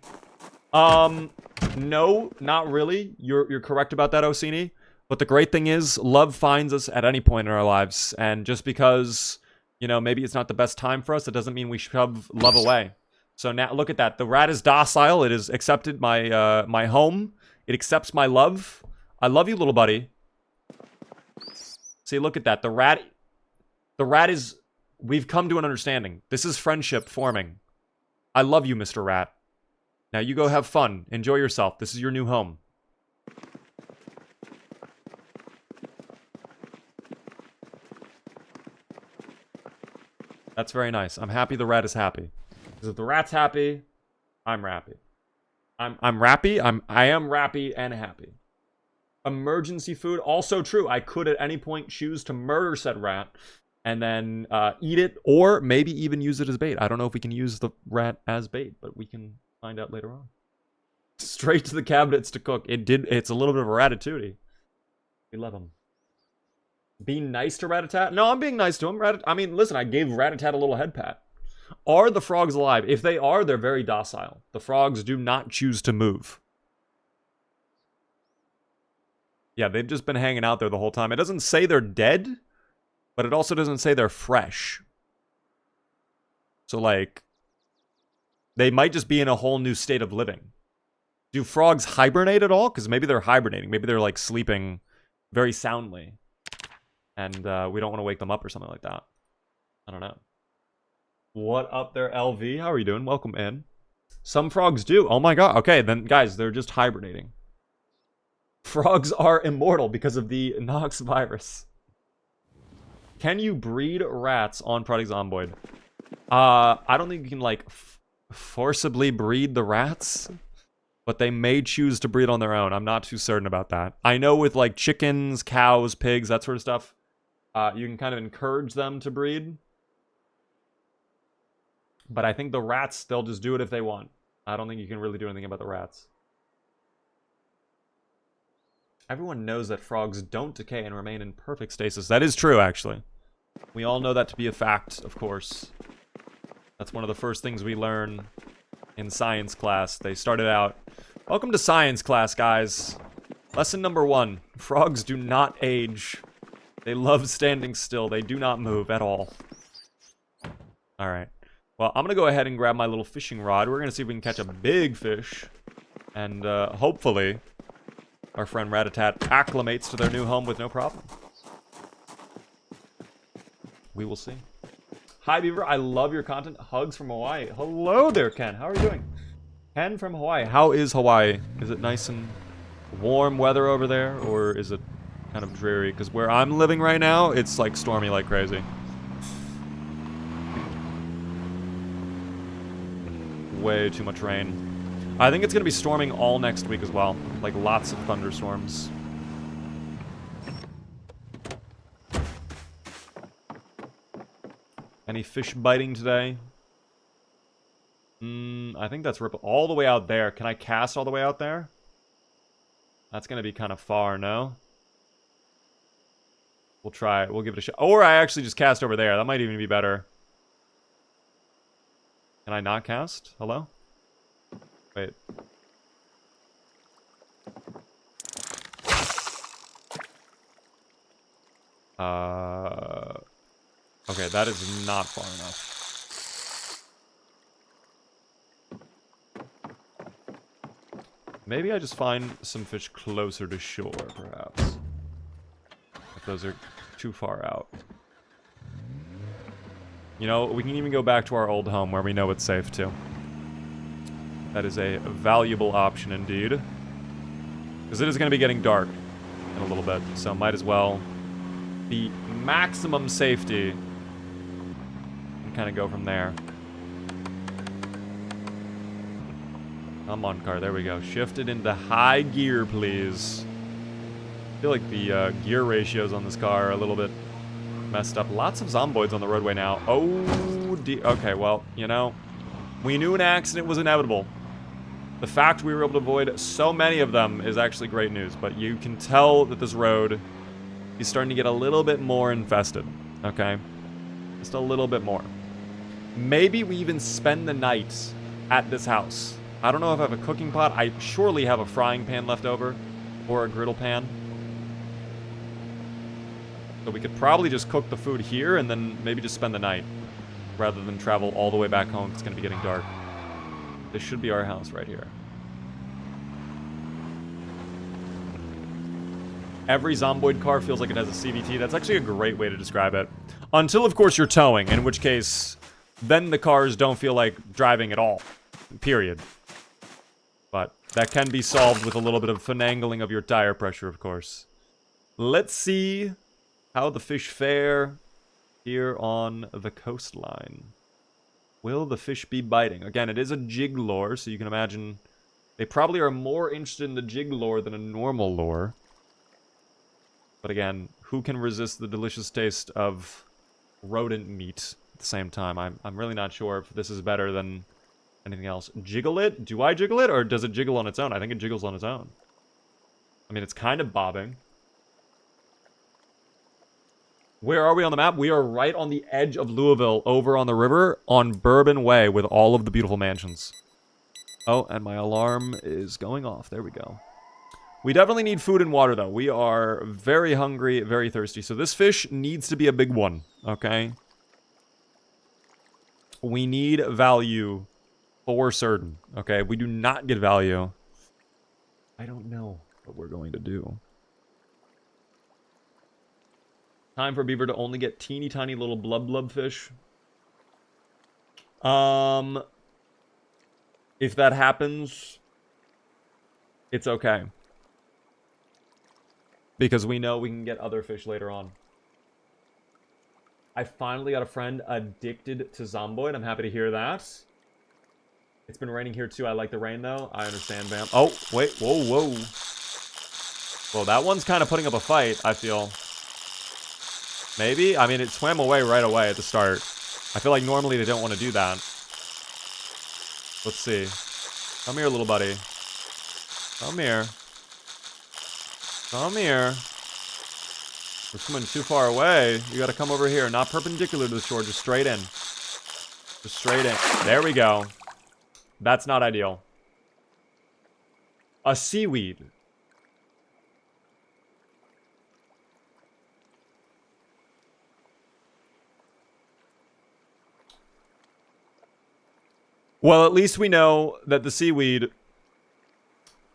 No, not really. You're correct about that, Orsini. But the great thing is, love finds us at any point in our lives. And just because, you know, maybe it's not the best time for us, it doesn't mean we shove love away. So now, look at that. The rat is docile. It has accepted my, my home. It accepts my love. I love you, little buddy. See, look at that. The rat is... We've come to an understanding. This is friendship forming. I love you, Mr. Rat. Now you go have fun. Enjoy yourself. This is your new home. That's very nice. I'm happy the rat is happy. Because if the rat's happy, I'm happy. I'm rappy. I am rappy and happy. Emergency food. Also true. I could at any point choose to murder said rat and then eat it, or maybe even use it as bait. I don't know if we can use the rat as bait, but we can find out later on. Straight to the cabinets to cook. It's a little bit of a ratatouille. We love him. Be nice to Ratatat? No, I'm being nice to him. I mean, listen, I gave Ratatat a little head pat. Are the frogs alive? If they are, they're very docile. The frogs do not choose to move. Yeah, they've just been hanging out there the whole time. It doesn't say they're dead, but it also doesn't say they're fresh. So, like, they might just be in a whole new state of living. Do frogs hibernate at all? Because maybe they're hibernating. Maybe they're, like, sleeping very soundly. And we don't want to wake them up or something like that. I don't know. What up there, LV? How are you doing? Welcome in. Some frogs do. Oh my god. Okay, then, guys, they're just hibernating. Frogs are immortal because of the Nox virus. Can you breed rats on Project Zomboid? I don't think you can, like, forcibly breed the rats. But they may choose to breed on their own. I'm not too certain about that. I know with, like, chickens, cows, pigs, that sort of stuff, you can kind of encourage them to breed. But I think the rats, they'll just do it if they want. I don't think you can really do anything about the rats. Everyone knows that frogs don't decay and remain in perfect stasis. That is true, actually. We all know that to be a fact, of course. That's one of the first things we learn in science class. They started out... Welcome to science class, guys. Lesson number 1. Frogs do not age. They love standing still. They do not move at all. Alright. Well, I'm going to go ahead and grab my little fishing rod. We're going to see if we can catch a big fish. And hopefully, our friend Ratatat acclimates to their new home with no problem. We will see. Hi, Beaver. I love your content. Hugs from Hawaii. Hello there, Ken. How are you doing? Ken from Hawaii. How is Hawaii? Is it nice and warm weather over there? Or is it kind of dreary? Because where I'm living right now, it's like stormy like crazy. Way too much rain. I think it's going to be storming all next week as well. Like lots of thunderstorms. Any fish biting today? I think that's all the way out there. Can I cast all the way out there? That's going to be kind of far, no? We'll try it. We'll give it a shot. Or I actually just cast over there. That might even be better. Can I not cast? Hello? Wait. Okay, that is not far enough. Maybe I just find some fish closer to shore, perhaps. If those are too far out. You know, we can even go back to our old home where we know it's safe, too. That is a valuable option indeed. Because it is going to be getting dark in a little bit, so might as well be maximum safety and kind of go from there. Come on, car. There we go. Shift it into high gear, please. I feel like the gear ratios on this car are a little bit messed up. Lots of zomboids on the roadway now. Oh, okay, well, you know, we knew an accident was inevitable. The fact we were able to avoid so many of them is actually great news, but you can tell that this road is starting to get a little bit more infested, okay? Just a little bit more. Maybe we even spend the night at this house. I don't know if I have a cooking pot. I surely have a frying pan left over, or a griddle pan. So we could probably just cook the food here and then maybe just spend the night, rather than travel all the way back home. It's going to be getting dark. This should be our house right here. Every Zomboid car feels like it has a CVT. That's actually a great way to describe it. Until, of course, you're towing, in which case, then the cars don't feel like driving at all. Period. But that can be solved with a little bit of finagling of your tire pressure, of course. Let's see how the fish fare here on the coastline. Will the fish be biting? Again, it is a jig lure, so you can imagine they probably are more interested in the jig lure than a normal lure. But again, who can resist the delicious taste of rodent meat at the same time? I'm really not sure if this is better than anything else. Jiggle it? Do I jiggle it, or does it jiggle on its own? I think it jiggles on its own. I mean, it's kind of bobbing. Where are we on the map? We are right on the edge of Louisville, over on the river, on Bourbon Way, with all of the beautiful mansions. Oh, and my alarm is going off. There we go. We definitely need food and water, though. We are very hungry, very thirsty. So this fish needs to be a big one, okay? We need value for certain, okay? If we do not get value, I don't know what we're going to do. Time for beaver to only get teeny tiny little blub fish. If that happens, it's okay. Because we know we can get other fish later on. I finally got a friend addicted to Zomboid. I'm happy to hear that. It's been raining here too. I like the rain though. I understand, Bam. Oh, wait. Whoa. Well, that one's kind of putting up a fight, I feel. Maybe? I mean, it swam away right away at the start. I feel like normally they don't want to do that. Let's see. Come here, little buddy. Come here. Come here. We're swimming too far away. You gotta come over here. Not perpendicular to the shore, just straight in. Just straight in. There we go. That's not ideal. A seaweed. Well, at least we know that the seaweed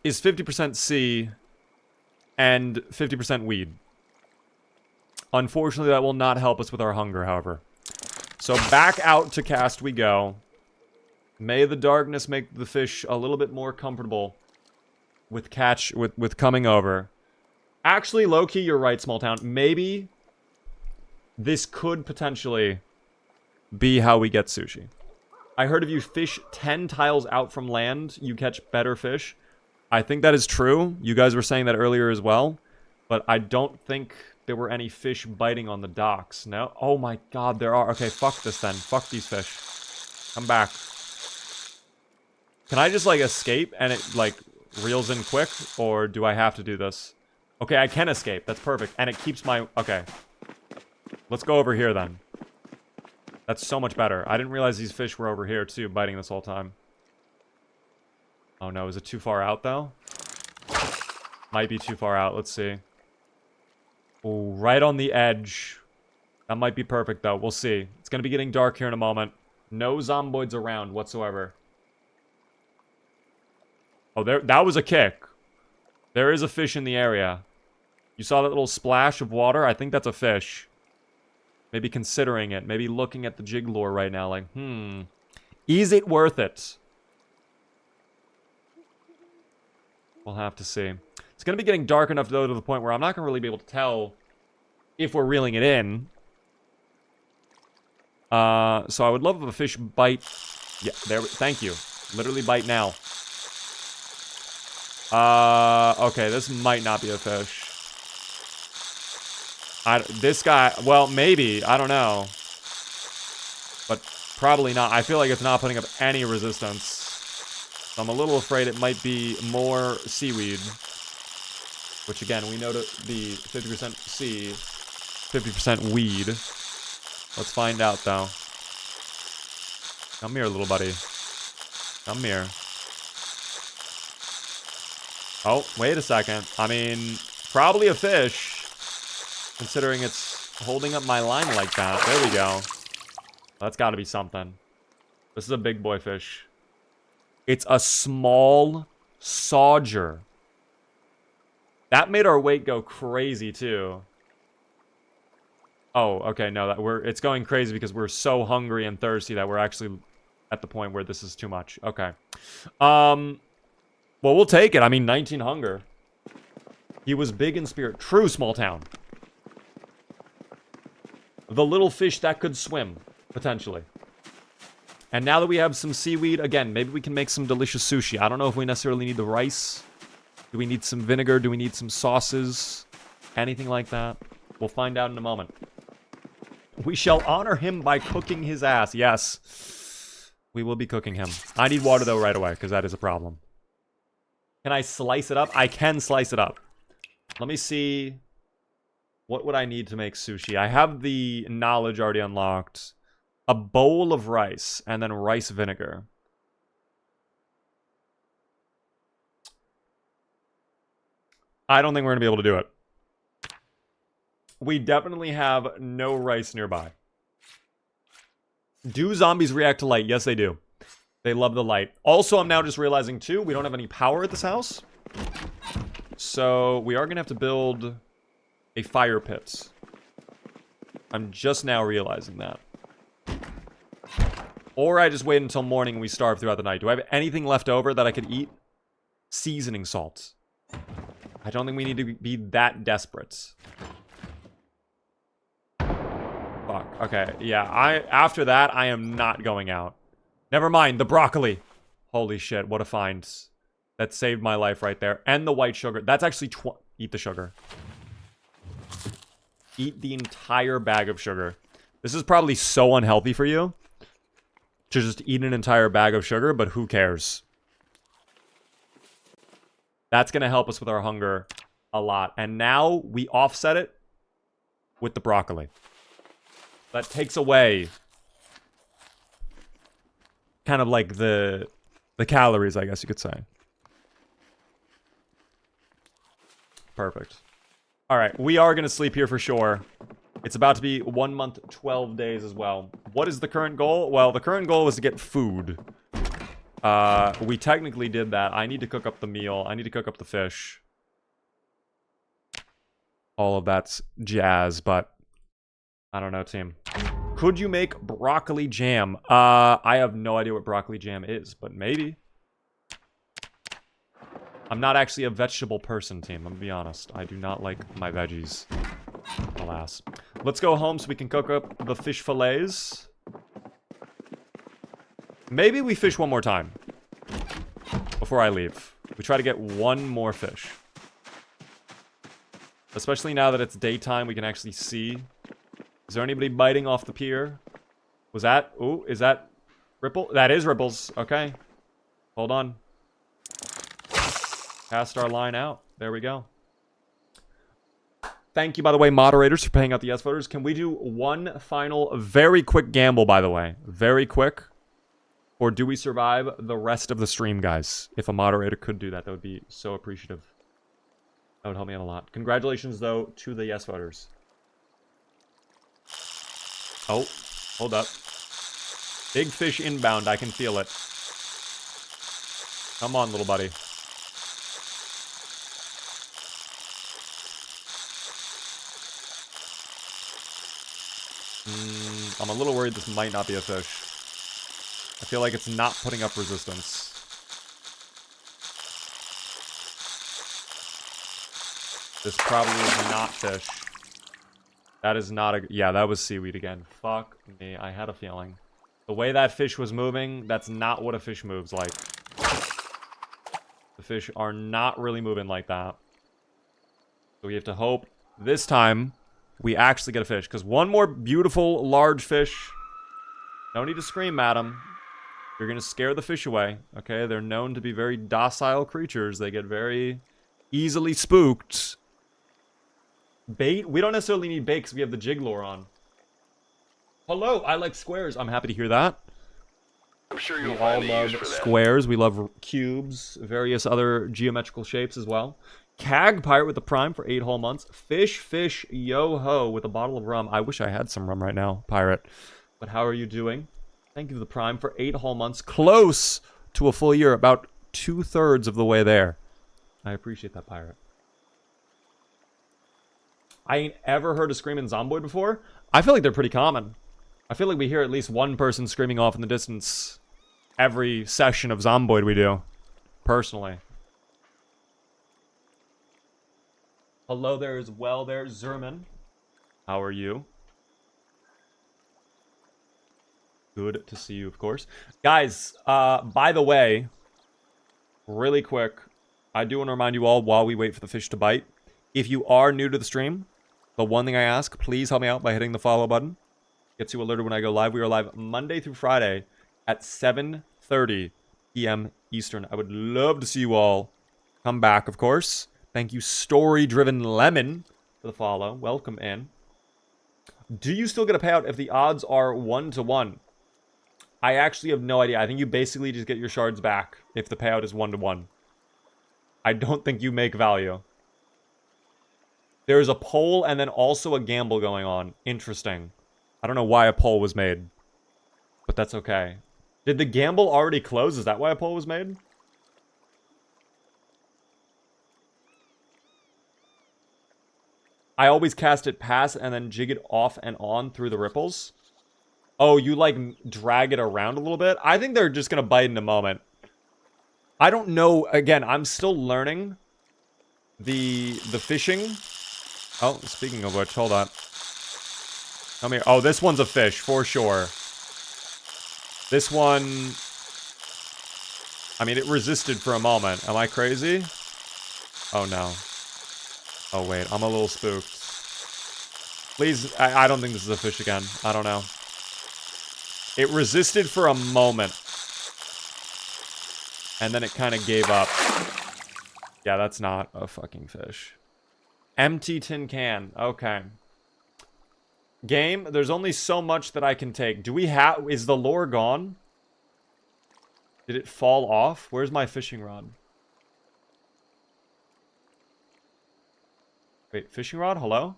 is 50% sea and 50% weed. Unfortunately, that will not help us with our hunger, however. So back out to cast we go. May the darkness make the fish a little bit more comfortable with coming over. Actually, low-key, you're right, small town. Maybe this could potentially be how we get sushi. I heard if you fish 10 tiles out from land, you catch better fish. I think that is true. You guys were saying that earlier as well. But I don't think there were any fish biting on the docks. No? Oh my god, there are. Okay, fuck this then. Fuck these fish. Come back. Can I just, like, escape and it, like, reels in quick? Or do I have to do this? Okay, I can escape. That's perfect. And it keeps my... Okay. Let's go over here then. That's so much better. I didn't realize these fish were over here, too, biting this whole time. Oh, no. Is it too far out, though? Might be too far out. Let's see. Oh, right on the edge. That might be perfect, though. We'll see. It's going to be getting dark here in a moment. No zomboids around whatsoever. Oh, that was a kick. There is a fish in the area. You saw that little splash of water? I think that's a fish. Maybe considering it. Maybe looking at the jig lure right now like, is it worth it? We'll have to see. It's going to be getting dark enough, though, to the point where I'm not going to really be able to tell if we're reeling it in. So I would love if a fish bite. Yeah, there. Thank you. Literally bite now. Okay, this might not be a fish. This guy, well, maybe. I don't know. But probably not. I feel like it's not putting up any resistance. So I'm a little afraid it might be more seaweed. Which, again, we know to be 50% sea, 50% weed. Let's find out, though. Come here, little buddy. Come here. Oh, wait a second. I mean, probably a fish, considering it's holding up my line like that. There we go. That's got to be something. This is a big boy fish. It's a small sodger. That made our weight go crazy, too. Oh, okay, no, it's going crazy because we're so hungry and thirsty that we're actually at the point where this is too much. Okay. Well, we'll take it. I mean, 19 hunger. He was big in spirit. True, small town. The little fish that could swim, potentially. And now that we have some seaweed, again, maybe we can make some delicious sushi. I don't know if we necessarily need the rice. Do we need some vinegar? Do we need some sauces? Anything like that? We'll find out in a moment. We shall honor him by cooking his ass. Yes. We will be cooking him. I need water, though, right away, because that is a problem. Can I slice it up? I can slice it up. Let me see. What would I need to make sushi? I have the knowledge already unlocked. A bowl of rice, and then rice vinegar. I don't think we're going to be able to do it. We definitely have no rice nearby. Do zombies react to light? Yes, they do. They love the light. Also, I'm now just realizing, too, we don't have any power at this house. So, we are going to have to build a fire pit. I'm just now realizing that. Or I just wait until morning and we starve throughout the night. Do I have anything left over that I could eat? Seasoning salt. I don't think we need to be that desperate. Fuck. Okay, yeah. After that, I am not going out. Never mind, the broccoli. Holy shit, what a find. That saved my life right there. And the white sugar. That's actually eat the sugar. Eat the entire bag of sugar. This is probably so unhealthy for you to just eat an entire bag of sugar, but who cares? That's going to help us with our hunger a lot. And now we offset it with the broccoli. That takes away kind of like the calories, I guess you could say. Perfect. All right, we are going to sleep here for sure. It's about to be 1 month, 12 days as well. What is the current goal? Well, the current goal is to get food. We technically did that. I need to cook up the meal. I need to cook up the fish. All of that's jazz, but I don't know, team. Could you make broccoli jam? I have no idea what broccoli jam is, but maybe. I'm not actually a vegetable person, team. I'm gonna be honest. I do not like my veggies. Alas. Let's go home so we can cook up the fish fillets. Maybe we fish one more time before I leave. We try to get one more fish. Especially now that it's daytime, we can actually see. Is there anybody biting off the pier? Was that... Ooh, is that Ripple? That is Ripples. Okay. Hold on. Cast our line out. There we go. Thank you, by the way, moderators, for paying out the yes voters. Can we do one final, very quick gamble, by the way? Very quick. Or do we survive the rest of the stream, guys? If a moderator could do that, that would be so appreciative. That would help me out a lot. Congratulations, though, to the yes voters. Oh, hold up. Big fish inbound. I can feel it. Come on, little buddy. I'm a little worried this might not be a fish. I feel like it's not putting up resistance. This probably is not fish. That is not a... Yeah, that was seaweed again. Fuck me. I had a feeling. The way that fish was moving, that's not what a fish moves like. The the fish are not really moving like that. So we have to hope this time we actually get a fish. Because one more beautiful, large fish. No need to scream at them. You're going to scare the fish away. Okay, they're known to be very docile creatures. They get very easily spooked. Bait? We don't necessarily need bait because we have the jig lure on. Hello, I like squares. I'm happy to hear that. I'm sure We you'll all find a use love for that. squares. We love cubes, various other geometrical shapes as well. Cag Pirate with the Prime for 8 whole months. Fish, yo-ho with a bottle of rum. I wish I had some rum right now, Pirate. But how are you doing? Thank you for the Prime for 8 whole months. Close to a full year. About 2/3 of the way there. I appreciate that, Pirate. I ain't ever heard a screaming zomboid before. I feel like they're pretty common. I feel like we hear at least one person screaming off in the distance every session of zomboid we do. Personally. Hello there as well there, Zerman. How are you? Good to see you, of course. Guys, by the way, really quick, I do want to remind you all while we wait for the fish to bite. If you are new to the stream, the one thing I ask, please help me out by hitting the follow button. Gets you alerted when I go live. We are live Monday through Friday at 7:30 p.m. Eastern. I would love to see you all come back, of course. Thank you, Story Driven Lemon, for the follow. Welcome in. Do you still get a payout if the odds are 1-to-1? I actually have no idea. I think you basically just get your shards back if the payout is 1-to-1. I don't think you make value. There's a poll and then also a gamble going on. Interesting. I don't know why a poll was made, but that's okay. Did the gamble already close? Is that why a poll was made? I always cast it past and then jig it off and on through the ripples. Oh, you like drag it around a little bit? I think they're just gonna bite in a moment. I don't know. Again, I'm still learning the fishing. Oh, speaking of which, hold on. Come here. Oh, this one's a fish for sure. This one, I mean, it resisted for a moment. Am I crazy? Oh no. Oh wait, I'm a little spooked. Please, I don't think this is a fish again. I don't know. It resisted for a moment. And then it kind of gave up. Yeah, that's not a fucking fish. Empty tin can. Okay. Game, there's only so much that I can take. Do we have... Is the lure gone? Did it fall off? Where's my fishing rod? Wait, fishing rod? Hello?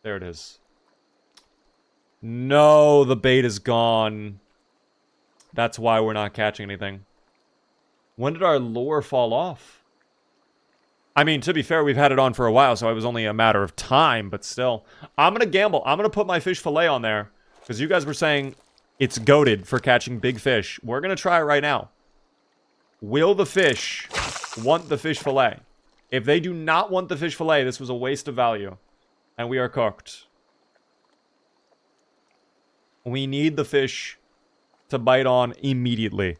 There it is. No, the bait is gone. That's why we're not catching anything. When did our lure fall off? I mean, to be fair, we've had it on for a while, so it was only a matter of time, but still. I'm going to gamble. I'm going to put my fish fillet on there, because you guys were saying it's goated for catching big fish. We're going to try it right now. Will the fish want the fish fillet? If they do not want the fish fillet, this was a waste of value, and we are cooked. We need the fish to bite on immediately.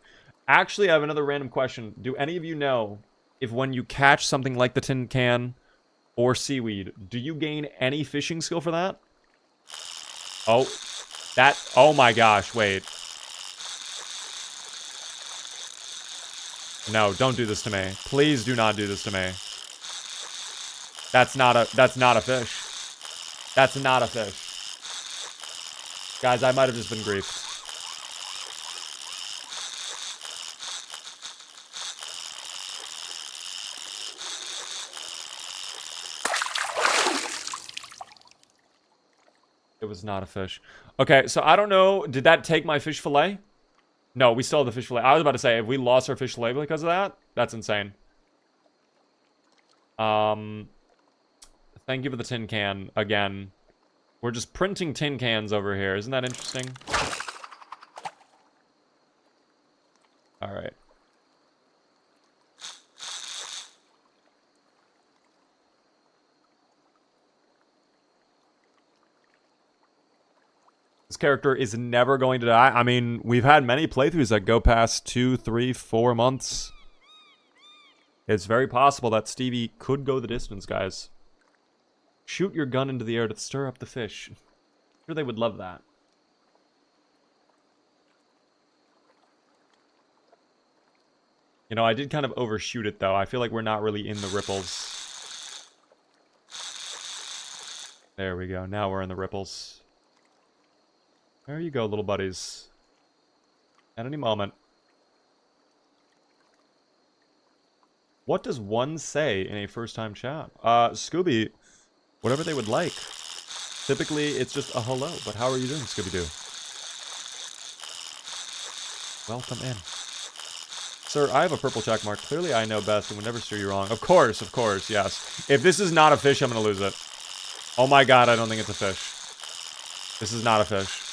Actually, I have another random question. Do any of you know if when you catch something like the tin can or seaweed, do you gain any fishing skill for that? Oh, that, oh my gosh, wait. No, don't do this to me. Please do not do this to me. That's not a fish. That's not a fish. Guys, I might have just been griefed. It was not a fish. Okay, so I don't know. Did that take my fish fillet? No, we still have the fish fillet. I was about to say, have we lost our fish fillet because of that? That's insane. Thank you for the tin can again. We're just printing tin cans over here. Isn't that interesting? All right. This character is never going to die. I mean, we've had many playthroughs that go past 2, 3, 4 months. It's very possible that Stevie could go the distance, guys. Shoot your gun into the air to stir up the fish. I'm sure they would love that. You know, I did kind of overshoot it, though. I feel like we're not really in the ripples. There we go. Now we're in the ripples. There you go, little buddies. At any moment. What does one say in a first-time chat? Scooby, whatever they would like. Typically, it's just a hello, but how are you doing, Scooby-Doo? Welcome in. Sir, I have a purple check mark. Clearly, I know best and would never steer you wrong. Of course, yes. If this is not a fish, I'm gonna lose it. Oh my god, I don't think it's a fish. This is not a fish.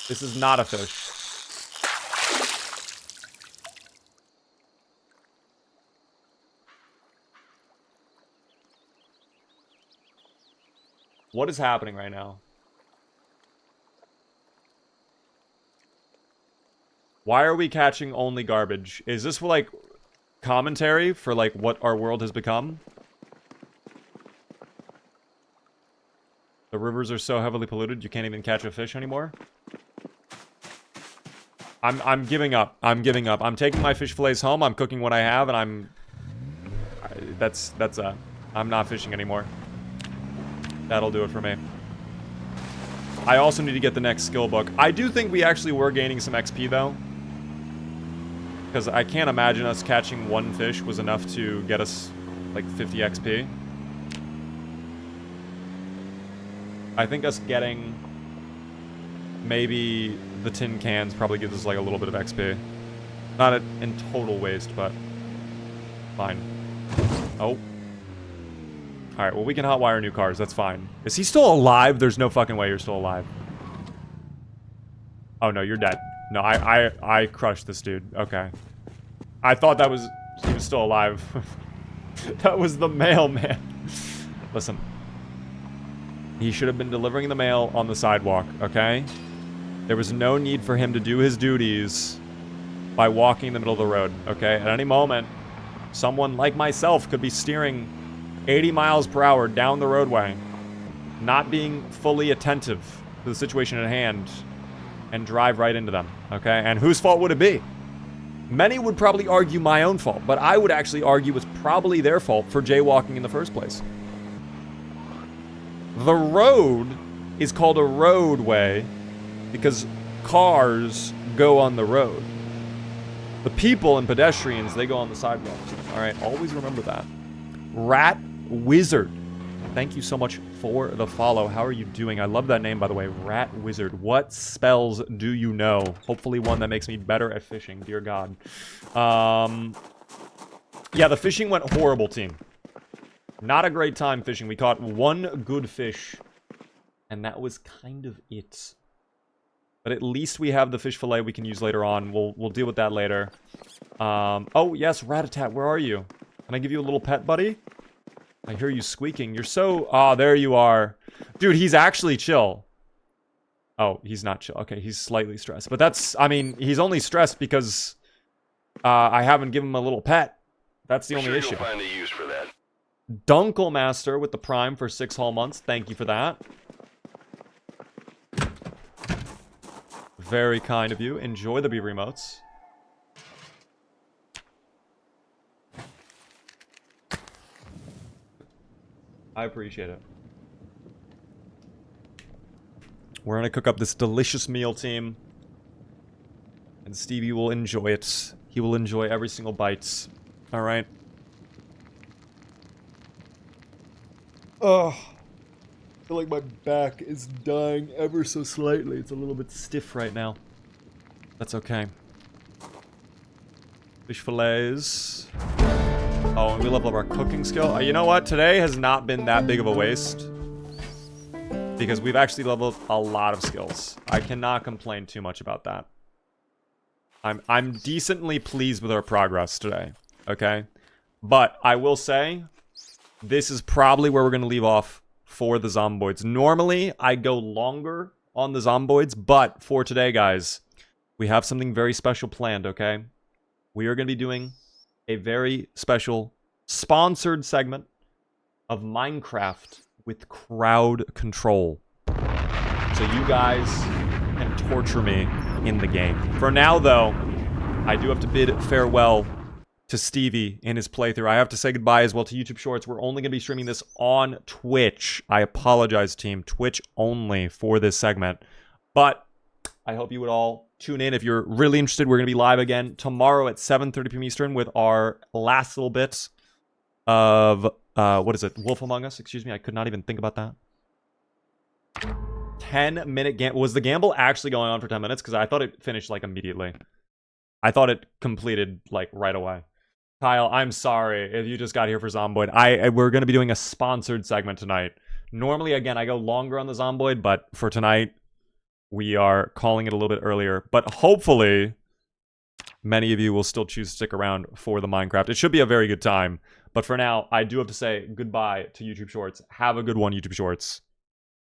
This is not a fish. What is happening right now? Why are we catching only garbage? Is this like commentary for like what our world has become? The rivers are so heavily polluted you can't even catch a fish anymore? I'm giving up. I'm giving up. I'm taking my fish fillets home. I'm cooking what I have, and I'm not fishing anymore. That'll do it for me. I also need to get the next skill book. I do think we actually were gaining some XP, though. Because I can't imagine us catching one fish was enough to get us, like, 50 XP. I think us getting maybe the tin cans probably gives us, like, a little bit of XP. Not in total waste, but fine. Oh. Alright, well, we can hotwire new cars. That's fine. Is he still alive? There's no fucking way you're still alive. Oh, no, you're dead. No, I crushed this dude. Okay. I thought that was... he was still alive. That was the mailman. Listen. He should have been delivering the mail on the sidewalk, okay? There was no need for him to do his duties by walking in the middle of the road, okay? At any moment, someone like myself could be steering 80 miles per hour down the roadway, not being fully attentive to the situation at hand, and drive right into them, okay? And whose fault would it be? Many would probably argue my own fault, but I would actually argue it's probably their fault for jaywalking in the first place. The road is called a roadway because cars go on the road. The people and pedestrians, they go on the sidewalks. All right, always remember that. Rat Wizard, thank you so much for the follow. How are you doing? I love that name, by the way. Rat Wizard. What spells do you know? Hopefully one that makes me better at fishing. Dear God. Yeah, the fishing went horrible, team. Not a great time fishing. We caught one good fish, and that was kind of it. But at least we have the fish fillet we can use later on. We'll deal with that later. Oh, yes, Rat-a-tat, where are you? Can I give you a little pet, buddy? I hear you squeaking. You're so... ah, there you are. Dude, he's actually chill. Oh, he's not chill. Okay, he's slightly stressed. But that's... I mean, he's only stressed because I haven't given him a little pet. That's the only issue. You'll find a use for that. Dunkle Master with the Prime for 6 whole months. Thank you for that. Very kind of you. Enjoy the beaver emotes. I appreciate it. We're gonna cook up this delicious meal, team. And Stevie will enjoy it. He will enjoy every single bite. Alright. Oh, I feel like my back is dying ever so slightly. It's a little bit stiff right now. That's okay. Fish fillets. Oh, and we level up our cooking skill. You know what? Today has not been that big of a waste. Because we've actually leveled a lot of skills. I cannot complain too much about that. I'm decently pleased with our progress today. Okay? But I will say, this is probably where we're going to leave off for the Zomboids. Normally, I go longer on the Zomboids, but for today, guys, we have something very special planned, okay? We are going to be doing a very special sponsored segment of Minecraft with crowd control. So you guys can torture me in the game. For now, though, I do have to bid farewell to Stevie in his playthrough. I have to say goodbye as well to YouTube Shorts. We're only going to be streaming this on Twitch. I apologize, team. Twitch only for this segment. But I hope you would all tune in. If you're really interested, we're going to be live again tomorrow at 7:30 p.m. Eastern with our last little bit of, what is it? Wolf Among Us? Excuse me. I could not even think about that. 10-minute gamble. Was the gamble actually going on for 10 minutes? Because I thought it finished, like, immediately. I thought it completed, like, right away. Kyle, I'm sorry if you just got here for Zomboid. We're going to be doing a sponsored segment tonight. Normally, again, I go longer on the Zomboid, but for tonight, we are calling it a little bit earlier. But hopefully, many of you will still choose to stick around for the Minecraft. It should be a very good time. But for now, I do have to say goodbye to YouTube Shorts. Have a good one, YouTube Shorts.